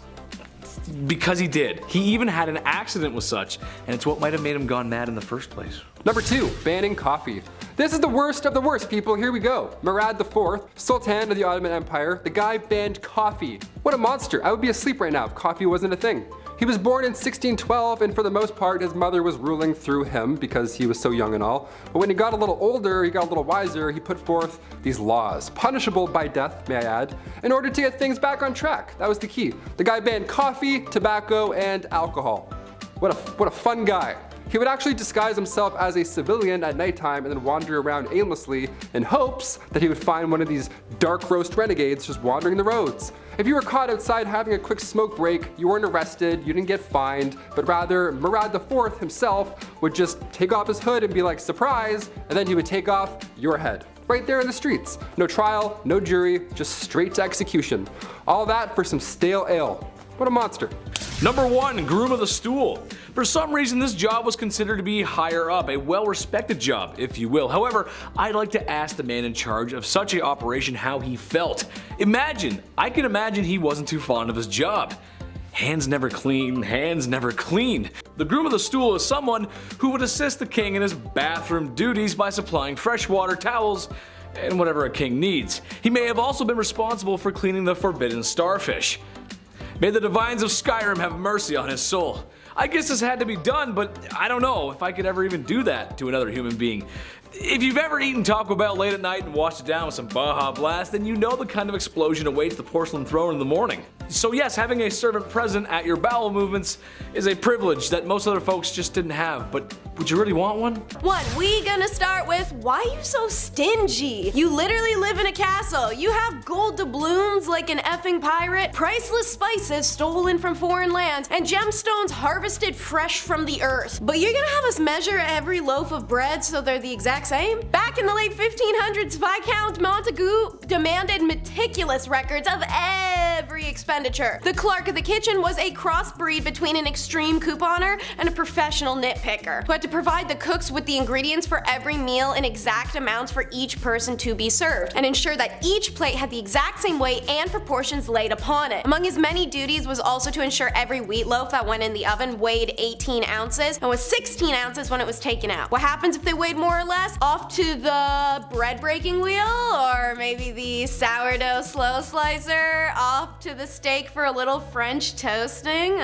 he did. He even had an accident with such, and it's what might have made him gone mad in the first place. Number 2, banning coffee. This is the worst of the worst, people. Here we go. Murad IV, Sultan of the Ottoman Empire, the guy banned coffee. What a monster. I would be asleep right now if coffee wasn't a thing. He was born in 1612, and for the most part his mother was ruling through him because he was so young and all. But when he got a little older, he got a little wiser, he put forth these laws, punishable by death, may I add, in order to get things back on track. That was the key. The guy banned coffee, tobacco, and alcohol. What a fun guy. He would actually disguise himself as a civilian at nighttime and then wander around aimlessly in hopes that he would find one of these dark roast renegades just wandering the roads. If you were caught outside having a quick smoke break, you weren't arrested, you didn't get fined, but rather Murad IV himself would just take off his hood and be like, surprise, and then he would take off your head. Right there in the streets. No trial, no jury, just straight to execution. All that for some stale ale. What a monster. Number 1, groom of the stool. For some reason this job was considered to be higher up, a well-respected job, if you will. However, I'd like to ask the man in charge of such an operation how he felt. I can imagine he wasn't too fond of his job. Hands never clean, hands never clean. The groom of the stool is someone who would assist the king in his bathroom duties by supplying fresh water, towels, and whatever a king needs. He may have also been responsible for cleaning the forbidden starfish. May the divines of Skyrim have mercy on his soul. I guess this had to be done, but I don't know if I could ever even do that to another human being. If you've ever eaten Taco Bell late at night and washed it down with some Baja Blast, then you know the kind of explosion awaits the porcelain throne in the morning. So yes, having a servant present at your bowel movements is a privilege that most other folks just didn't have, but would you really want one? 1, we gonna start with, why are you so stingy? You literally live in a castle. You have gold doubloons like an effing pirate, priceless spices stolen from foreign lands, and gemstones harvested fresh from the earth. But you're gonna have us measure every loaf of bread so they're the exact same? Back in the late 1500s, Viscount Montagu demanded meticulous records of every expenditure. The clerk of the kitchen was a crossbreed between an extreme couponer and a professional nitpicker, who had to provide the cooks with the ingredients for every meal in exact amounts for each person to be served, and ensure that each plate had the exact same weight and proportions laid upon it. Among his many duties was also to ensure every wheat loaf that went in the oven weighed 18 ounces and was 16 ounces when it was taken out. What happens if they weighed more or less? Off to the bread breaking wheel, or maybe the sourdough slow slicer, off to the steak for a little French toasting,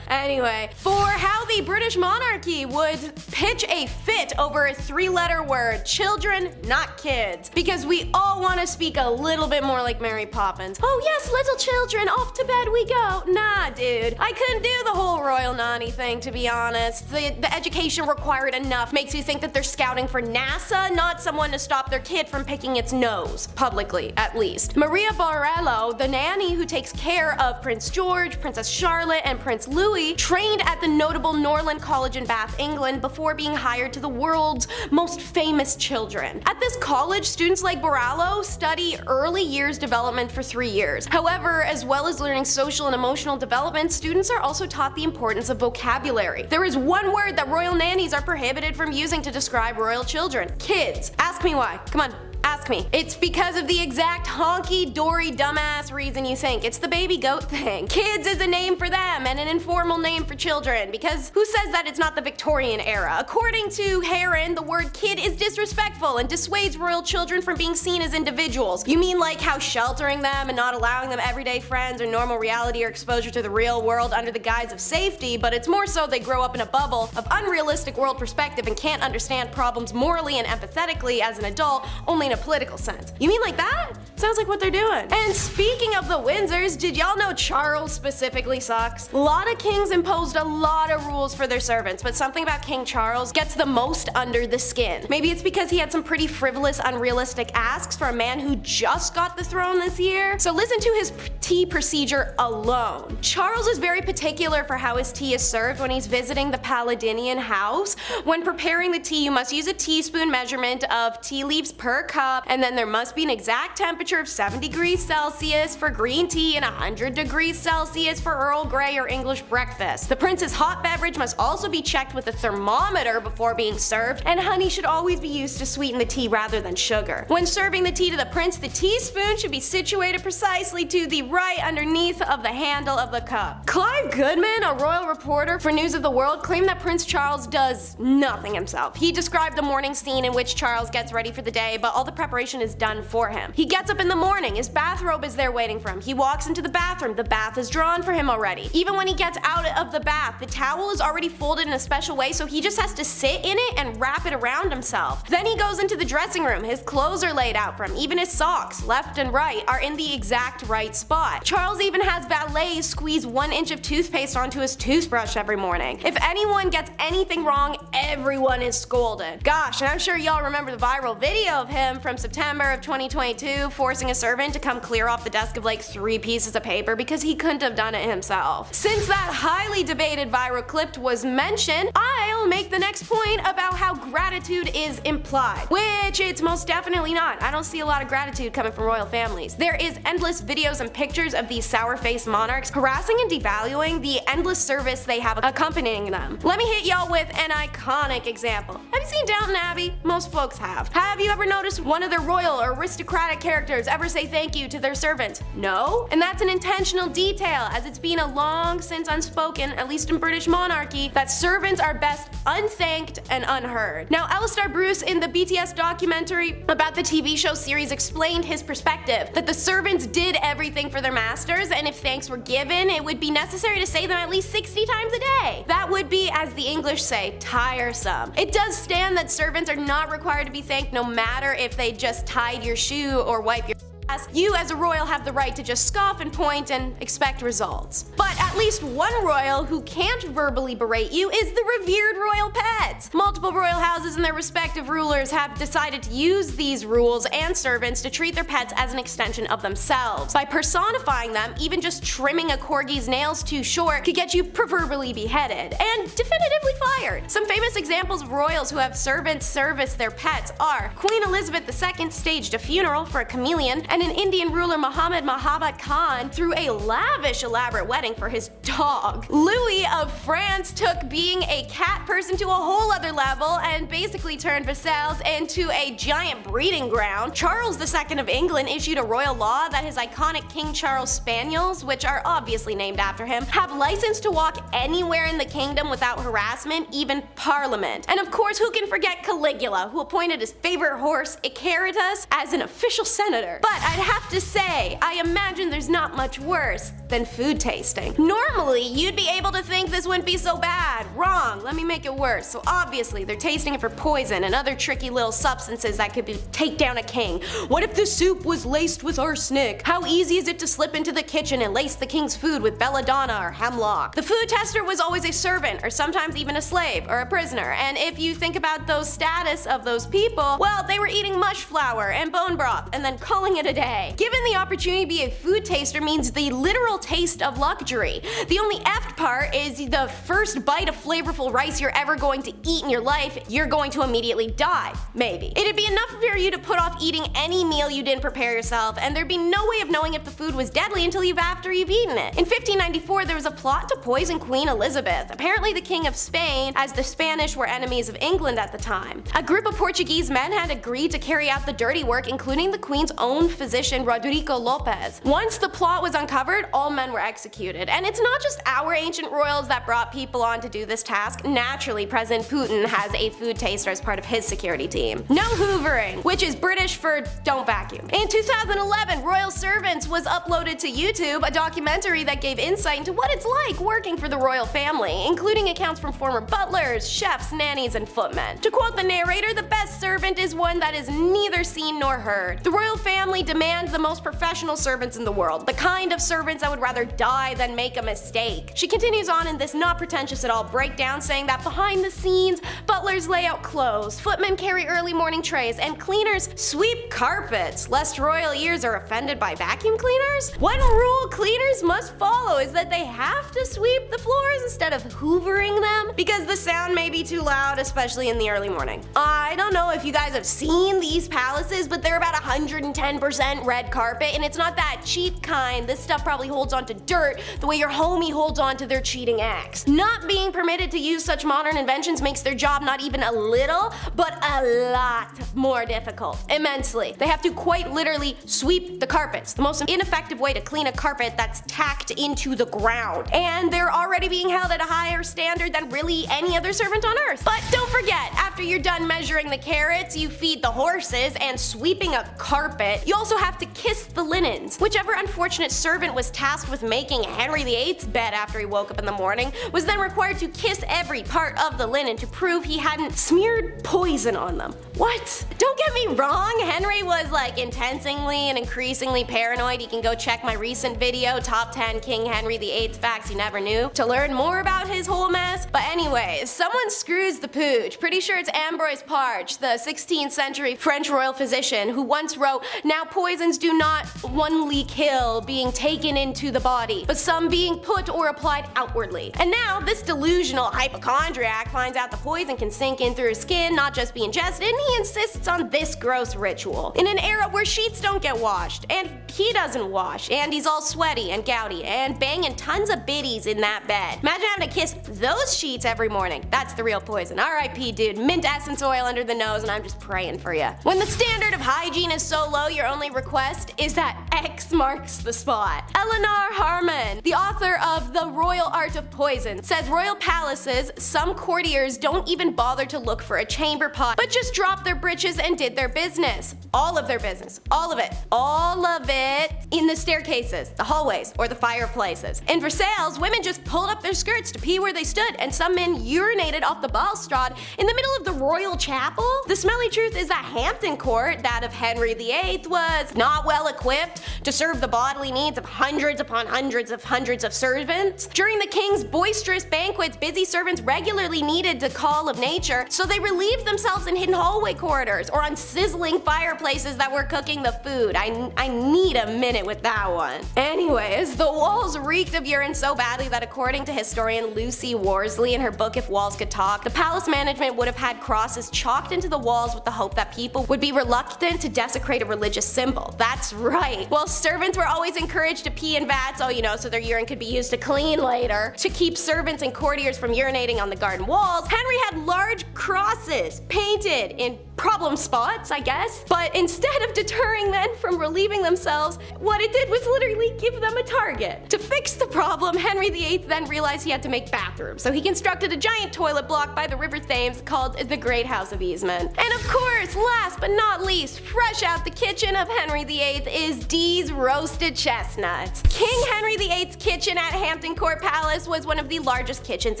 Anyway, for how the British monarchy would pitch a fit over a 3-letter word, children, not kids, because we all want to speak a little bit more like Mary Poppins. Oh yes, little children, off to bed we go. Nah, dude, I couldn't do the whole royal nanny thing, to be honest. The education required enough makes you think that they're scouting for NASA, not someone to stop their kid from picking its nose, publicly at least. Maria Borello, the nanny who takes care of Prince George, Princess Charlotte, and Prince Louis, trained at the notable Norland College in Bath, England, before being hired to the world's most famous children. At this college, students like Borello study early years development for 3 years. However, as well as learning social and emotional development, students are also taught the importance of vocabulary. There is one word that royal nannies are prohibited from using to describe royal children: kids. Ask me why. Come on. Ask me. It's because of the exact honky-dory dumbass reason you think. It's the baby goat thing. Kids is a name for them and an informal name for children, because who says that it's not the Victorian era? According to Heron, the word kid is disrespectful and dissuades royal children from being seen as individuals. You mean like how sheltering them and not allowing them everyday friends or normal reality or exposure to the real world under the guise of safety, but it's more so they grow up in a bubble of unrealistic world perspective and can't understand problems morally and empathetically as an adult, only in a political sense. You mean like that? Sounds like what they're doing. And speaking of the Windsors, did y'all know Charles specifically sucks? A lot of kings imposed a lot of rules for their servants, but something about King Charles gets the most under the skin. Maybe it's because he had some pretty frivolous, unrealistic asks for a man who just got the throne this year. So listen to his tea procedure alone. Charles is very particular for how his tea is served when he's visiting the Paladinian house. When preparing the tea, you must use a teaspoon measurement of tea leaves per cup, and then there must be an exact temperature of 70 degrees Celsius for green tea and 100 degrees Celsius for Earl Grey or English breakfast. The prince's hot beverage must also be checked with a thermometer before being served, and honey should always be used to sweeten the tea rather than sugar. When serving the tea to the prince, the teaspoon should be situated precisely to the right underneath of the handle of the cup. Clive Goodman, a royal reporter for News of the World, claimed that Prince Charles does nothing himself. He described the morning scene in which Charles gets ready for the day, but all the preparation is done for him. He gets up in the morning, his bathrobe is there waiting for him. He walks into the bathroom, the bath is drawn for him already. Even when he gets out of the bath, the towel is already folded in a special way, so he just has to sit in it and wrap it around himself. Then he goes into the dressing room, his clothes are laid out for him, even his socks, left and right, are in the exact right spot. Charles even has valets squeeze 1 inch of toothpaste onto his toothbrush every morning. If anyone gets anything wrong, everyone is scolded. Gosh, and I'm sure y'all remember the viral video of him from September of 2022 forcing a servant to come clear off the desk of like 3 pieces of paper because he couldn't have done it himself. Since that highly debated viral clip was mentioned, I'll make the next point about how gratitude is implied, which it's most definitely not. I don't see a lot of gratitude coming from royal families. There is endless videos and pictures of these sour-faced monarchs harassing and devaluing the endless service they have accompanying them. Let me hit y'all with an iconic example. Have you seen Downton Abbey? Most folks have. Have you ever noticed one of their royal or aristocratic characters ever say thank you to their servants? No? And that's an intentional detail, as it's been a long since unspoken, at least in British monarchy, that servants are best unthanked and unheard. Now, Alistair Bruce in the BTS documentary about the TV show series explained his perspective, that the servants did everything for their masters, and if thanks were given, it would be necessary to say them at least 60 times a day. That would be, as the English say, tiresome. It does stand that servants are not required to be thanked no matter if they just tied your shoe or wipe your ass. You as a royal have the right to just scoff and point and expect results. But at least one royal who can't verbally berate you is the revered royal pets. Multiple royal houses and their respective rulers have decided to use these rules and servants to treat their pets as an extension of themselves. By personifying them, even just trimming a corgi's nails too short could get you proverbially beheaded and definitively fired. Some famous examples of royals who have servants service their pets are Queen Elizabeth II staged a funeral for a chameleon, and an Indian ruler Muhammad Khan threw a lavish, elaborate wedding for his dog. Louis of France took being a cat person to a whole other level and basically turned Versailles into a giant breeding ground. Charles II of England issued a royal law that his iconic King Charles Spaniels, which are obviously named after him, have license to walk anywhere in the kingdom without harassment, even Parliament. And of course, who can forget Caligula, who appointed his favorite horse, Icarus, as an official senator. But I'd have to say, I imagine there's not much worse than food tasting. Normally, you'd be able to think this wouldn't be so bad. Wrong, let me make it worse. So obviously, they're tasting it for poison and other tricky little substances that could take down a king. What if the soup was laced with arsenic? How easy is it to slip into the kitchen and lace the king's food with belladonna or hemlock? The food tester was always a servant, or sometimes even a slave, or a prisoner. And if you think about those status of those people, well, they were eating mush flour and bone broth and then calling it a day. Given the opportunity to be a food taster means the literal taste of luxury. The only effed part is the first bite of flavorful rice you're ever going to eat in your life, you're going to immediately die. Maybe. It'd be enough for you to put off eating any meal you didn't prepare yourself, and there'd be no way of knowing if the food was deadly until after you've eaten it. In 1594, there was a plot to poison Queen Elizabeth, apparently the King of Spain, as the Spanish were enemies of England at the time. A group of Portuguese men had agreed to carry out the dirty work, including the Queen's own physician Rodrigo Lopez. Once the plot was uncovered, all men were executed. And it's not just our ancient royals that brought people on to do this task. Naturally, President Putin has a food taster as part of his security team. No hoovering, which is British for don't vacuum. In 2011, Royal Servants was uploaded to YouTube, a documentary that gave insight into what it's like working for the royal family, including accounts from former butlers, chefs, nannies, and footmen. To quote the narrator, the best servant is one that is neither seen nor heard. The royal family demands the most professional servants in the world, the kind of servants that would rather die than make a mistake. She continues on in this not pretentious at all breakdown, saying that behind the scenes, butlers lay out clothes, footmen carry early morning trays, and cleaners sweep carpets, lest royal ears are offended by vacuum cleaners. One rule cleaners must follow is that they have to sweep the floors instead of hoovering them, because the sound may be too loud, especially in the early morning. I don't know if you guys have seen these palaces, but they're about 110% red carpet, and it's not that cheap kind. This stuff probably holds on to dirt the way your homie holds on to their cheating ex. Not being permitted to use such modern inventions makes their job not even a little, but a lot more difficult. Immensely. They have to quite literally sweep the carpets, the most ineffective way to clean a carpet that's tacked into the ground. And they're already being held at a higher standard than really any other servant on earth. But don't forget, after you're done measuring the carrots, you feed the horses, and sweeping a carpet, you also have to kiss the linens. Whichever unfortunate servant was tasked with making Henry VIII's bed after he woke up in the morning was then required to kiss every part of the linen to prove he hadn't smeared poison on them. What? Don't get me wrong, Henry was like intensely and increasingly paranoid. You can go check my recent video, Top 10 King Henry VIII Facts You Never Knew, to learn more about his whole mess. But anyways, someone screws the pooch. Pretty sure it's Ambroise Parche, the 16th century French royal physician, who once wrote, "Now poisons do not only kill being taken into the body, but some being put or applied outwardly." And now this delusional hypochondriac finds out the poison can sink in through his skin, not just be ingested, and he insists on this gross ritual. In an era where sheets don't get washed, and he doesn't wash, and he's all sweaty and gouty, and banging tons of biddies in that bed. Imagine having to kiss those sheets every morning. That's the real poison. RIP, dude. Mint essence oil under the nose, and I'm just praying for you. When the standard of hygiene is so low, your only request is that X marks the spot. Eleanor Harmon, the author of The Royal Art of Poison, says royal palaces, some courtiers don't even bother to look for a chamber pot, but just dropped their britches and did their business. All of their business. All of it. All of it in the staircases, the hallways, or the fireplaces. In Versailles, women just pulled up their skirts to pee where they stood, and some men urinated off the balustrade in the middle of the royal chapel. The smelly truth is that Hampton Court, that of Henry VIII, was not well equipped to serve the bodily needs of hundreds upon hundreds of servants. During the king's boisterous banquets, busy servants regularly needed the call of nature, so they relieved themselves in hidden hallway corridors or on sizzling fireplaces that were cooking the food. I need a minute with that one. Anyways, the walls reeked of urine so badly that according to historian Lucy Worsley in her book If Walls Could Talk, the palace management would have had crosses chalked into the walls with the hope that people would be reluctant to desecrate a religious symbol. That's right. While servants were always encouraged to pee in vats, so their urine could be used to clean later, to keep servants and courtiers from urinating on the garden walls, Henry had large crosses painted in problem spots, I guess. But instead of deterring men from relieving themselves, what it did was literally give them a target. To fix the problem, Henry VIII then realized he had to make bathrooms, so he constructed a giant toilet block by the River Thames called the Great House of Easement. And of course, last but not least, fresh out the kitchen of Henry VIII is Dee's roasted chestnuts. King Henry VIII's kitchen at Hampton Court Palace was one of the largest kitchens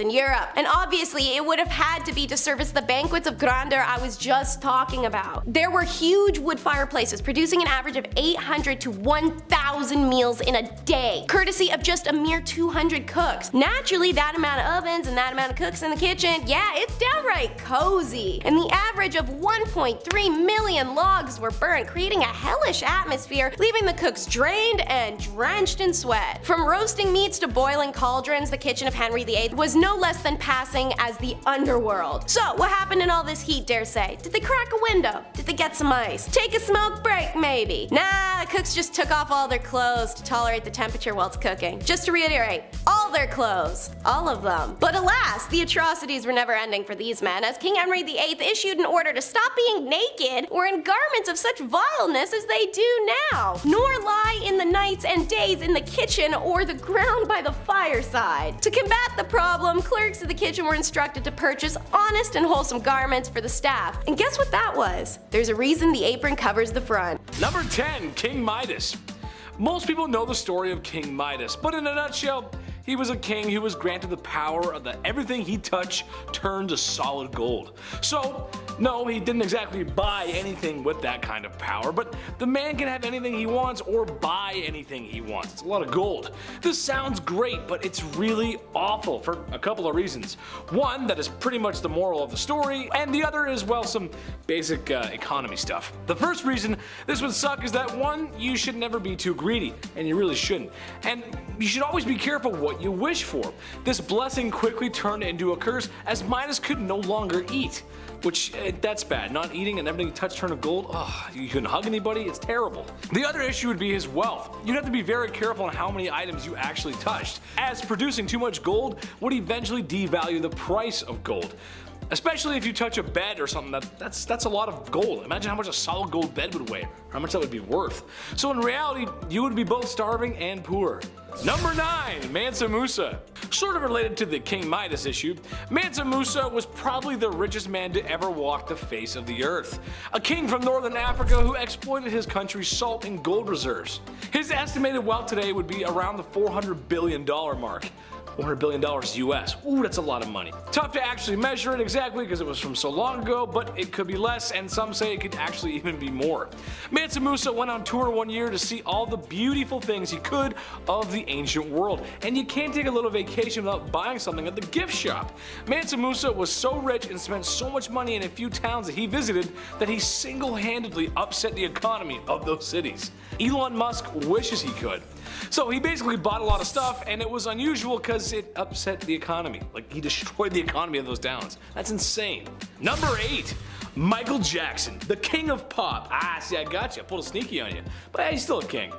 in Europe, and obviously it would have had to be to service the banquets of grandeur I was just talking about. There were huge wood fireplaces producing an average of 800 to 1,000 meals in a day, courtesy of just a mere 200 cooks. Naturally, that amount of ovens and that amount of cooks in the kitchen, yeah, it's downright cozy. And the average of 1.3 million logs were burned, creating a hellish atmosphere, leaving the cooks drained and drenched in sweat. From roasting meats to boiling cauldrons, the kitchen of Henry VIII was no less than passing as the underworld. So, what happened in all this heat, dare say? Did they crack a window? Did they get some ice? Take a smoke break, maybe? Nah, the cooks just took off all their clothes to tolerate the temperature while it's cooking. Just to reiterate, all their clothes. All of them. But alas, the atrocities were never ending for these men, as King Henry VIII issued an order to stop being naked or in garments of such vileness as they do now, nor lie in the nights and days in the kitchen or the ground by the fireside. To combat the problem, clerks of the kitchen were instructed to purchase honest and wholesome garments for the staff. And guess what that was? There's a reason the apron covers the front. Number 10, King Midas. Most people know the story of King Midas, but in a nutshell, he was a king who was granted the power of everything he touched turned to solid gold. So, no, he didn't exactly buy anything with that kind of power, but the man can have anything he wants or buy anything he wants. It's a lot of gold. This sounds great, but it's really awful for a couple of reasons. One, that is pretty much the moral of the story, and the other is, well, some basic economy stuff. The first reason this would suck is that, one, you should never be too greedy, and you really shouldn't. And you should always be careful what you wish for. This blessing quickly turned into a curse as Midas could no longer eat. Which, that's bad. Not eating and everything you touch turned to gold. Oh, you couldn't hug anybody? It's terrible. The other issue would be his wealth. You'd have to be very careful on how many items you actually touched, as producing too much gold would eventually devalue the price of gold. Especially if you touch a bed or something, that's a lot of gold. Imagine how much a solid gold bed would weigh, or how much that would be worth. So in reality, you would be both starving and poor. Number 9, Mansa Musa. Sort of related to the King Midas issue, Mansa Musa was probably the richest man to ever walk the face of the earth. A king from northern Africa who exploited his country's salt and gold reserves. His estimated wealth today would be around the $400 billion mark. $400 billion US. Ooh, that's a lot of money. Tough to actually measure it exactly because it was from so long ago, but it could be less, and some say it could actually even be more. Mansa Musa went on tour one year to see all the beautiful things he could of the ancient world, and you can't take a little vacation without buying something at the gift shop. Mansa Musa was so rich and spent so much money in a few towns that he visited that he single-handedly upset the economy of those cities. Elon Musk wishes he could. So he basically bought a lot of stuff, and it was unusual because it upset the economy. Like, he destroyed the economy of those towns. That's insane. Number 8, Michael Jackson, the king of pop. Ah, see, I got you. I pulled a sneaky on you. But he's still a king.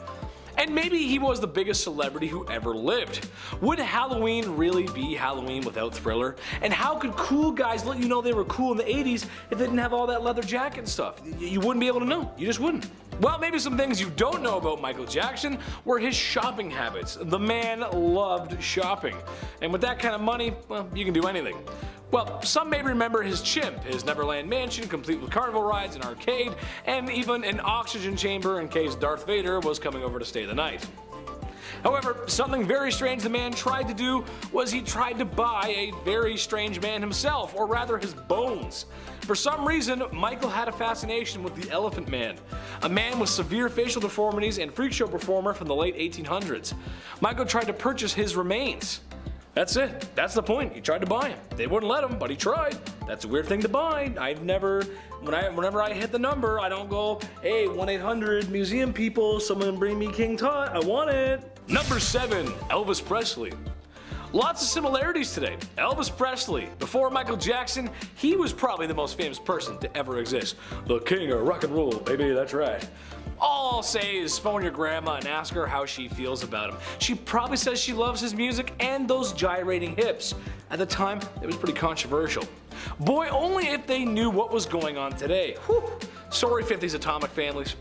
And maybe he was the biggest celebrity who ever lived. Would Halloween really be Halloween without Thriller? And how could cool guys let you know they were cool in the 80s if they didn't have all that leather jacket and stuff? You wouldn't be able to know. You just wouldn't. Well, maybe some things you don't know about Michael Jackson were his shopping habits. The man loved shopping. And with that kind of money, well, you can do anything. Well, some may remember his chimp, his Neverland mansion complete with carnival rides, an arcade, and even an oxygen chamber in case Darth Vader was coming over to stay the night. However, something very strange the man tried to do was he tried to buy a very strange man himself, or rather his bones. For some reason, Michael had a fascination with the Elephant Man, a man with severe facial deformities and freak show performer from the late 1800s. Michael tried to purchase his remains. That's it. That's the point. He tried to buy him. They wouldn't let him, but he tried. That's a weird thing to buy. Whenever I hit the number, I don't go, hey, 1-800 museum people, someone bring me King Tut. I want it. Number 7, Elvis Presley. Lots of similarities today. Elvis Presley, before Michael Jackson, he was probably the most famous person to ever exist. The king of rock and roll, baby, that's right. All I'll say is phone your grandma and ask her how she feels about him. She probably says she loves his music and those gyrating hips. At the time, it was pretty controversial. Boy, only if they knew what was going on today. Whew. Sorry, 50s atomic families.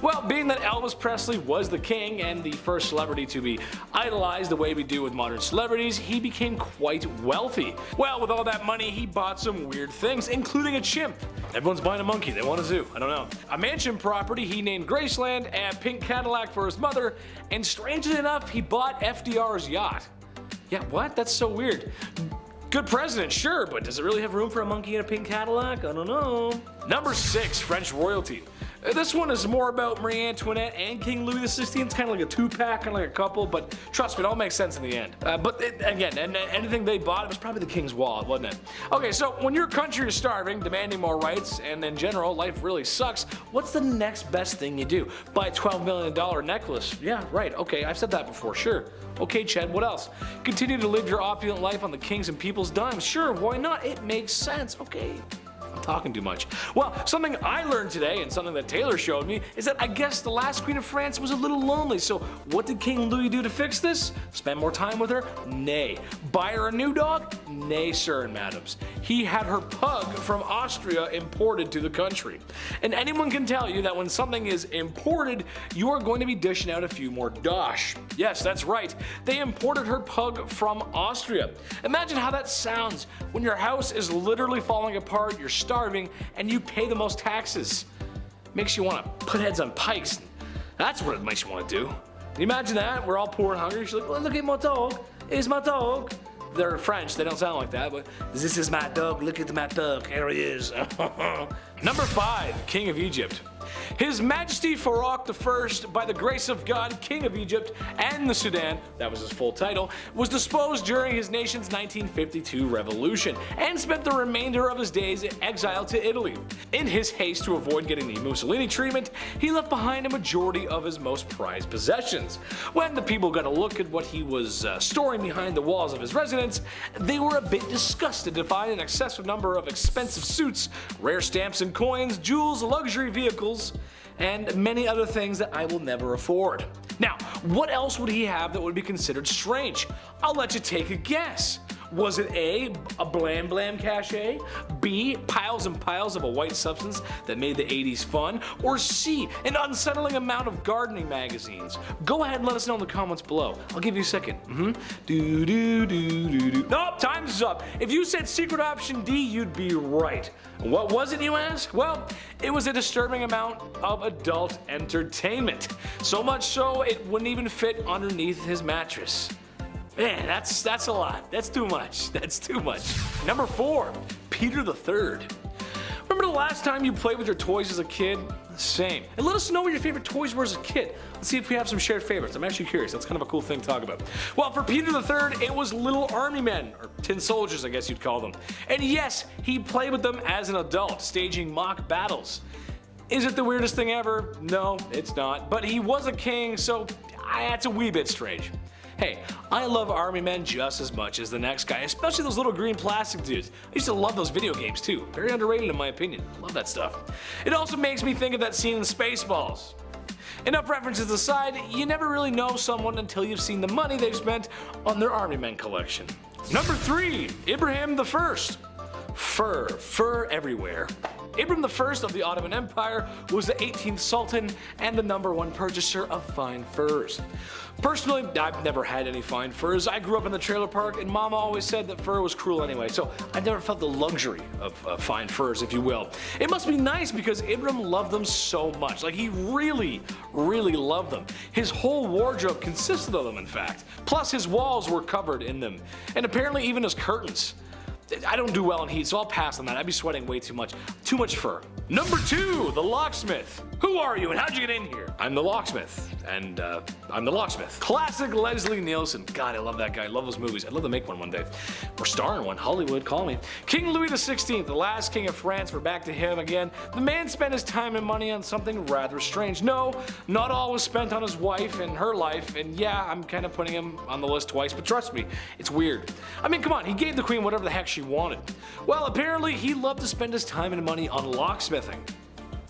Well, being that Elvis Presley was the king and the first celebrity to be idolized the way we do with modern celebrities, he became quite wealthy. Well, with all that money, he bought some weird things, including a chimp. Everyone's buying a monkey, they want a zoo, I don't know. A mansion property he named Graceland, a pink Cadillac for his mother, and strangely enough, he bought FDR's yacht. Yeah, what? That's so weird. Good president, sure, but does it really have room for a monkey in a pink Cadillac? I don't know. Number 6, French royalty. This one is more about Marie Antoinette and King Louis XVI. It's kind of like a two-pack, kind of like a couple, but trust me, it all makes sense in the end. Again, anything they bought, it was probably the king's wallet, wasn't it? Okay, so when your country is starving, demanding more rights, and in general, life really sucks, what's the next best thing you do? Buy a $12 million necklace. Yeah, right, okay, I've said that before, sure. Okay, Chad, what else? Continue to live your opulent life on the king's and people's dimes. Sure, why not? It makes sense, okay. I'm talking too much. Well, something I learned today and something that Taylor showed me is that I guess the last Queen of France was a little lonely. So what did King Louis do to fix this? Spend more time with her? Nay. Buy her a new dog? Nay, sir and madams. He had her pug from Austria imported to the country. And anyone can tell you that when something is imported, you are going to be dishing out a few more dosh. Yes, that's right. They imported her pug from Austria. Imagine how that sounds when your house is literally falling apart, you're starving, and you pay the most taxes. Makes you want to put heads on pikes. That's what it makes you want to do. Can you imagine that? We're all poor and hungry. She's like, oh, look at my dog. It's my dog. They're French, they don't sound like that, but this is my dog, look at my dog, here he is. Number 5, King of Egypt. His Majesty Farouk I, by the grace of God, King of Egypt and the Sudan, that was his full title, was disposed during his nation's 1952 revolution and spent the remainder of his days exiled to Italy. In his haste to avoid getting the Mussolini treatment, he left behind a majority of his most prized possessions. When the people got a look at what he was storing behind the walls of his residence, they were a bit disgusted to find an excessive number of expensive suits, rare stamps and coins, jewels, luxury vehicles, and many other things that I will never afford. Now, what else would he have that would be considered strange? I'll let you take a guess. Was it A, a blam blam cachet, B, piles and piles of a white substance that made the 80s fun, or C, an unsettling amount of gardening magazines? Go ahead and let us know in the comments below. I'll give you a second. Nope, time's up. If you said secret option D, you'd be right. What was it, you ask? Well, it was a disturbing amount of adult entertainment. So much so, it wouldn't even fit underneath his mattress. Man, that's a lot. That's too much. That's too much. Number 4, Peter III. Remember the last time you played with your toys as a kid? Same. And let us know what your favorite toys were as a kid. Let's see if we have some shared favorites. I'm actually curious. That's kind of a cool thing to talk about. Well, for Peter III, it was little army men, or tin soldiers, I guess you'd call them. And yes, he played with them as an adult, staging mock battles. Is it the weirdest thing ever? No, it's not. But he was a king, so that's a wee bit strange. Hey, I love army men just as much as the next guy, especially those little green plastic dudes. I used to love those video games too. Very underrated in my opinion. Love that stuff. It also makes me think of that scene in Spaceballs. Enough references aside, you never really know someone until you've seen the money they've spent on their army men collection. Number 3, Ibrahim I. Fur everywhere. Ibrahim I of the Ottoman Empire was the 18th Sultan and the #1 purchaser of fine furs. Personally, I've never had any fine furs. I grew up in the trailer park and Mama always said that fur was cruel anyway, so I never felt the luxury of fine furs, if you will. It must be nice because Ibrahim loved them so much. Like, he really, really loved them. His whole wardrobe consisted of them, in fact. Plus, his walls were covered in them. And apparently even his curtains. I don't do well in heat, so I'll pass on that. I'd be sweating way too much. Too much fur. Number 2, the locksmith. Who are you and how'd you get in here? I'm the locksmith, and I'm the locksmith. Classic Leslie Nielsen. God, I love that guy. I love those movies. I'd love to make one day. Or star in one. Hollywood, call me. King Louis XVI, the last king of France. We're back to him again. The man spent his time and money on something rather strange. No, not all was spent on his wife and her life, and yeah, I'm kind of putting him on the list twice, but trust me, it's weird. I mean, come on, he gave the queen whatever the heck she wanted. Well, apparently he loved to spend his time and money on locksmithing.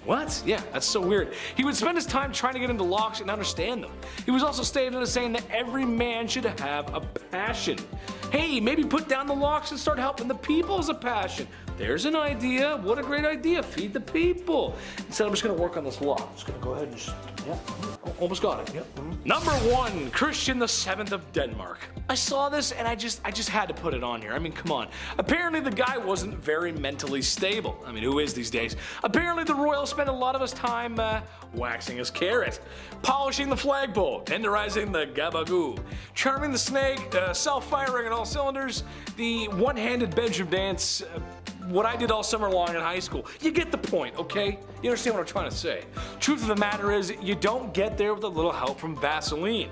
What? Yeah, that's so weird. He would spend his time trying to get into locks and understand them. He was also stated as saying that every man should have a passion. Hey, maybe put down the locks and start helping the people as a passion. There's an idea. What a great idea. Feed the people. Instead, I'm just going to work on this lock. I'm just going to go ahead and just, yeah, almost got it. Yep. Number 1, Christian VII of Denmark. I saw this and I just had to put it on here. I mean, come on. Apparently the guy wasn't very mentally stable. I mean, who is these days? Apparently the royal spent a lot of his time waxing his carrot, polishing the flagpole, tenderizing the gabagoo, charming the snake, self-firing on all cylinders, the one-handed bedroom dance, what I did all summer long in high school. You get the point, okay? You understand what I'm trying to say. Truth of the matter is, you don't get there with a little help from Vaseline.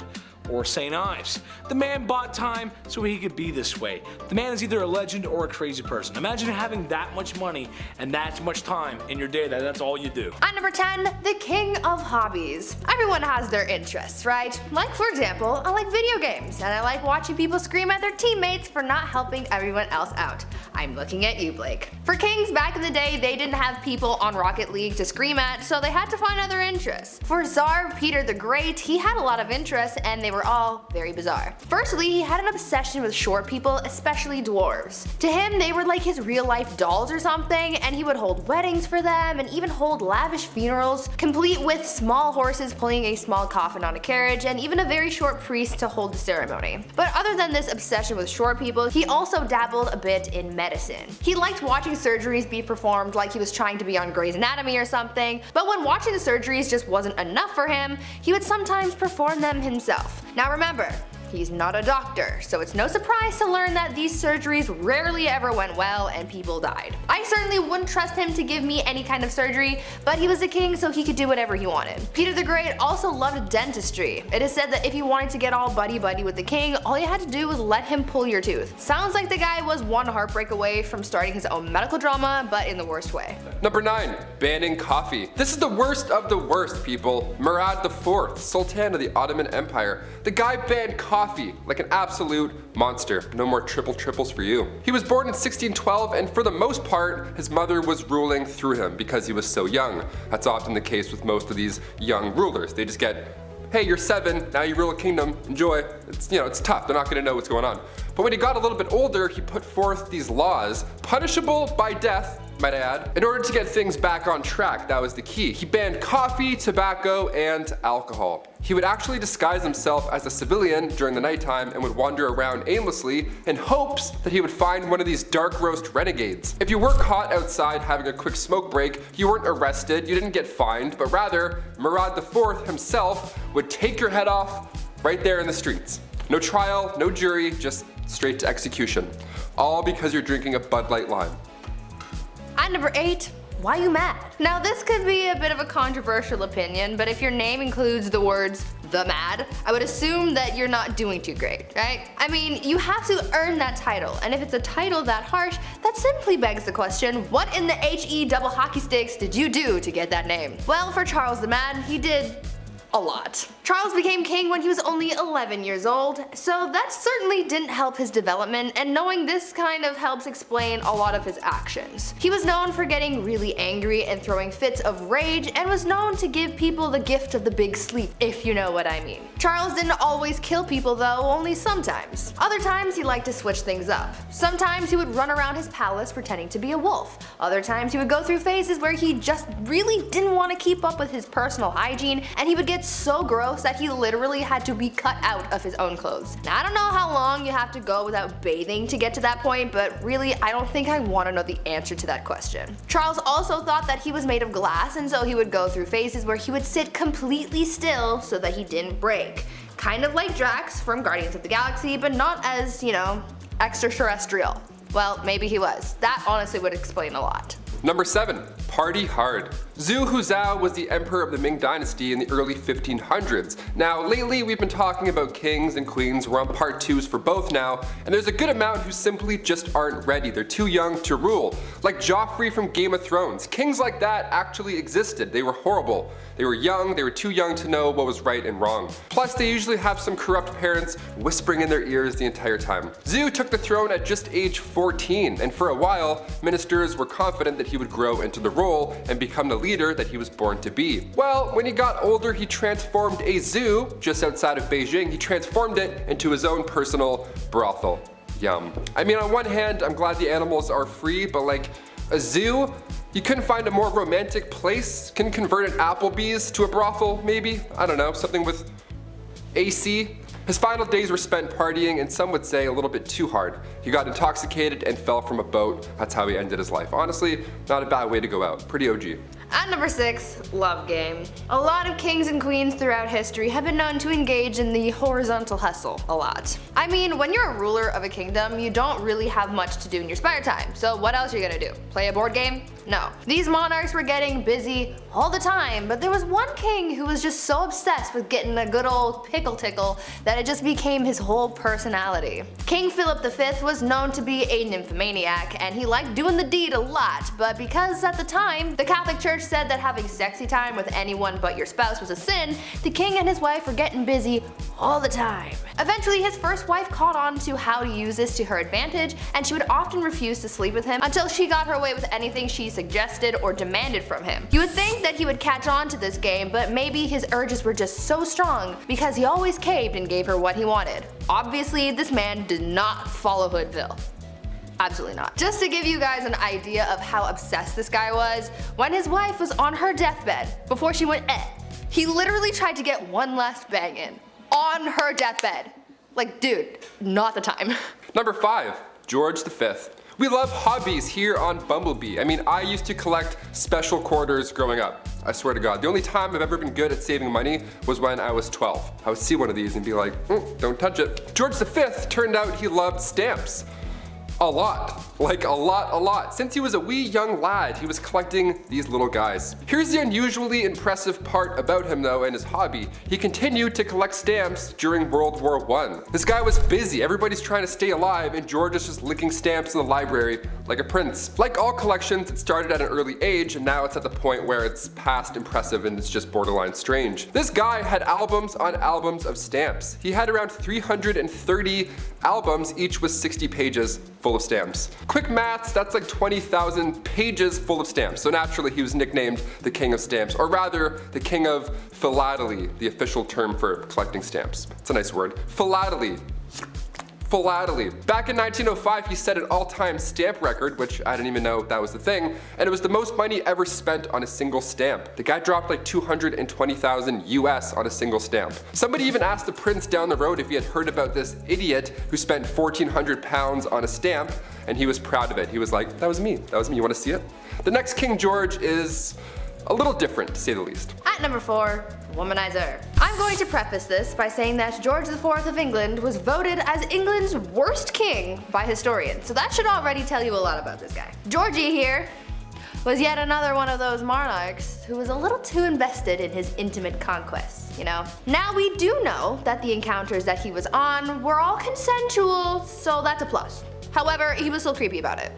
or St. Ives. The man bought time so he could be this way. The man is either a legend or a crazy person. Imagine having that much money and that much time in your day that's all you do. At number 10, the king of hobbies. Everyone has their interests, right? Like, for example, I like video games, and I like watching people scream at their teammates for not helping everyone else out. I'm looking at you, Blake. For kings back in the day, they didn't have people on Rocket League to scream at, so they had to find other interests. For Tsar Peter the Great, he had a lot of interests, and they were all very bizarre. Firstly, he had an obsession with short people, especially dwarves. To him, they were like his real-life dolls or something, and he would hold weddings for them, and even hold lavish funerals, complete with small horses pulling a small coffin on a carriage, and even a very short priest to hold the ceremony. But other than this obsession with short people, he also dabbled a bit in medicine. He liked watching surgeries be performed like he was trying to be on Grey's Anatomy or something, but when watching the surgeries just wasn't enough for him, he would sometimes perform them himself. Now remember, he's not a doctor, so it's no surprise to learn that these surgeries rarely ever went well and people died. I certainly wouldn't trust him to give me any kind of surgery, but he was a king so he could do whatever he wanted. Peter the Great also loved dentistry. It is said that if you wanted to get all buddy-buddy with the king, all you had to do was let him pull your tooth. Sounds like the guy was one heartbreak away from starting his own medical drama, but in the worst way. Number 9, banning coffee. This is the worst of the worst, people. Murad IV, Sultan of the Ottoman Empire. The guy banned coffee like an absolute monster. No more triples for you. He was born in 1612, and for the most part, his mother was ruling through him because he was so young. That's often the case with most of these young rulers. They just get, hey, you're 7, now you rule a kingdom, enjoy. It's tough, they're not gonna know what's going on. But when he got a little bit older, he put forth these laws, punishable by death, might I add, in order to get things back on track. That was the key. He banned coffee, tobacco, and alcohol. He would actually disguise himself as a civilian during the nighttime and would wander around aimlessly in hopes that he would find one of these dark roast renegades. If you were caught outside having a quick smoke break, you weren't arrested, you didn't get fined, but rather, Murad IV himself would take your head off right there in the streets. No trial, no jury, just straight to execution. All because you're drinking a Bud Light Lime. At number 8, why you mad? Now this could be a bit of a controversial opinion, but if your name includes the words the mad, I would assume that you're not doing too great, right? I mean, you have to earn that title, and if it's a title that harsh, that simply begs the question, what in the HE double hockey sticks did you do to get that name? Well, for Charles the Mad, he did a lot. Charles became king when he was only 11 years old, so that certainly didn't help his development, and knowing this kind of helps explain a lot of his actions. He was known for getting really angry and throwing fits of rage, and was known to give people the gift of the big sleep, if you know what I mean. Charles didn't always kill people though, only sometimes. Other times he liked to switch things up. Sometimes he would run around his palace pretending to be a wolf. Other times he would go through phases where he just really didn't want to keep up with his personal hygiene, and he would get so gross that he literally had to be cut out of his own clothes. Now I don't know how long you have to go without bathing to get to that point, but really I don't think I want to know the answer to that question. Charles also thought that he was made of glass, and so he would go through phases where he would sit completely still so that he didn't break. Kind of like Drax from Guardians of the Galaxy, but not as, extraterrestrial. Well, maybe he was. That honestly would explain a lot. Number 7, party hard. Zhu Huzhou was the emperor of the Ming Dynasty in the early 1500s. Now, lately we've been talking about kings and queens. We're on part 2s for both now, and there's a good amount who simply just aren't ready. They're too young to rule. Like Joffrey from Game of Thrones. Kings like that actually existed. They were horrible. They were young, they were too young to know what was right and wrong. Plus, they usually have some corrupt parents whispering in their ears the entire time. Zhu took the throne at just age 14, and for a while, ministers were confident that he would grow into the role and become the leader that he was born to be. Well, when he got older, he transformed a zoo just outside of Beijing. He transformed it into his own personal brothel. Yum. I mean, on one hand, I'm glad the animals are free, but like a zoo? You couldn't find a more romantic place? Can convert an Applebee's to a brothel, maybe? I don't know, something with AC? His final days were spent partying, and some would say a little bit too hard. He got intoxicated and fell from a boat. That's how he ended his life. Honestly, not a bad way to go out. Pretty OG. At number 6, love game. A lot of kings and queens throughout history have been known to engage in the horizontal hustle a lot. I mean, when you're a ruler of a kingdom, you don't really have much to do in your spare time, so what else are you gonna do? Play a board game? No. These monarchs were getting busy all the time, but there was one king who was just so obsessed with getting a good old pickle tickle that that it just became his whole personality. King Philip V was known to be a nymphomaniac, and he liked doing the deed a lot, but because at the time, the Catholic Church said that having sexy time with anyone but your spouse was a sin, the king and his wife were getting busy all the time. Eventually, his first wife caught on to how to use this to her advantage, and she would often refuse to sleep with him until she got her way with anything she suggested or demanded from him. You would think that he would catch on to this game, but maybe his urges were just so strong because he always caved and gave her what he wanted. Obviously, this man did not follow Hoodville. Absolutely not. Just to give you guys an idea of how obsessed this guy was, when his wife was on her deathbed, before she went he literally tried to get one last bang in. On her deathbed. Like, dude, not the time. Number 5, George V. We love hobbies here on Bumblebee. I mean, I used to collect special quarters growing up. I swear to God. The only time I've ever been good at saving money was when I was 12. I would see one of these and be like, don't touch it. George V turned out he loved stamps. A lot. Like a lot. Since he was a wee young lad, he was collecting these little guys. Here's the unusually impressive part about him though and his hobby. He continued to collect stamps during World War I. This guy was busy, everybody's trying to stay alive, and George is just licking stamps in the library like a prince. Like all collections, it started at an early age and now it's at the point where it's past impressive and it's just borderline strange. This guy had albums on albums of stamps. He had around 330 albums, each with 60 pages full of stamps. Quick maths, that's like 20,000 pages full of stamps. So naturally he was nicknamed the King of Stamps, or rather the King of Philately, the official term for collecting stamps. It's a nice word. Philately. Back in 1905, he set an all-time stamp record, which I didn't even know that was the thing, and it was the most money ever spent on a single stamp. The guy dropped like 220,000 US on a single stamp. Somebody even asked the prince down the road if he had heard about this idiot who spent 1,400 pounds on a stamp, and he was proud of it. He was like, that was me, you wanna see it? The next King George is a little different, to say the least. At number 4, womanizer. I'm going to preface this by saying that George IV of England was voted as England's worst king by historians, so that should already tell you a lot about this guy. Georgie here was yet another one of those monarchs who was a little too invested in his intimate conquests, you know? Now we do know that the encounters that he was on were all consensual, so that's a plus. However, he was still creepy about it.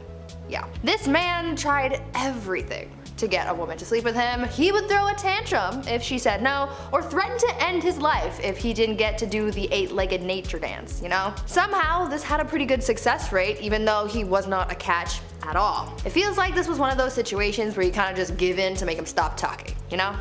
Yeah. This man tried everything to get a woman to sleep with him. He would throw a tantrum if she said no, or threaten to end his life if he didn't get to do the 8-legged nature dance, you know? Somehow, this had a pretty good success rate, even though he was not a catch at all. It feels like this was one of those situations where you kind of just give in to make him stop talking, you know?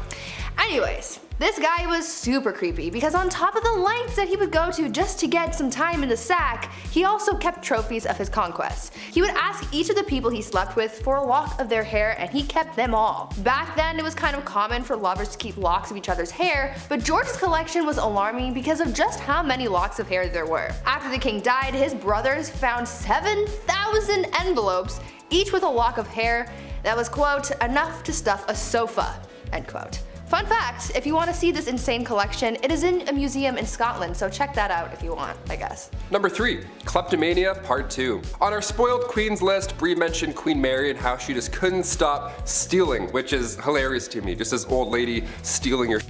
Anyways, this guy was super creepy because on top of the lengths that he would go to just to get some time in the sack, he also kept trophies of his conquests. He would ask each of the people he slept with for a lock of their hair, and he kept them all. Back then, it was kind of common for lovers to keep locks of each other's hair, but George's collection was alarming because of just how many locks of hair there were. After the king died, his brothers found 7,000 envelopes, each with a lock of hair that was, quote, enough to stuff a sofa, end quote. Fun fact, if you want to see this insane collection, it is in a museum in Scotland, so check that out if you want, I guess. Number 3, Kleptomania Part 2. On our spoiled queens list, Brie mentioned Queen Mary and how she just couldn't stop stealing, which is hilarious to me, just this old lady stealing your shit.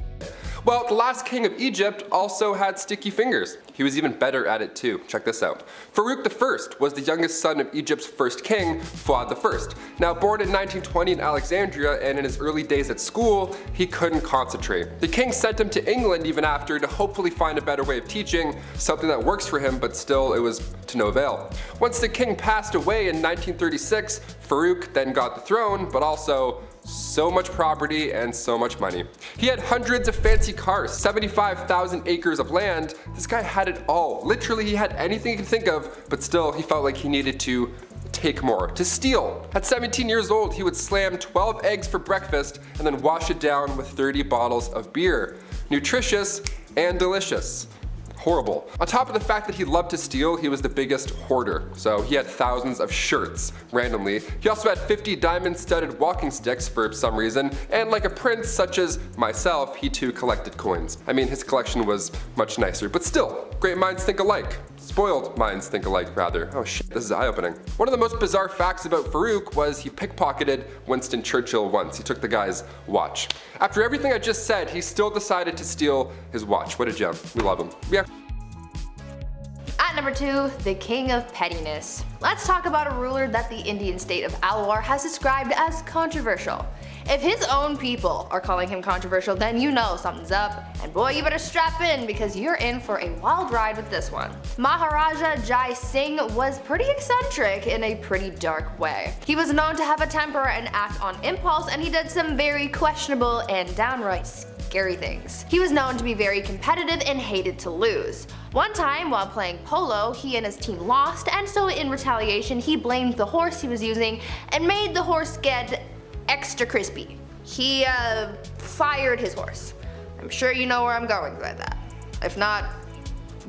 Well, the last king of Egypt also had sticky fingers. He was even better at it too. Check this out. Farouk I was the youngest son of Egypt's first king, Fuad I. Now born in 1920 in Alexandria, and in his early days at school, he couldn't concentrate. The king sent him to England even after to hopefully find a better way of teaching, something that works for him, but still it was to no avail. Once the king passed away in 1936, Farouk then got the throne, but also so much property and so much money. He had hundreds of fancy cars, 75,000 acres of land. This guy had it all. Literally, he had anything he could think of, but still he felt like he needed to take more, to steal. At 17 years old, he would slam 12 eggs for breakfast and then wash it down with 30 bottles of beer. Nutritious and delicious. Horrible. On top of the fact that he loved to steal, he was the biggest hoarder. So he had thousands of shirts, randomly. He also had 50 diamond-studded walking sticks for some reason, and like a prince such as myself, he too collected coins. I mean, his collection was much nicer, but still, great minds think alike. Spoiled minds think alike, rather. Oh shit, this is eye-opening. One of the most bizarre facts about Farouk was he pickpocketed Winston Churchill once. He took the guy's watch. After everything I just said, he still decided to steal his watch. What a gem. We love him. Yeah. number 2, the King of Pettiness. Let's talk about a ruler that the Indian state of Alwar has described as controversial. If his own people are calling him controversial, then you know something's up, and boy, you better strap in because you're in for a wild ride with this one. Maharaja Jai Singh was pretty eccentric in a pretty dark way. He was known to have a temper and act on impulse, and he did some very questionable and downright scary things. He was known to be very competitive and hated to lose. One time, while playing polo, he and his team lost, and so in retaliation, he blamed the horse he was using and made the horse get extra crispy. He fired his horse. I'm sure you know where I'm going with that. If not,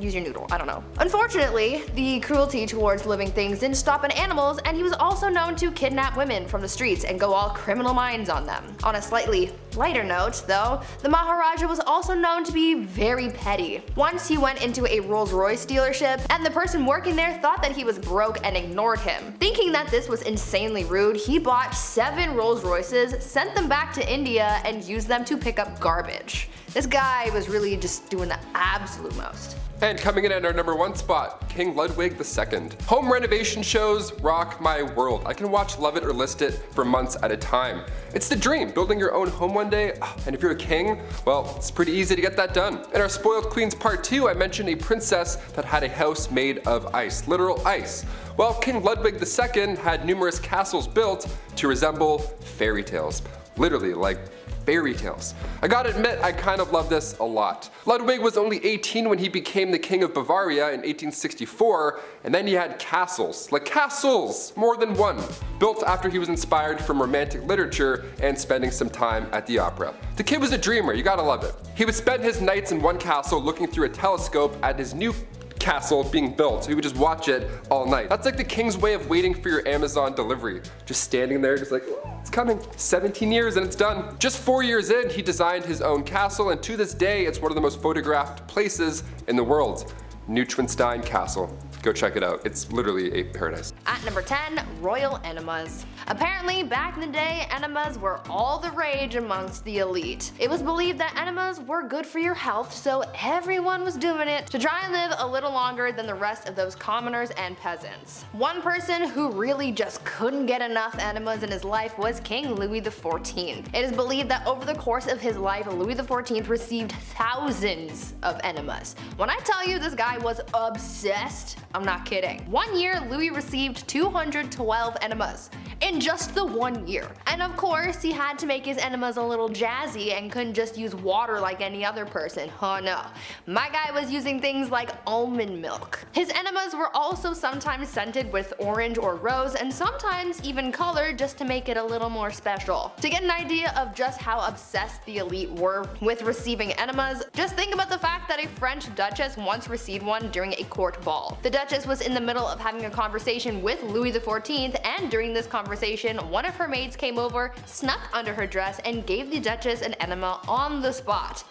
use your noodle, I don't know. Unfortunately, the cruelty towards living things didn't stop at animals, and he was also known to kidnap women from the streets and go all criminal minds on them. On a slightly lighter note, though, the Maharaja was also known to be very petty. Once he went into a Rolls-Royce dealership, and the person working there thought that he was broke and ignored him. Thinking that this was insanely rude, he bought 7 Rolls-Royces, sent them back to India, and used them to pick up garbage. This guy was really just doing the absolute most. And coming in at our number 1 spot, King Ludwig II. Home renovation shows rock my world. I can watch, love it, or list it for months at a time. It's the dream, building your own home one day, and if you're a king, well, it's pretty easy to get that done. In our Spoiled Queens Part 2, I mentioned a princess that had a house made of ice, literal ice. Well, King Ludwig II had numerous castles built to resemble fairy tales. Literally, like fairy tales. I gotta admit, I kind of love this a lot. Ludwig was only 18 when he became the King of Bavaria in 1864, and then he had castles, like castles, more than one, built after he was inspired from romantic literature and spending some time at the opera. The kid was a dreamer, you gotta love it. He would spend his nights in one castle looking through a telescope at his new castle being built, so he would just watch it all night. That's like the king's way of waiting for your Amazon delivery. Just standing there, just like, oh, it's coming. 17 years and it's done. Just 4 years in, he designed his own castle, and to this day, it's one of the most photographed places in the world. Neuschwanstein Castle. Go check it out. It's literally a paradise. At number 10, royal enemas. Apparently, back in the day, enemas were all the rage amongst the elite. It was believed that enemas were good for your health, so everyone was doing it to try and live a little longer than the rest of those commoners and peasants. One person who really just couldn't get enough enemas in his life was King Louis XIV. It is believed that over the course of his life, Louis XIV received thousands of enemas. When I tell you this guy was obsessed, I'm not kidding. One year, Louis received 212 enemas in just the 1 year. And of course, he had to make his enemas a little jazzy and couldn't just use water like any other person. Oh no. My guy was using things like almond milk. His enemas were also sometimes scented with orange or rose, and sometimes even colored just to make it a little more special. To get an idea of just how obsessed the elite were with receiving enemas, just think about the fact that a French duchess once received one during a court ball. The duchess was in the middle of having a conversation with Louis XIV, and during this conversation, one of her maids came over, snuck under her dress, and gave the duchess an enema on the spot.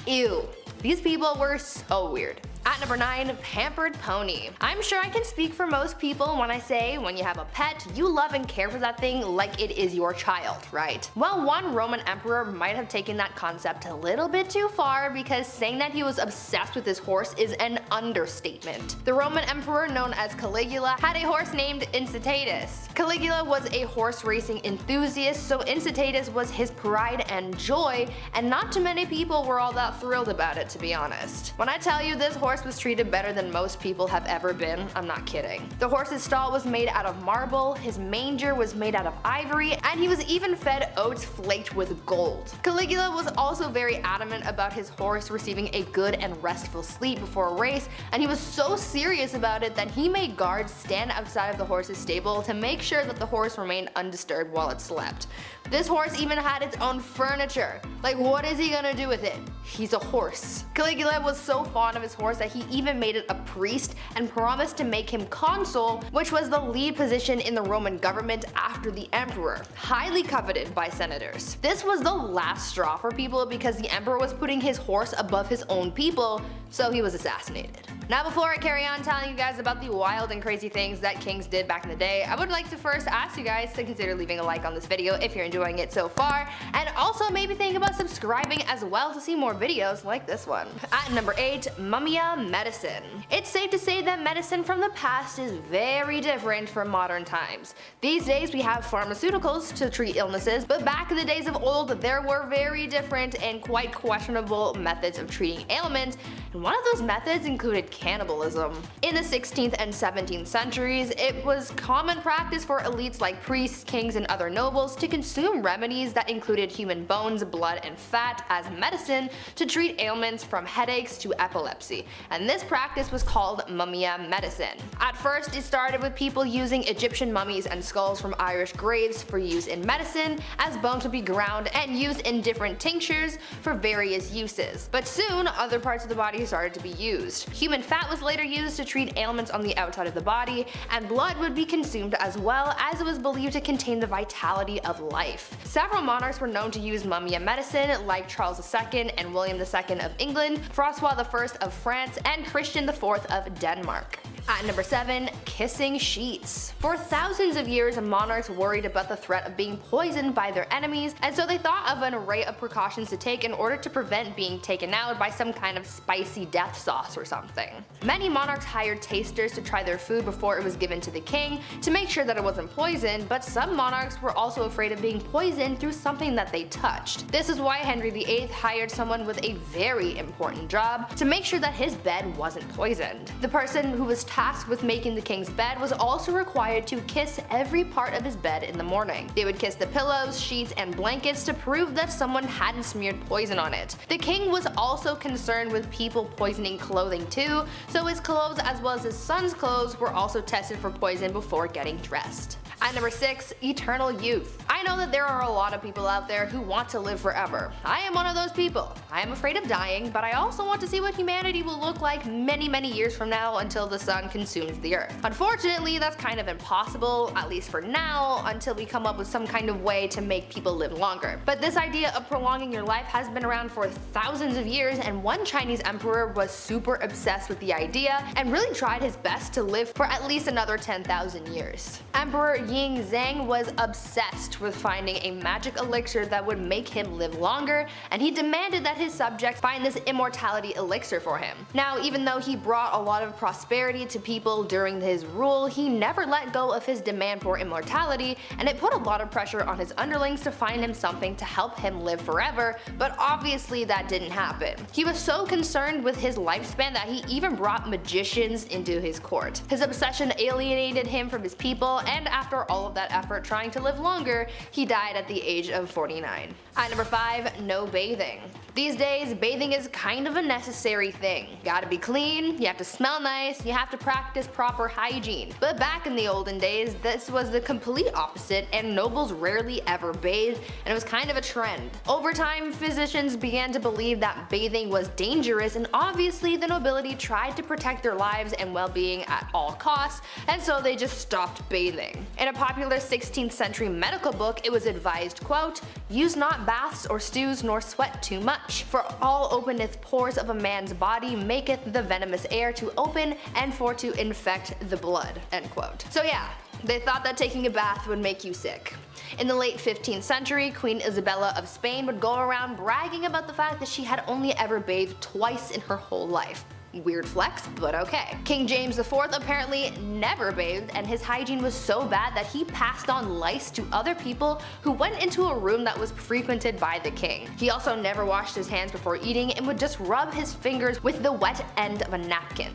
Ew. These people were so weird. At number 9, pampered pony. I'm sure I can speak for most people when I say when you have a pet, you love and care for that thing like it is your child, right? Well, one Roman emperor might have taken that concept a little bit too far, because saying that he was obsessed with his horse is an understatement. The Roman emperor known as Caligula had a horse named Incitatus. Caligula was a horse racing enthusiast, so Incitatus was his pride and joy, and not too many people were all that thrilled about it, to be honest. When I tell you this horse was treated better than most people have ever been, I'm not kidding. The horse's stall was made out of marble, his manger was made out of ivory, and he was even fed oats flaked with gold. Caligula was also very adamant about his horse receiving a good and restful sleep before a race, and he was so serious about it that he made guards stand outside of the horse's stable to make sure that the horse remained undisturbed while it slept. This horse even had its own furniture. Like, what is he gonna do with it? He's a horse. Caligula was so fond of his horse that he even made it a priest and promised to make him consul, which was the lead position in the Roman government after the emperor, highly coveted by senators. This was the last straw for people because the emperor was putting his horse above his own people, so he was assassinated. Now before I carry on telling you guys about the wild and crazy things that kings did back in the day, I would like to first ask you guys to consider leaving a like on this video if you're enjoying it so far, and also maybe think about subscribing as well to see more videos like this one. At number 8, Mumia medicine. It's safe to say that medicine from the past is very different from modern times. These days we have pharmaceuticals to treat illnesses, but back in the days of old there were very different and quite questionable methods of treating ailments, and one of those methods included cannibalism. In the 16th and 17th centuries, it was common practice for elites like priests, kings, and other nobles to consume remedies that included human bones, blood, and fat as medicine to treat ailments from headaches to epilepsy, and this practice was called Mumia medicine. At first, it started with people using Egyptian mummies and skulls from Irish graves for use in medicine, as bones would be ground and used in different tinctures for various uses. But soon, other parts of the body started to be used. Human fat was later used to treat ailments on the outside of the body, and blood would be consumed as well, as it was believed to contain the vitality of life. Several monarchs were known to use Mumia medicine, like Charles II and William II of England, Francois I of France, and Christian IV of Denmark. At number 7, kissing sheets. For thousands of years, monarchs worried about the threat of being poisoned by their enemies, and so they thought of an array of precautions to take in order to prevent being taken out by some kind of spicy death sauce or something. Many monarchs hired tasters to try their food before it was given to the king to make sure that it wasn't poisoned, but some monarchs were also afraid of being poisoned through something that they touched. This is why Henry VIII hired someone with a very important job to make sure that his bed wasn't poisoned. The person who was tasked with making the king's bed was also required to kiss every part of his bed in the morning. They would kiss the pillows, sheets, and blankets to prove that someone hadn't smeared poison on it. The king was also concerned with people poisoning clothing too, so his clothes as well as his son's clothes were also tested for poison before getting dressed. At number 6, eternal youth. I know that there are a lot of people out there who want to live forever. I am one of those people. I am afraid of dying, but I also want to see what humanity will look like many years from now until the sun consumes the earth. Unfortunately, that's kind of impossible, at least for now, until we come up with some kind of way to make people live longer. But this idea of prolonging your life has been around for thousands of years, and one Chinese emperor was super obsessed with the idea and really tried his best to live for at least another 10,000 years. Emperor Ying Zhang was obsessed with finding a magic elixir that would make him live longer, and he demanded that his subjects find this immortality elixir for him. Now, even though he brought a lot of prosperity to people during his rule, he never let go of his demand for immortality, and it put a lot of pressure on his underlings to find him something to help him live forever, but obviously that didn't happen. He was so concerned with his lifespan that he even brought magicians into his court. His obsession alienated him from his people, and after all of that effort trying to live longer, he died at the age of 49. At number 5, no bathing. These days, bathing is kind of a necessary thing. Gotta be clean, you have to smell nice, you have to practice proper hygiene. But back in the olden days, this was the complete opposite, and nobles rarely ever bathed, and it was kind of a trend. Over time, physicians began to believe that bathing was dangerous, and obviously the nobility tried to protect their lives and well-being at all costs, and so they just stopped bathing. In a popular 16th century medical book, it was advised, quote, "Use not baths or stews nor sweat too much, for all openeth pores of a man's body maketh the venomous air to open and for to infect the blood," end quote. So yeah, they thought that taking a bath would make you sick. In the late 15th century, Queen Isabella of Spain would go around bragging about the fact that she had only ever bathed twice in her whole life. Weird flex, but okay. King James IV apparently never bathed, and his hygiene was so bad that he passed on lice to other people who went into a room that was frequented by the king. He also never washed his hands before eating and would just rub his fingers with the wet end of a napkin.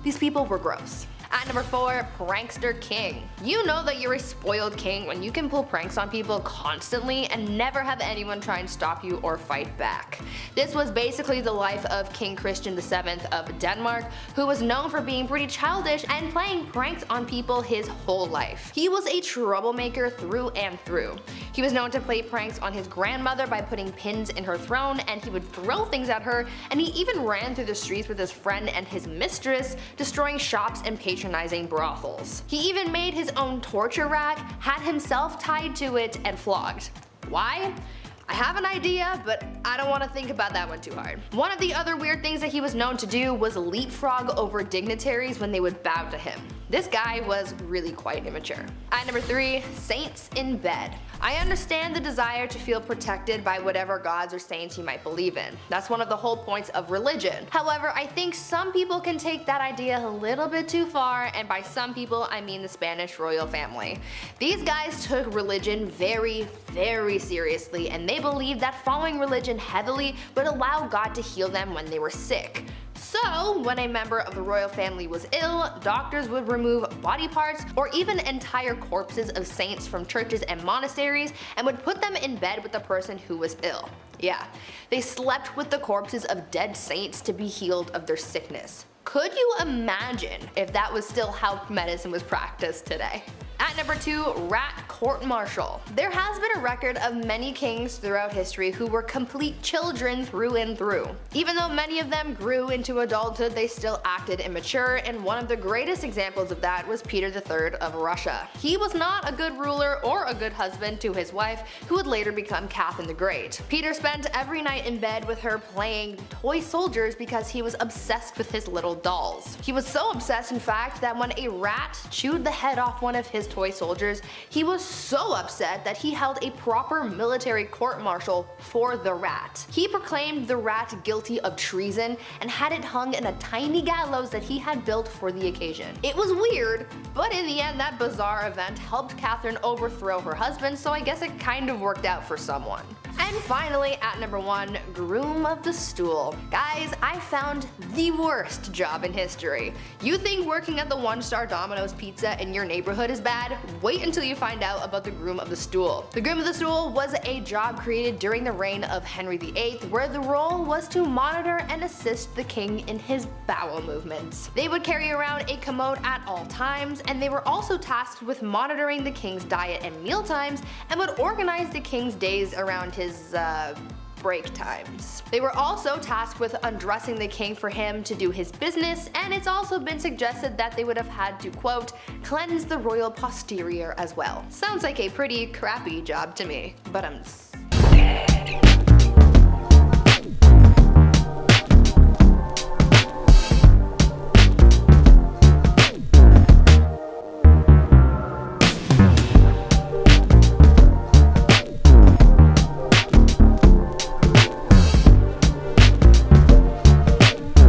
These people were gross. At number 4, prankster king. You know that you're a spoiled king when you can pull pranks on people constantly and never have anyone try and stop you or fight back. This was basically the life of King Christian VII of Denmark, who was known for being pretty childish and playing pranks on people his whole life. He was a troublemaker through and through. He was known to play pranks on his grandmother by putting pins in her throne, and he would throw things at her, and he even ran through the streets with his friend and his mistress, destroying shops and patronizing brothels. He even made his own torture rack, had himself tied to it, and flogged. Why? I have an idea, but I don't want to think about that one too hard. One of the other weird things that he was known to do was leapfrog over dignitaries when they would bow to him. This guy was really quite immature. At number 3, saints in bed. I understand the desire to feel protected by whatever gods or saints you might believe in. That's one of the whole points of religion. However, I think some people can take that idea a little bit too far, and by some people I mean the Spanish royal family. These guys took religion very, very seriously, and they believed that following religion heavily would allow God to heal them when they were sick. So, when a member of the royal family was ill, doctors would remove body parts or even entire corpses of saints from churches and monasteries and would put them in bed with the person who was ill. Yeah, they slept with the corpses of dead saints to be healed of their sickness. Could you imagine if that was still how medicine was practiced today? At number 2, rat court-martial. There has been a record of many kings throughout history who were complete children through and through. Even though many of them grew into adulthood, they still acted immature, and one of the greatest examples of that was Peter III of Russia. He was not a good ruler or a good husband to his wife, who would later become Catherine the Great. Peter spent every night in bed with her playing toy soldiers because he was obsessed with his little dolls. He was so obsessed, in fact, that when a rat chewed the head off one of his toy soldiers, he was so upset that he held a proper military court-martial for the rat. He proclaimed the rat guilty of treason and had it hung in a tiny gallows that he had built for the occasion. It was weird, but in the end that bizarre event helped Catherine overthrow her husband, so I guess it kind of worked out for someone. And finally, at number 1, groom of the stool. Guys, I found the worst job in history. You think working at the 1-star Domino's Pizza in your neighborhood is bad? Wait until you find out about the groom of the stool. The groom of the stool was a job created during the reign of Henry VIII, where the role was to monitor and assist the king in his bowel movements. They would carry around a commode at all times, and they were also tasked with monitoring the king's diet and meal times, and would organize the king's days around his break times. They were also tasked with undressing the king for him to do his business, and it's also been suggested that they would have had to, quote, cleanse the royal posterior as well. Sounds like a pretty crappy job to me, but